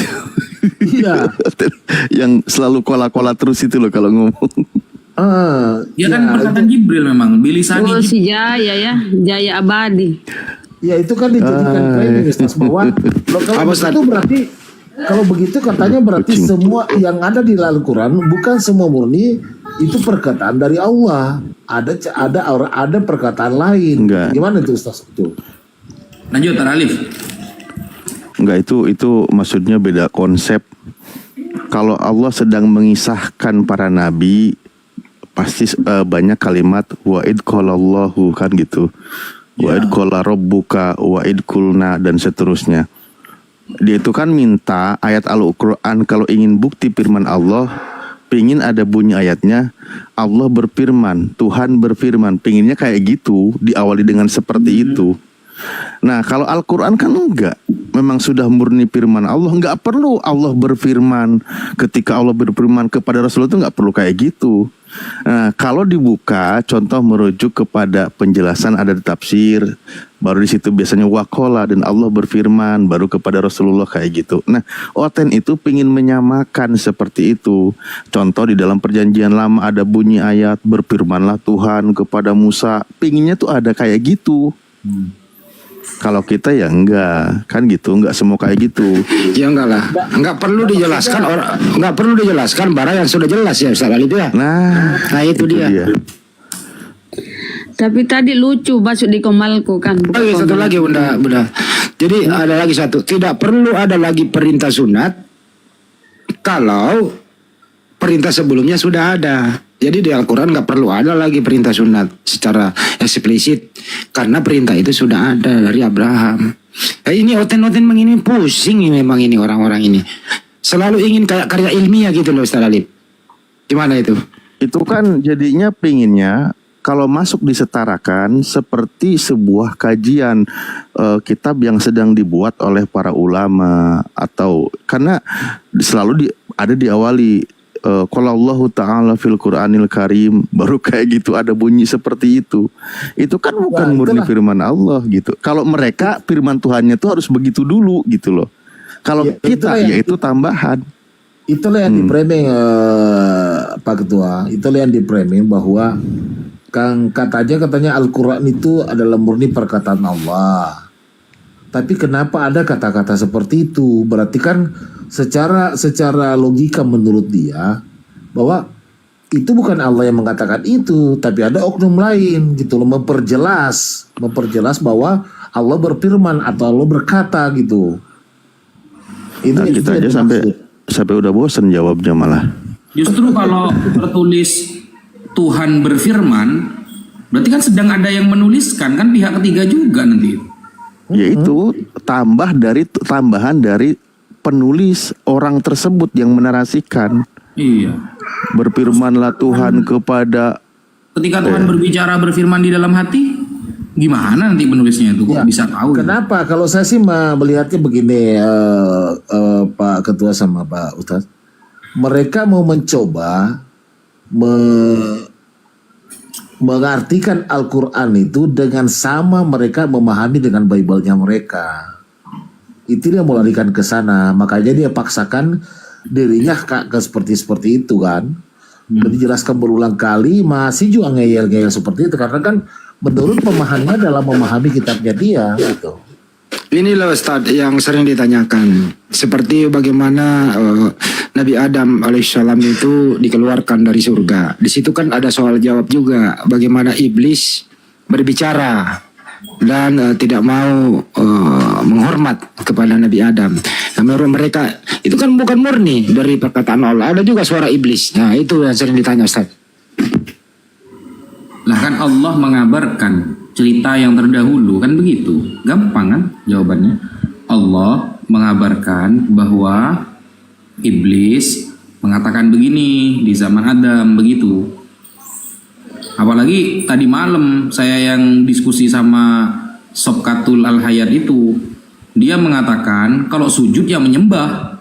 Iya. Yang selalu kola-kola terus itu loh kalau ngomong. Ya kan perkataan Jibril memang. Bilisani Oh si Jaya ya, Jaya abadi. Ya itu kan dijadikan framing Ustaz, bahwa kalau begitu berarti kalau begitu katanya berarti Kucing. semua yang ada di Al-Quran bukan semua murni itu perkataan dari Allah. Ada perkataan lain. Enggak. Gimana itu Ustaz itu? Lanjut Alif. Enggak, itu maksudnya beda konsep. Kalau Allah sedang mengisahkan para nabi, pasti banyak kalimat wa'id qalallahu kan gitu. Wa'id qala rabbuka wa'id kulna dan seterusnya. Dia itu kan minta ayat Al-Quran kalau ingin bukti firman Allah, pingin ada bunyi ayatnya Allah berfirman, Tuhan berfirman, pinginnya kayak gitu, diawali dengan seperti itu. Nah kalau Al-Quran kan enggak, memang sudah murni firman Allah, enggak perlu Allah berfirman. Ketika Allah berfirman kepada Rasulullah itu enggak perlu kayak gitu. Nah kalau dibuka, contoh merujuk kepada penjelasan ada di tafsir, baru di situ biasanya waqala dan Allah berfirman, baru kepada Rasulullah kayak gitu. Nah Oten itu pingin menyamakan seperti itu. Contoh di dalam perjanjian lama ada bunyi ayat berfirmanlah Tuhan kepada Musa, pinginnya tuh ada kayak gitu. Kalau kita ya enggak, kan gitu, enggak semua kayak gitu. Ya enggak lah, enggak perlu dijelaskan enggak perlu dijelaskan barang yang sudah jelas ya Ustaz Alif ya. Nah itu dia. Tapi tadi lucu masuk di komalku kan. bukan Lagi satu komal. lagi bunda. Jadi ada lagi satu, tidak perlu ada lagi perintah sunat kalau perintah sebelumnya sudah ada. Jadi di Al-Quran nggak perlu ada lagi perintah sunat secara eksplisit karena perintah itu sudah ada dari Abraham. Ini Oten begini pusing ini memang ini orang-orang ini selalu ingin kayak karya ilmiah gitu loh Ustaz Alif. Gimana itu? itu kan jadinya pinginnya kalau masuk disetarakan seperti sebuah kajian kitab yang sedang dibuat oleh para ulama, atau karena selalu ada diawali qala Allahu ta'ala fil Qur'anil Karim, baru kayak gitu ada bunyi seperti itu. Itu kan bukan murni firman Allah gitu. Kalau mereka firman Tuhannya itu harus begitu dulu gitu loh. Kalau kita ya itu tambahan. Itulah yang di-framing Pak Ketua. Itulah yang di-framing bahwa katanya Al-Quran itu adalah murni perkataan Allah. Tapi kenapa ada kata-kata seperti itu? Berarti kan secara logika menurut dia bahwa itu bukan Allah yang mengatakan itu, tapi ada oknum lain gitu loh, memperjelas bahwa Allah berfirman atau Allah berkata gitu. Nah, kita aja sampai udah bosan jawabnya malah. Justru kalau tertulis Tuhan berfirman, berarti kan sedang ada yang menuliskan, kan pihak ketiga juga nanti. Yaitu tambahan dari penulis orang tersebut yang menarasikan. Iya. Berfirmanlah Tuhan kepada. Ketika Tuhan berbicara berfirman di dalam hati, gimana nanti penulisnya itu kok bisa tahu? Kenapa? Kalau saya sih melihatnya begini, Pak Ketua sama Pak Ustadz, mereka mau mencoba mengartikan Al-Quran itu dengan sama mereka memahami dengan Bible-nya mereka. Itu dia mau larikan ke sana, makanya dia paksakan dirinya ke seperti itu kan. Dijelaskan berulang kali masih juga ngeyel-ngeyel seperti itu karena kan menurut pemahamannya dalam memahami kitabnya dia gitu. Ini loh Ustaz yang sering ditanyakan, seperti bagaimana Nabi Adam alaihissalam itu dikeluarkan dari surga. Di situ kan ada soal jawab juga, bagaimana iblis berbicara dan tidak mau menghormat kepada Nabi Adam. Nah, menurut mereka itu kan bukan murni dari perkataan Allah, ada juga suara iblis. Nah itu yang sering ditanya Ustaz. Lah kan Allah mengabarkan cerita yang terdahulu, kan begitu. Gampang kan jawabannya. Allah mengabarkan bahwa iblis mengatakan begini di zaman Adam begitu. Apalagi tadi malam saya yang diskusi sama Sobkatul Al-Hayat itu, dia mengatakan kalau sujud ya menyembah,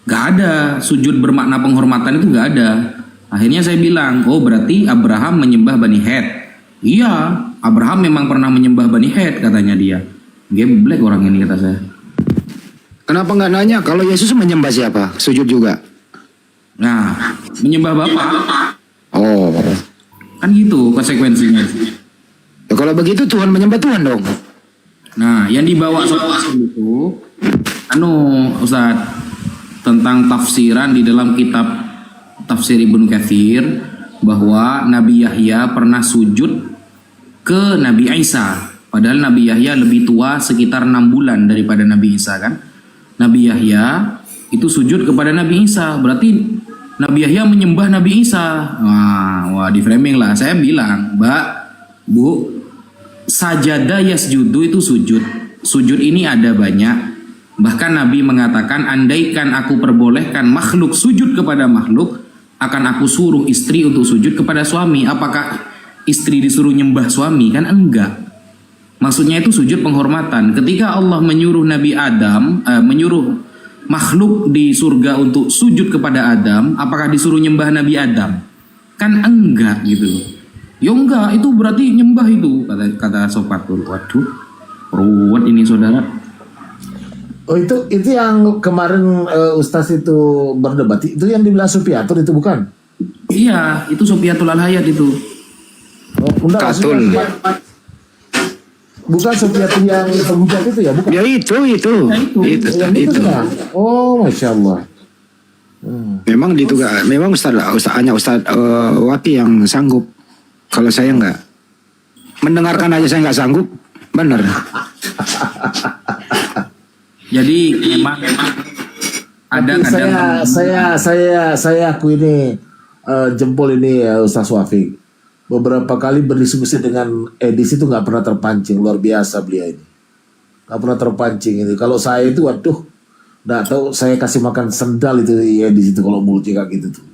gak ada sujud bermakna penghormatan, itu gak ada. Akhirnya saya bilang, oh berarti Abraham menyembah Bani Het. Iya, Abraham memang pernah menyembah Bani Het, katanya dia. Geblek orang ini, kata saya. Kenapa nggak nanya kalau Yesus menyembah siapa? Sujud juga. Nah, menyembah Bapa. Oh. Kan gitu konsekuensinya. Ya, kalau begitu Tuhan menyembah Tuhan dong. Nah, yang dibawa soal itu, Ustadz, tentang tafsiran di dalam kitab Tafsir Ibnu Katsir, bahwa Nabi Yahya pernah sujud ke Nabi Isa. Padahal Nabi Yahya lebih tua sekitar 6 bulan daripada Nabi Isa kan. Nabi Yahya itu sujud kepada Nabi Isa, berarti Nabi Yahya menyembah Nabi Isa. Wah, di framing lah. Saya bilang, Mbak, Bu, sajada yasjudu itu sujud. Sujud ini ada banyak. Bahkan Nabi mengatakan, andaikan aku perbolehkan makhluk sujud kepada makhluk, akan aku suruh istri untuk sujud kepada suami. Apakah istri disuruh nyembah suami? Kan enggak. Maksudnya itu sujud penghormatan. Ketika Allah menyuruh Nabi Adam, menyuruh makhluk di surga untuk sujud kepada Adam, apakah disuruh nyembah Nabi Adam? Kan enggak gitu. Ya enggak, itu berarti nyembah itu, kata Sopatul. Waduh, ruwet ini saudara. Oh itu yang kemarin Ustaz itu berdebat, itu yang dibilang Supiatur itu bukan? Iya, itu Sopiatul Al-Hayat itu. Oh, Katul. Bukan Supiatur yang penghujat itu ya, bukan? Ya itu. Itu. Oh, Masya Allah. Memang memang Ustaz Wapi yang sanggup. Kalau saya enggak. Mendengarkan aja saya enggak sanggup. Benar. Jadi memang ada tapi kadang saya aku ini jempol ini ya Ustaz Wafi. Beberapa kali berdiskusi dengan Edis itu nggak pernah terpancing, luar biasa beliau ini. Nggak pernah terpancing ini. Kalau saya itu waduh, nggak tahu saya kasih makan sendal itu Edis itu kalau mulutnya kayak gitu tuh.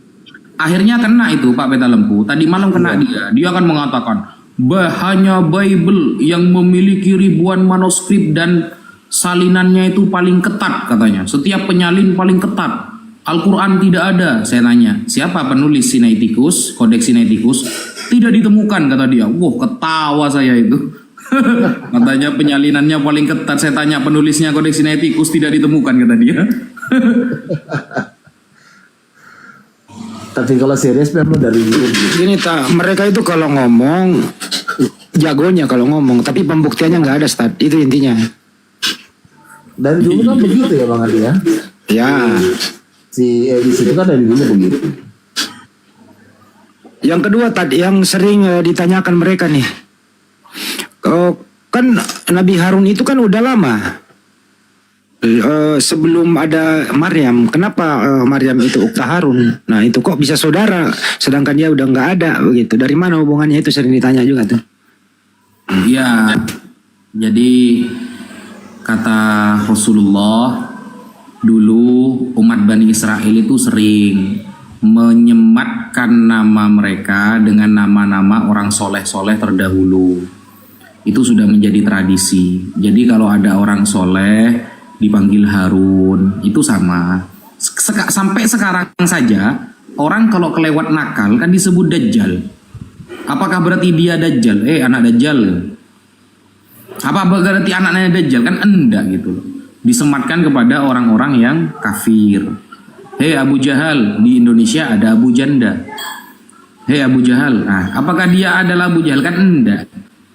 akhirnya kena itu Pak Peta Lempu. Tadi malam kena dia akan mengatakan hanya Bible yang memiliki ribuan manuskrip dan salinannya itu paling ketat katanya. Setiap penyalin paling ketat. Al-Quran tidak ada. Saya tanya, siapa penulis Sinaiticus, Kodeks Sinaiticus? Tidak ditemukan, kata dia. Wah, ketawa saya itu. Katanya penyalinannya paling ketat. Saya tanya penulisnya Kodeks Sinaiticus, tidak ditemukan, kata dia. Tapi kalau serius memang dari Gini mereka itu kalau ngomong jagonya kalau ngomong, tapi pembuktiannya nggak ada, Stad. Itu intinya. Dari dulu kan begitu ya Bang Adi ya? Ya. Si Edis itu kan dari dulu begitu. Yang kedua tadi yang sering ditanyakan mereka nih, kan Nabi Harun itu kan udah lama sebelum ada Maryam. Kenapa Maryam itu ukta Harun? Nah itu kok bisa saudara, sedangkan dia udah nggak ada begitu. Dari mana hubungannya itu sering ditanya juga tuh. Ya, jadi kata Rasulullah, dulu umat Bani Israel itu sering menyematkan nama mereka dengan nama-nama orang soleh-soleh terdahulu. Itu sudah menjadi tradisi. Jadi kalau ada orang soleh dipanggil Harun, itu sama. Sampai sekarang saja orang kalau kelewat nakal kan disebut Dajjal. Apakah berarti dia Dajjal? Anak Dajjal. Apa berarti anaknya Dajjal? Kan enggak gitu loh. Disematkan kepada orang-orang yang kafir. Hei Abu Jahal, di Indonesia ada Abu Janda. Hei Abu Jahal. Nah, apakah dia adalah Abu Jahal? Kan enggak.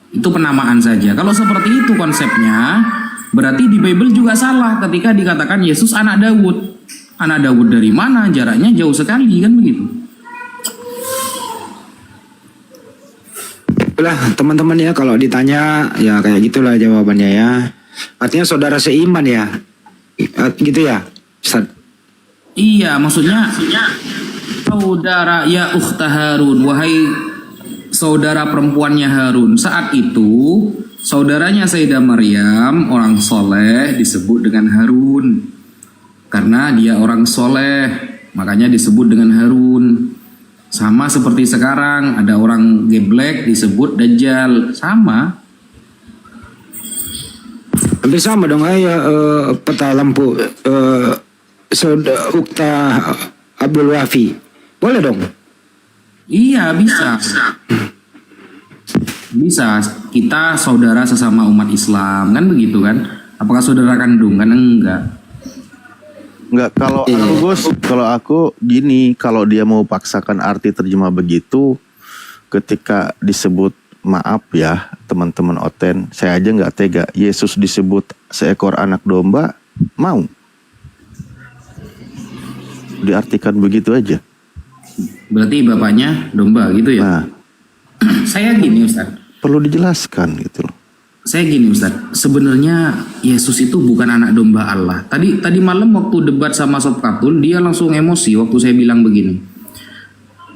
Itu penamaan saja. Kalau seperti itu konsepnya, berarti di Bible juga salah ketika dikatakan Yesus anak Daud. Anak Daud dari mana? Jaraknya jauh sekali, kan begitu. Itulah teman-teman ya, kalau ditanya ya kayak gitulah jawabannya ya. Artinya saudara seiman ya, gitu ya, Ustaz? Iya, maksudnya saudara ya ukhta Harun, wahai saudara perempuannya Harun. Saat itu saudaranya Sayyidah Maryam, orang soleh, disebut dengan Harun karena dia orang soleh. makanya disebut dengan Harun. Sama seperti sekarang ada orang geblek disebut Dajjal, sama. Hampir sama dong peta lampu Ukta Abdul Wafi. Boleh dong? Iya, bisa. Bisa, kita saudara sesama umat Islam, kan begitu kan? Apakah saudara kandung? Kan enggak. Enggak, kalau aku Gus, kalau aku gini, kalau dia mau paksakan arti terjemah begitu, ketika disebut maaf ya teman-teman Oten, saya aja nggak tega. Yesus disebut seekor anak domba, mau diartikan begitu aja. Berarti bapaknya domba gitu ya? Nah, Saya gini Ustaz. perlu dijelaskan gitu loh. Saya gini Ustaz, sebenarnya Yesus itu bukan anak domba Allah. Tadi malam waktu debat sama Sob Katul, dia langsung emosi waktu saya bilang begini.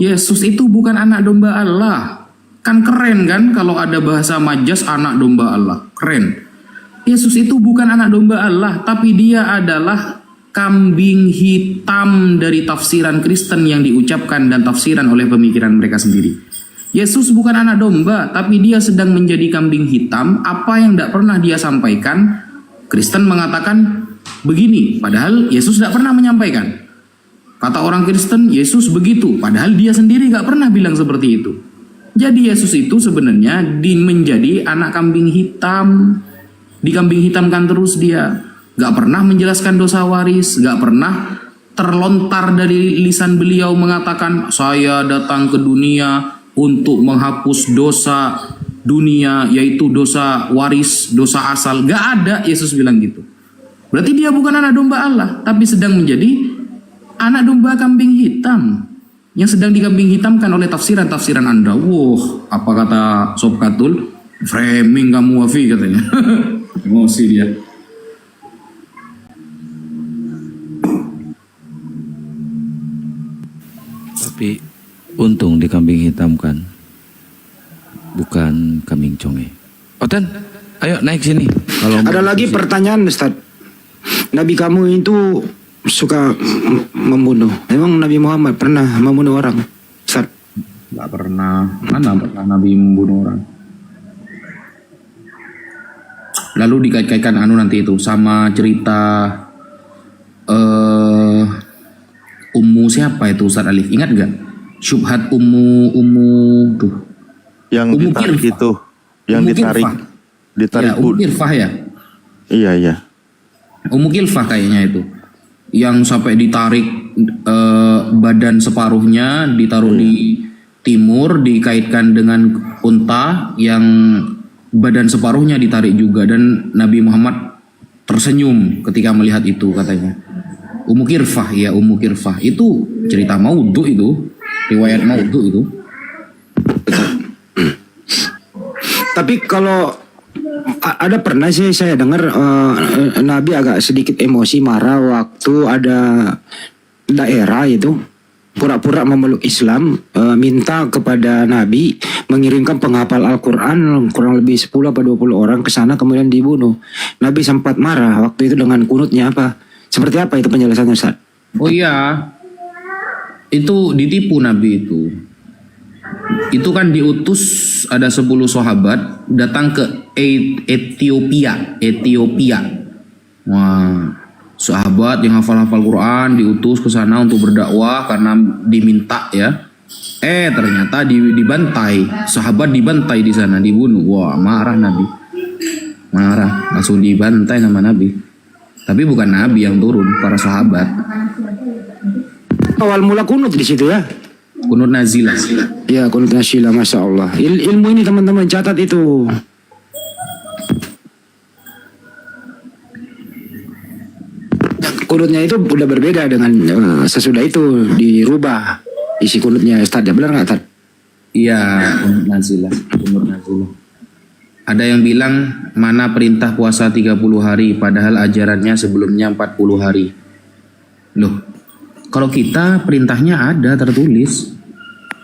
Yesus itu bukan anak domba Allah. Kan keren kan kalau ada bahasa majas anak domba Allah. Keren. Yesus itu bukan anak domba Allah, tapi dia adalah kambing hitam dari tafsiran Kristen yang diucapkan dan tafsiran oleh pemikiran mereka sendiri. Yesus bukan anak domba, tapi dia sedang menjadi kambing hitam. Apa yang tidak pernah dia sampaikan, Kristen mengatakan begini, padahal Yesus tidak pernah menyampaikan. Kata orang Kristen, Yesus begitu, padahal dia sendiri nggak pernah bilang seperti itu. Jadi Yesus itu sebenarnya menjadi anak kambing hitam. Dikambing hitamkan terus dia. Nggak pernah menjelaskan dosa waris, nggak pernah terlontar dari lisan beliau mengatakan, saya datang ke dunia untuk menghapus dosa dunia, yaitu dosa waris, dosa asal. Gak ada Yesus bilang gitu. Berarti dia bukan anak domba Allah, tapi sedang menjadi anak domba kambing hitam yang sedang dikambing hitamkan oleh tafsiran-tafsiran Anda. Wah, apa kata Sob Katul? Framing kamu Wafi katanya. Emosi dia. Tapi untung dikambing hitamkan, bukan kambing conge. Oten, ayo naik sini. Kalau Ada lagi pertanyaan Ustaz. Nabi kamu itu suka membunuh. Emang Nabi Muhammad pernah membunuh orang? Ustaz. Gak pernah. Mana pernah Nabi membunuh orang? Lalu dikait-kaitkan nanti itu sama cerita Ummu siapa itu Ustaz Alif? Ingat gak? Syubhat Ummu tuh. Yang Ummu ditarik Kirfah. itu, yang Ummu ditarik, Kirfah. ditarik. Ya, Ummu Kirfah ya. Iya. Ummu Kirfah kayaknya itu. Yang sampai ditarik badan separuhnya ditaruh di timur, dikaitkan dengan unta yang badan separuhnya ditarik juga, dan Nabi Muhammad tersenyum ketika melihat itu katanya. Ummu Kirfah ya, Ummu Kirfah itu cerita maudhu itu, riwayat maudhu itu. Tapi kalau ada pernah sih saya dengar Nabi agak sedikit emosi marah waktu ada daerah itu pura-pura memeluk Islam, minta kepada Nabi mengirimkan penghafal Al-Quran kurang lebih 10 atau 20 orang ke sana, kemudian dibunuh. Nabi sempat marah waktu itu dengan kunutnya apa? Seperti apa itu penjelasannya Ustaz? Oh iya, itu ditipu Nabi itu. Itu kan diutus ada 10 sahabat datang ke Ethiopia. Wah, sahabat yang hafal-hafal Quran diutus ke sana untuk berdakwah karena diminta ya. Ternyata dibantai, sahabat dibantai di sana, dibunuh. Wah, marah Nabi. Marah, langsung dibantai sama Nabi. Tapi bukan Nabi yang turun, para sahabat. Awal mula kunut di situ ya? Kunut nazilah. Ya, kunut nazilah, Masya Allah. Ilmu ini teman-teman catat itu. Kunutnya itu udah berbeda dengan sesudah itu dirubah isi kunutnya Ustaz. Ya benar nggak Ustaz? Iya, kunut nazilah. Ada yang bilang mana perintah puasa 30 hari padahal ajarannya sebelumnya 40 hari. Loh, kalau kita perintahnya ada tertulis.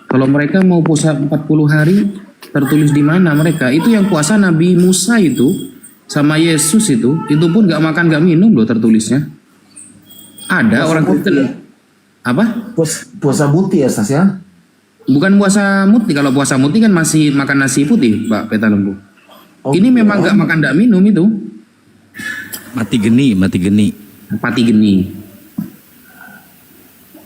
Kalau mereka mau puasa 40 hari tertulis di mana mereka? Itu yang puasa Nabi Musa itu sama Yesus itu pun gak makan gak minum loh tertulisnya. Ada orang Kristen. Apa? Puasa muti ya Stas ya? Bukan puasa muti. Kalau puasa muti kan masih makan nasi putih, Pak Peta Lembu. Oh, Ini memang nggak makan, nggak minum itu. Mati geni, mati geni. Pati geni.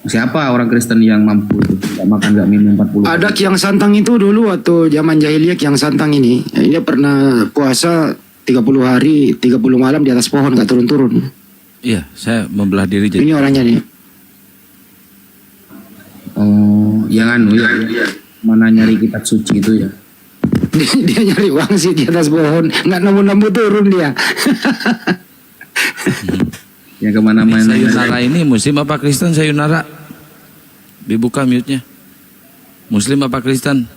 Siapa orang Kristen yang mampu itu? Nggak makan, nggak minum 40 hari? Ada Kiang Santang itu dulu waktu zaman jahiliyah, Kiang Santang ini. Dia pernah puasa 30 hari, 30 malam di atas pohon nggak turun-turun. Iya, saya membelah diri jadi. Ini orangnya nih. Oh, yang anu ya. Mana nyari kitab suci itu ya? Dia nyari wangsit di atas pohon, nggak nemu-nemu turun dia. Yang kemana-mana. Sayunara ini Muslim apa Kristen Sayunara? Dibuka mute-nya. Muslim apa Kristen?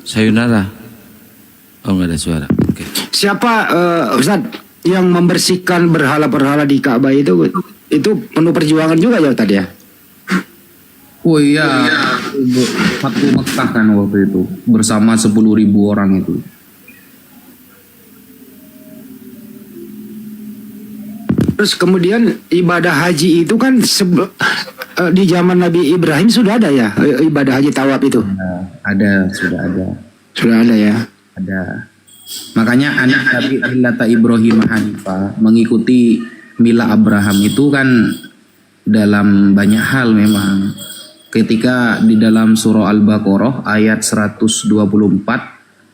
Sayunara. Oh, nggak ada suara. Oke. Siapa Ustaz yang membersihkan berhala-berhala di Ka'bah itu penuh perjuangan juga ya tadi ya? Oh iya, Fathu Mekah kan waktu itu bersama 10.000 orang itu. Terus kemudian ibadah haji itu kan di zaman Nabi Ibrahim sudah ada ya ibadah haji tawaf itu? Ada, sudah ada. Sudah ada ya. Ada. Makanya anak Nabi Millata Ibrahim Hanifah mengikuti mila Abraham itu kan dalam banyak hal memang. Ketika di dalam surah Al-Baqarah ayat 124,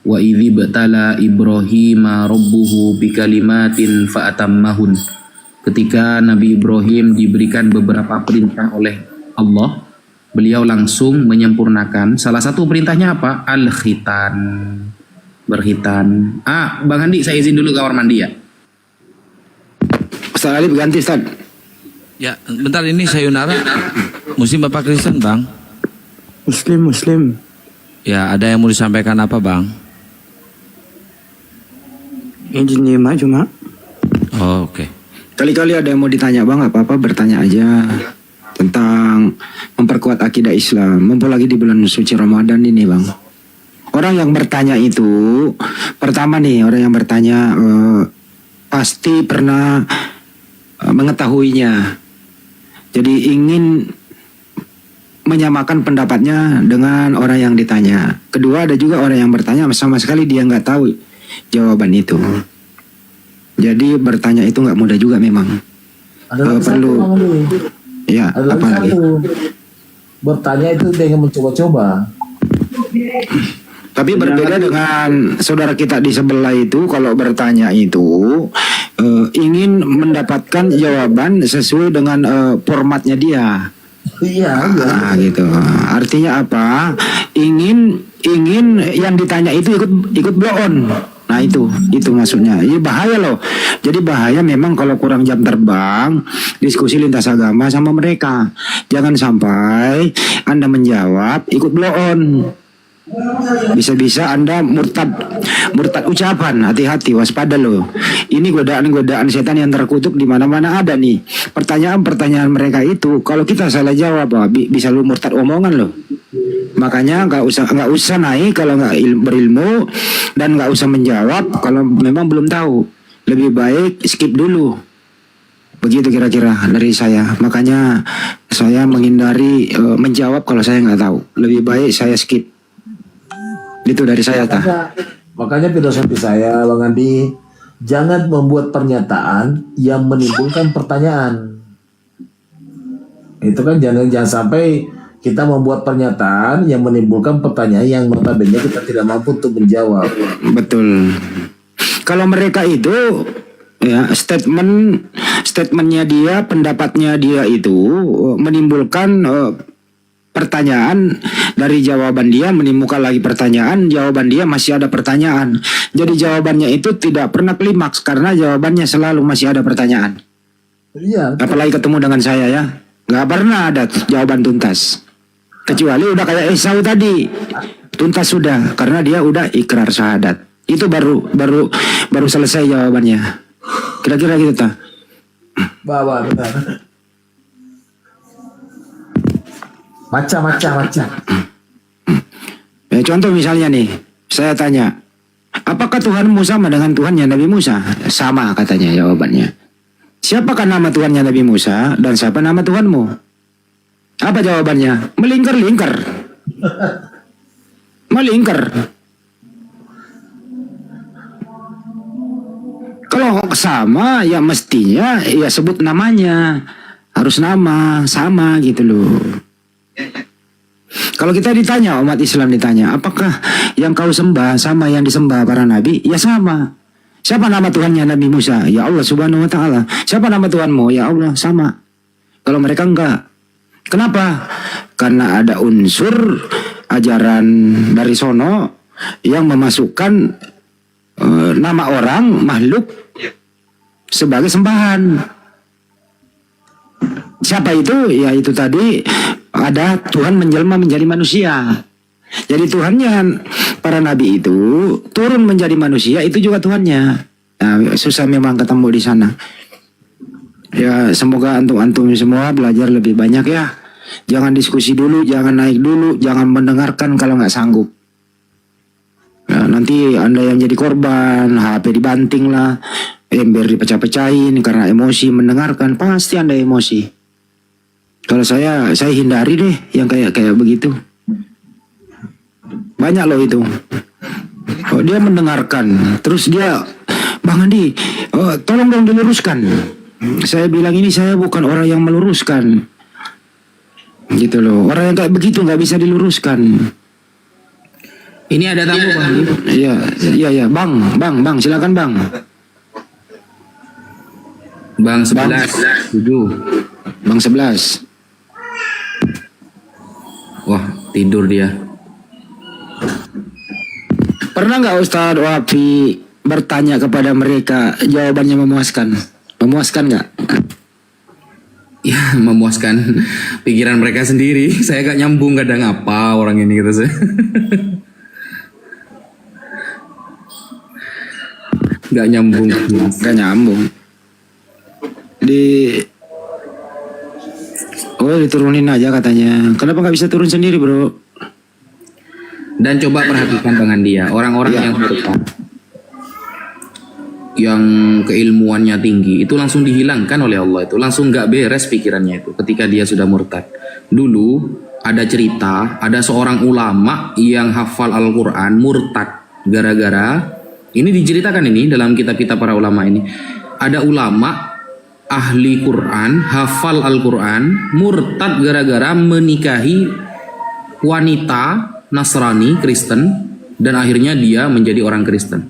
wa idzi batala Ibrahima rabbuhu bikalimatin fa'atammahun. Ketika Nabi Ibrahim diberikan beberapa perintah oleh Allah, beliau langsung menyempurnakan. Salah satu perintahnya apa? Al-khitan. Berkhitan. Bang Andi, saya izin dulu ke kamar mandi ya. Ustaz Ali berganti Ustaz. Ya, bentar ini Sayunara. Muslim apa Kristen, Bang? Muslim. Ya, ada yang mau disampaikan apa, Bang? Izin nyimak cuma. Oh, oke. Kali-kali ada yang mau ditanya Bang, apa-apa bertanya aja tentang memperkuat akidah Islam. Mumpung lagi di bulan suci Ramadan ini Bang. Orang yang bertanya itu, pertama nih orang yang bertanya pasti pernah mengetahuinya. Jadi ingin menyamakan pendapatnya dengan orang yang ditanya. Kedua ada juga orang yang bertanya sama sekali dia nggak tahu jawaban itu. Jadi bertanya itu nggak mudah juga memang. Perlu. Ya, Ada apa lagi? Bertanya itu dengan mencoba-coba. Tapi berbeda dengan saudara kita di sebelah itu, kalau bertanya itu ingin mendapatkan jawaban sesuai dengan formatnya dia. Iya. Gitu. Artinya apa? Ingin yang ditanya itu ikut blow on. Nah itu maksudnya. Ini bahaya loh. Jadi bahaya memang kalau kurang jam terbang diskusi lintas agama sama mereka. Jangan sampai Anda menjawab ikut blow on. Bisa-bisa Anda murtad ucapan. Hati-hati, waspada loh. Ini godaan-godaan setan yang terkutuk di mana-mana ada nih. Pertanyaan-pertanyaan mereka itu kalau kita salah jawab, bisa lu murtad omongan loh. Makanya nggak usah naik kalau nggak berilmu, dan nggak usah menjawab kalau memang belum tahu. Lebih baik skip dulu. Begitu kira-kira dari saya. Makanya saya menghindari menjawab kalau saya nggak tahu. Lebih baik saya skip. Itu dari saya Makanya filosofi saya Bang Andi, jangan membuat pernyataan yang menimbulkan pertanyaan. Itu kan jangan sampai kita membuat pernyataan yang menimbulkan pertanyaan yang notabene kita tidak mampu untuk menjawab. Betul. Kalau mereka itu ya statementnya dia, pendapatnya dia itu menimbulkan pertanyaan, dari jawaban dia menimbulkan lagi pertanyaan, jawaban dia masih ada pertanyaan. Jadi jawabannya itu tidak pernah klimaks karena jawabannya selalu masih ada pertanyaan. Iya. Apalagi ketemu dengan saya ya, nggak pernah ada jawaban tuntas. Kecuali udah kayak Esau tadi, tuntas sudah karena dia udah ikrar syahadat. Itu baru selesai jawabannya. Kira-kira gitu ta. Bawa benar. Macam. Ya, contoh misalnya nih, saya tanya, apakah Tuhanmu sama dengan Tuhannya Nabi Musa? Sama katanya jawabannya. siapakah nama Tuhannya Nabi Musa dan siapa nama Tuhanmu? Apa jawabannya? Melingkar-lingkar. Melingkar. Kalau sama ya mestinya ya sebut namanya. Harus nama sama gitu loh. Kalau kita ditanya, umat Islam ditanya, apakah yang kau sembah sama yang disembah para nabi? Ya sama. Siapa nama Tuhannya Nabi Musa? Ya Allah Subhanahu wa taala. Siapa nama Tuhanmu? Ya Allah, sama. Kalau mereka enggak. Kenapa? Karena ada unsur ajaran dari sono yang memasukkan nama orang, makhluk sebagai sembahan. Siapa itu? Ya itu tadi ada Tuhan menjelma menjadi manusia. Jadi Tuhannya para nabi itu turun menjadi manusia, itu juga Tuhannya. Nah, susah memang ketemu di sana. Ya semoga antum-antum semua belajar lebih banyak ya. Jangan diskusi dulu, jangan naik dulu, jangan mendengarkan kalau nggak sanggup. Nah, nanti Anda yang jadi korban, HP dibanting lah, ember dipecah-pecahin karena emosi mendengarkan, pasti Anda emosi. Kalau saya hindari deh yang kayak begitu. Banyak loh itu. Oh, dia mendengarkan, terus dia, Bang Andi, tolong dong diluruskan. Saya bilang ini saya bukan orang yang meluruskan. Gitu loh. Orang yang kayak begitu nggak bisa diluruskan. Ini ada tamu Bang. Iya, Bang, silakan Bang. Bang 11, 7. Bang 11. Wah, tidur dia. Pernah nggak Ustadz Wafi bertanya kepada mereka, jawabannya memuaskan? Memuaskan nggak? Ya, memuaskan pikiran mereka sendiri. Saya gak nyambung kadang apa orang ini gitu saya. Gak nyambung. Gak nyambung. Diturunin aja katanya. Kenapa nggak bisa turun sendiri bro? Dan coba perhatikan Bang Andi ya, orang-orang yang murtad, yang keilmuannya tinggi, itu langsung dihilangkan oleh Allah, itu langsung gak beres pikirannya itu ketika dia sudah murtad. Dulu ada cerita, ada seorang ulama yang hafal Al-Quran murtad gara-gara, ini diceritakan ini dalam kitab-kitab para ulama ini, ada ulama ahli Quran, hafal Al-Quran, murtad gara-gara menikahi wanita Nasrani, Kristen, dan akhirnya dia menjadi orang Kristen.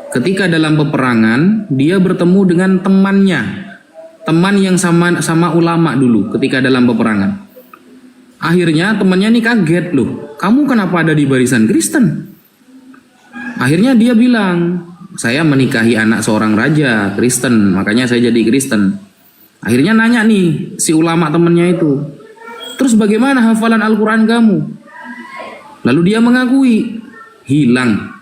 Ketika dalam peperangan, dia bertemu dengan temannya, teman yang sama ulama dulu ketika dalam peperangan. Akhirnya temannya ini kaget, loh, kamu kenapa ada di barisan Kristen? Akhirnya dia bilang, saya menikahi anak seorang raja Kristen, makanya saya jadi Kristen. Akhirnya nanya nih si ulama temannya itu, terus bagaimana hafalan Al-Quran kamu? Lalu dia mengakui, hilang.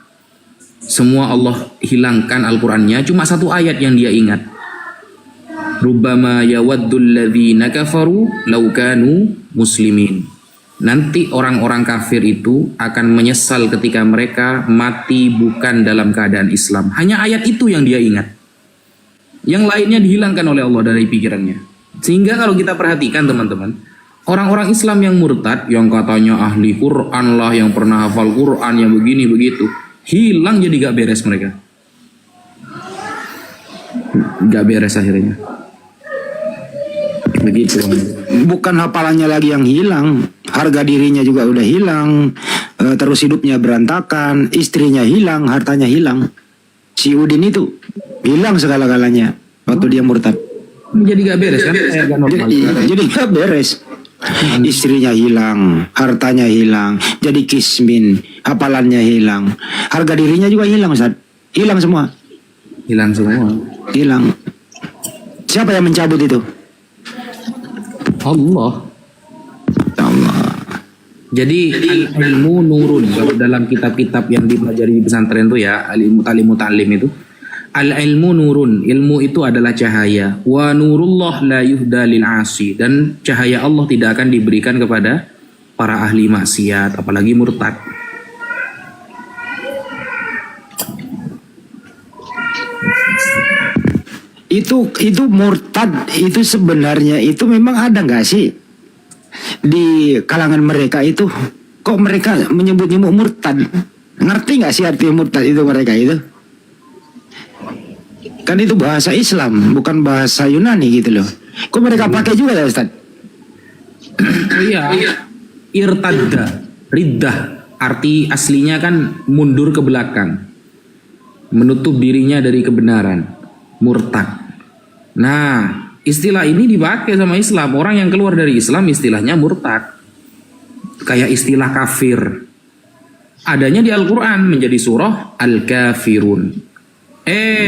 Semua Allah hilangkan Al-Qurannya, cuma satu ayat yang dia ingat. Rubbama yawaddul ladzina kafaru law kanu muslimin. Nanti orang-orang kafir itu akan menyesal ketika mereka mati bukan dalam keadaan Islam. Hanya ayat itu yang dia ingat. Yang lainnya dihilangkan oleh Allah dari pikirannya. Sehingga kalau kita perhatikan teman-teman, orang-orang Islam yang murtad, yang katanya ahli Quran lah, yang pernah hafal Quran, yang begini begitu, hilang jadi gak beres mereka. Gak beres akhirnya. Begitu. Bukan hafalannya lagi yang hilang, harga dirinya juga udah hilang, terus hidupnya berantakan, istrinya hilang, hartanya hilang. Si Udin itu hilang segala-galanya waktu dia murtad. Jadi gak beres kan? Jadi gak beres. Istrinya hilang, hartanya hilang, jadi kismin, hafalannya hilang, harga dirinya juga hilang, Ustaz. Hilang semua. Hilang semua. Hilang. Siapa yang mencabut itu? Allah. Allah. Jadi ilmu nurun, kalau dalam kitab-kitab yang dipelajari di pesantren itu ya, ilmu ta'lim itu, al-ilmu nurun, ilmu itu adalah cahaya. Wa nurullah la yuhda lil asi, dan cahaya Allah tidak akan diberikan kepada para ahli maksiat, apalagi murtad. itu murtad itu sebenarnya itu memang ada nggak sih di kalangan mereka itu? Kok mereka menyebut-nyebut murtad? Ngerti nggak sih arti murtad itu mereka itu? Kan itu bahasa Islam, bukan bahasa Yunani gitu loh. Kok mereka pakai juga ya Ustaz? Oh iya, irtadda, riddah. Arti aslinya kan mundur ke belakang, menutup dirinya dari kebenaran, murtad. Nah, istilah ini dipakai sama Islam. Orang yang keluar dari Islam istilahnya murtad. Kayak istilah kafir. Adanya di Al-Quran menjadi surah Al-Kafirun.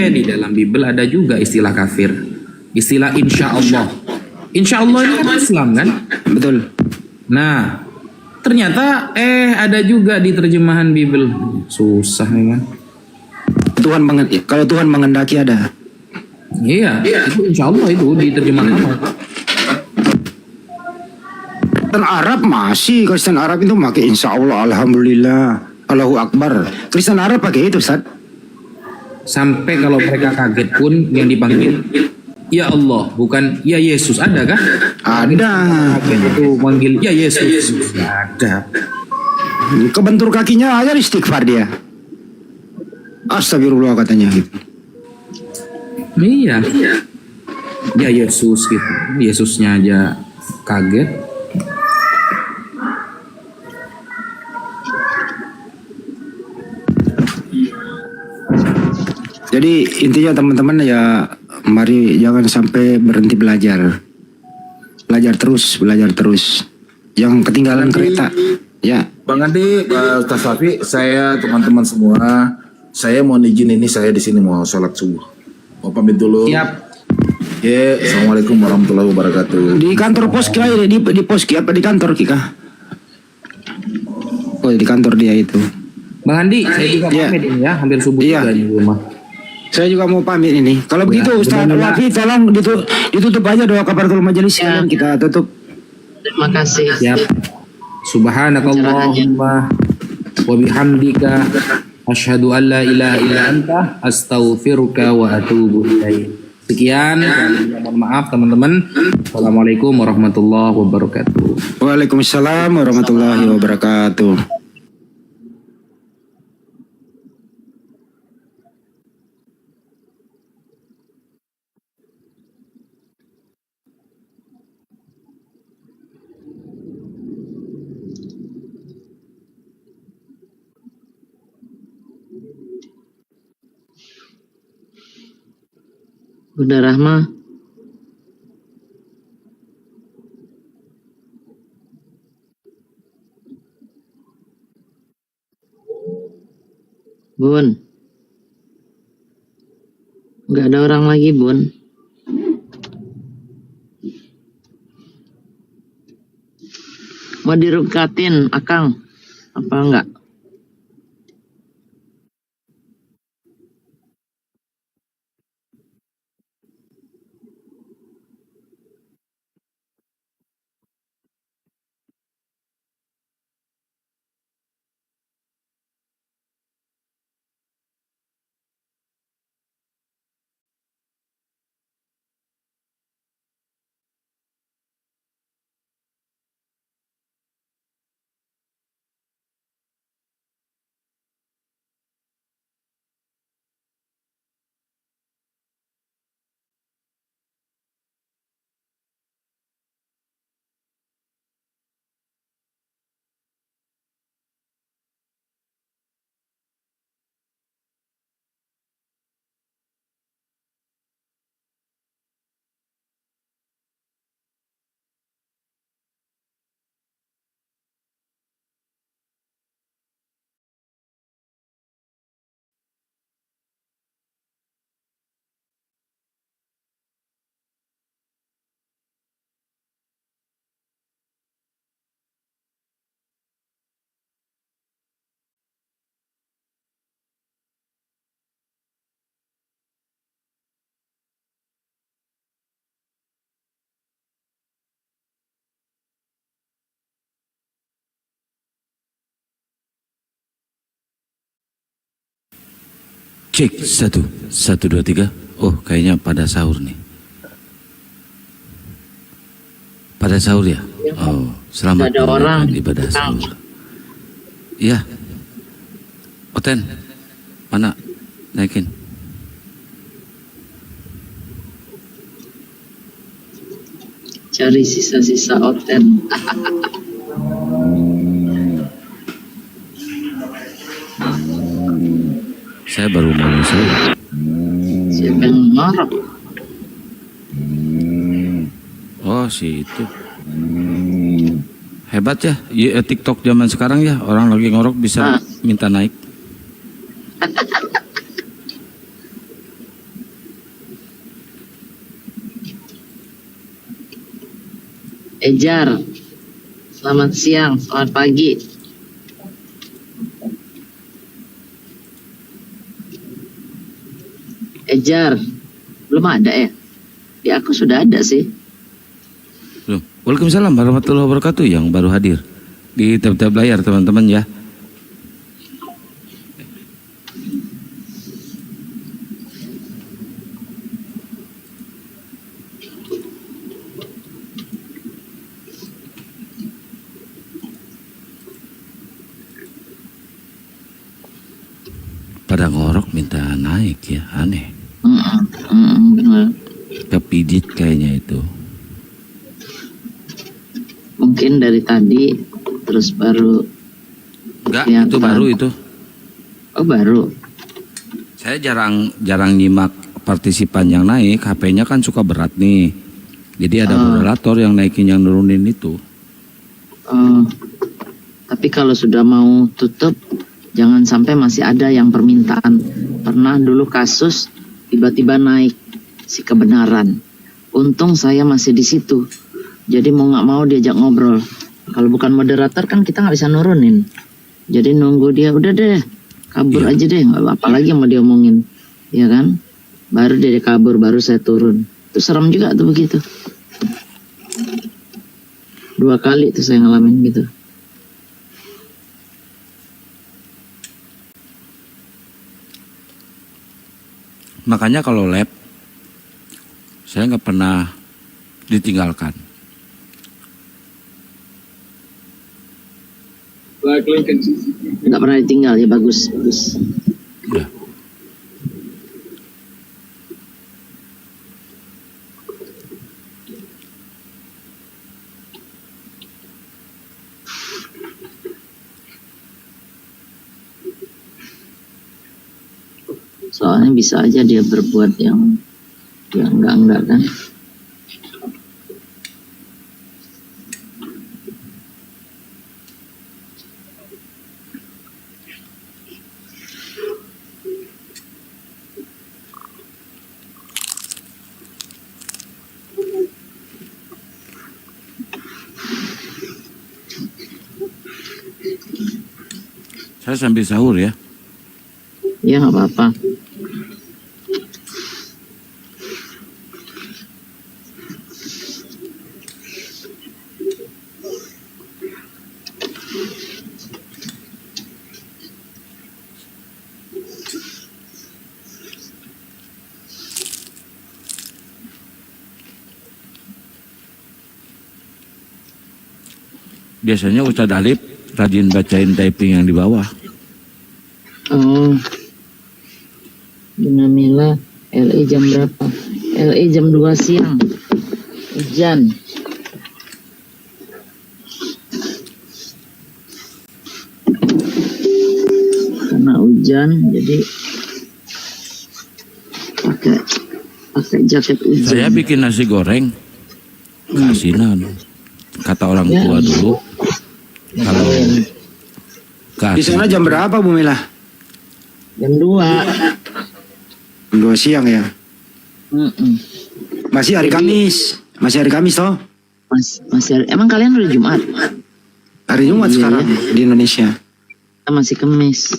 Di dalam Bible ada juga istilah kafir. Istilah insya Allah. Insya Allah ini kan Islam kan? Betul. Nah, ternyata ada juga di terjemahan Bible. Susah memang. Kalau Tuhan mengendaki ada. Iya, itu insya Allah itu di terjemahan Allah. Kristen Arab masih, Kristen Arab itu pakai insya Allah, alhamdulillah, Allahu Akbar. Kristen Arab pakai itu, Ustaz. Sampai kalau mereka kaget pun yang dipanggil ya Allah, bukan ya Yesus, ada kah? Ada. Kaget itu manggil ya Yesus. Ada. Kebentur kakinya aja istighfar dia. Astagfirullah katanya gitu. Iya. Ya Yesus gitu. Yesusnya aja kaget. Jadi intinya teman-teman ya, mari jangan sampai berhenti belajar. Belajar terus. Yang ketinggalan kereta. Ya. Bang Andi, Ustaz Fafi, saya teman-teman semua, saya mau izin ini, saya di sini mau sholat subuh. Mau pamit dulu. Siap. Ya, assalamualaikum warahmatullahi wabarakatuh. Di kantor pos Kika, di pos Kika apa di kantor Kika? Oh di kantor dia itu. Bang Andi, saya juga pamit ini ya, hampir subuh juga di rumah. Saya juga mau pamit ini. Kalau begitu Ustaz Wafi tolong ditutup aja doa kafaratul majelis sekalian kita tutup. Terima kasih. Siap. Subhanakallahumma wa bihamdika asyhadu an la ilaha illa anta astaghfiruka wa atubu ilaik. Sekian, mohon maaf teman-teman. Assalamualaikum warahmatullahi wabarakatuh. Waalaikumsalam warahmatullahi wabarakatuh. Bunda Rahma. Bun. Nggak ada orang lagi, Bun. Mau dirukatin, Akang? Apa enggak? Cek 1, 1, 2, 3. Oh, kayaknya pada sahur nih. Pada sahur ya? Oh, selamat Ada orang. menunaikan ibadah sahur. Iya. Oten, mana? Naikin. Cari sisa-sisa oten. Saya baru mau sahur. Siapa yang ngorok? Oh, si itu. Hebat ya, TikTok zaman sekarang ya, orang lagi ngorok bisa minta naik. Ejar, selamat siang, selamat pagi. Ejar, belum ada ya? Di aku sudah ada sih. Belum. Waalaikumsalam warahmatullahi wabarakatuh yang baru hadir di tab-tab layar teman-teman ya. Pada ngorok minta naik ya, aneh. Benar. Kepijit kayaknya itu. Mungkin dari tadi terus baru. Enggak, kelihatan. itu baru itu. Oh baru. Saya jarang nyimak partisipan yang naik, HP-nya kan suka berat nih. Jadi ada moderator yang naikin yang nurunin itu. Tapi kalau sudah mau tutup, jangan sampai masih ada yang permintaan. Pernah dulu kasus tiba-tiba naik si kebenaran. Untung saya masih di situ. Jadi mau nggak mau diajak ngobrol. Kalau bukan moderator kan kita nggak bisa nurunin. Jadi nunggu dia, udah deh kabur aja deh, nggak apa lagi yang mau diomongin, ya kan? Baru dia kabur, baru saya turun. Itu serem juga tuh begitu. 2 kali tuh saya ngalamin gitu. Makanya kalau lab, saya nggak pernah ditinggalkan. Nggak pernah ditinggal ya, bagus. Udah. Soalnya bisa aja dia berbuat yang enggak kan. Saya sambil sahur ya. Ya nggak apa-apa. Biasanya Ustadz Alif rajin bacain typing yang di bawah. Oh, Bunamila, LE jam berapa? LE jam 2 siang. Hujan. Karena hujan, jadi pakai jaket hujan. Saya bikin nasi goreng keasinan. Kata orang tua dulu, kalau Di sana jam berapa Bu Mila? Jam 2. 2 siang ya. Masih hari Kamis. Masih hari Kamis toh? Masih emang kalian udah Jumat? Hari Jumat sekarang di Indonesia. Kita masih Kamis.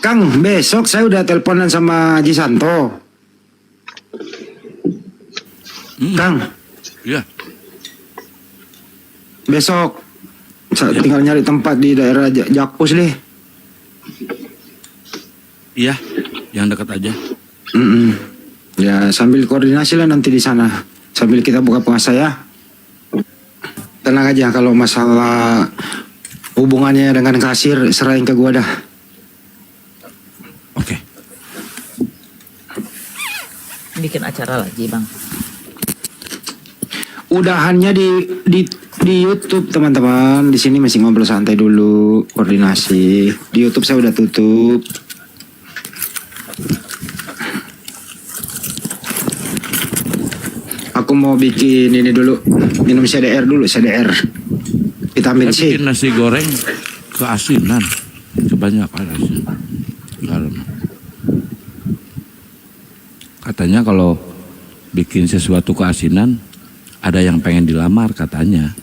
Kang, besok saya udah teleponan sama Haji Santo. Kang, Iya. besok saya tinggal nyari tempat di daerah Jakpus deh. Iya, yang dekat aja. Ya sambil koordinasi lah nanti di sana. Sambil kita buka puasa ya. Tenang aja, kalau masalah hubungannya dengan kasir serahin ke gua dah. Oke. Bikin acara lagi bang. Udahannya di YouTube teman-teman. Di sini masih ngobrol santai dulu, koordinasi. Di YouTube saya udah tutup. Aku mau bikin ini dulu, minum CDR dulu, CDR. Vitamin C. Bikin nasi goreng keasinan, kebanyakan asin. Garam. Katanya kalau bikin sesuatu keasinan, ada yang pengen dilamar katanya.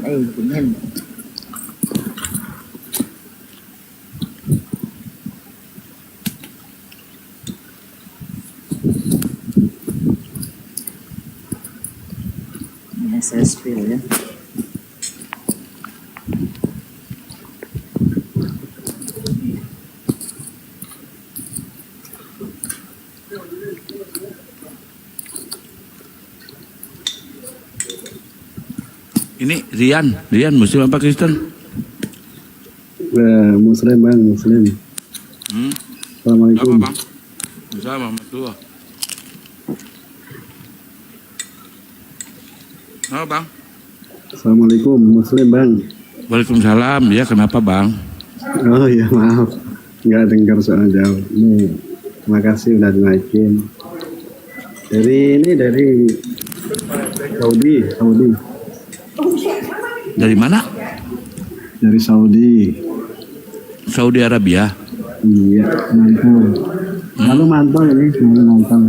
Dingin. Ini saya spill ya. Ini Rian Muslim apa Kristen? Muslim bang, Muslim. Assalamualaikum. Apa bang? Assalamualaikum. Apa bang? Assalamualaikum, Muslim bang. Waalaikumsalam. Ya kenapa bang? Oh iya maaf, nggak dengar soal jauh. Nih, terima kasih udah dinaikin. Dari Saudi. Dari mana? Dari Saudi. Saudi Arabia. Iya, mantap. Lalu mantap ini, mantap.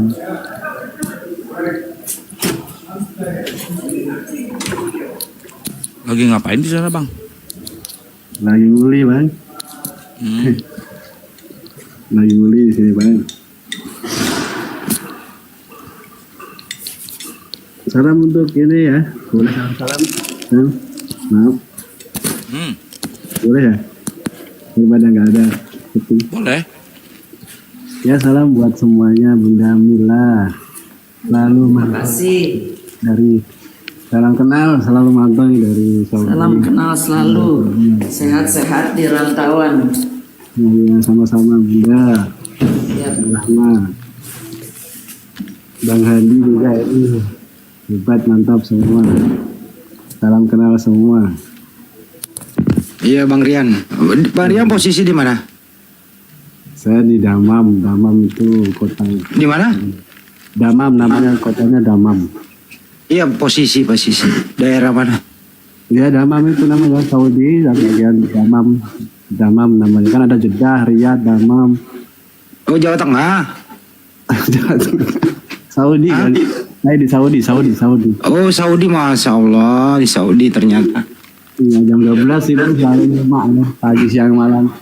Lagi ngapain di sana bang? Lagi nguli bang. Lagi nguli di sini bang. Salam untuk ini ya. Boleh salam. Maaf. Boleh ya? Daripada nggak ada. Boleh. Ya salam buat semuanya, Bunda Mila. Lalu Makasih. dari salam kenal selalu mantau dari Saudi. Salam kenal selalu. Sehat-sehat di rantauan. Ya, sama-sama Bunda. Ya. Rahma. Bang Hadi juga ini hebat, mantap semua. Salam kenal semua. Iya Bang Rian. Bang Rian posisi di mana? Saya di Damam itu kota. Di mana? Damam namanya, kotanya Damam. Iya posisi daerah mana? Ya Damam itu namanya Saudi, bagian Damam namanya. Kan ada Jeddah, Riyadh, Damam. Oh Jawa Tengah. Saudi kan? Saya di Saudi. Oh Saudi, masya Allah di Saudi ternyata. Iya jam 12 itu selalu jemaah ya, pagi siang malam.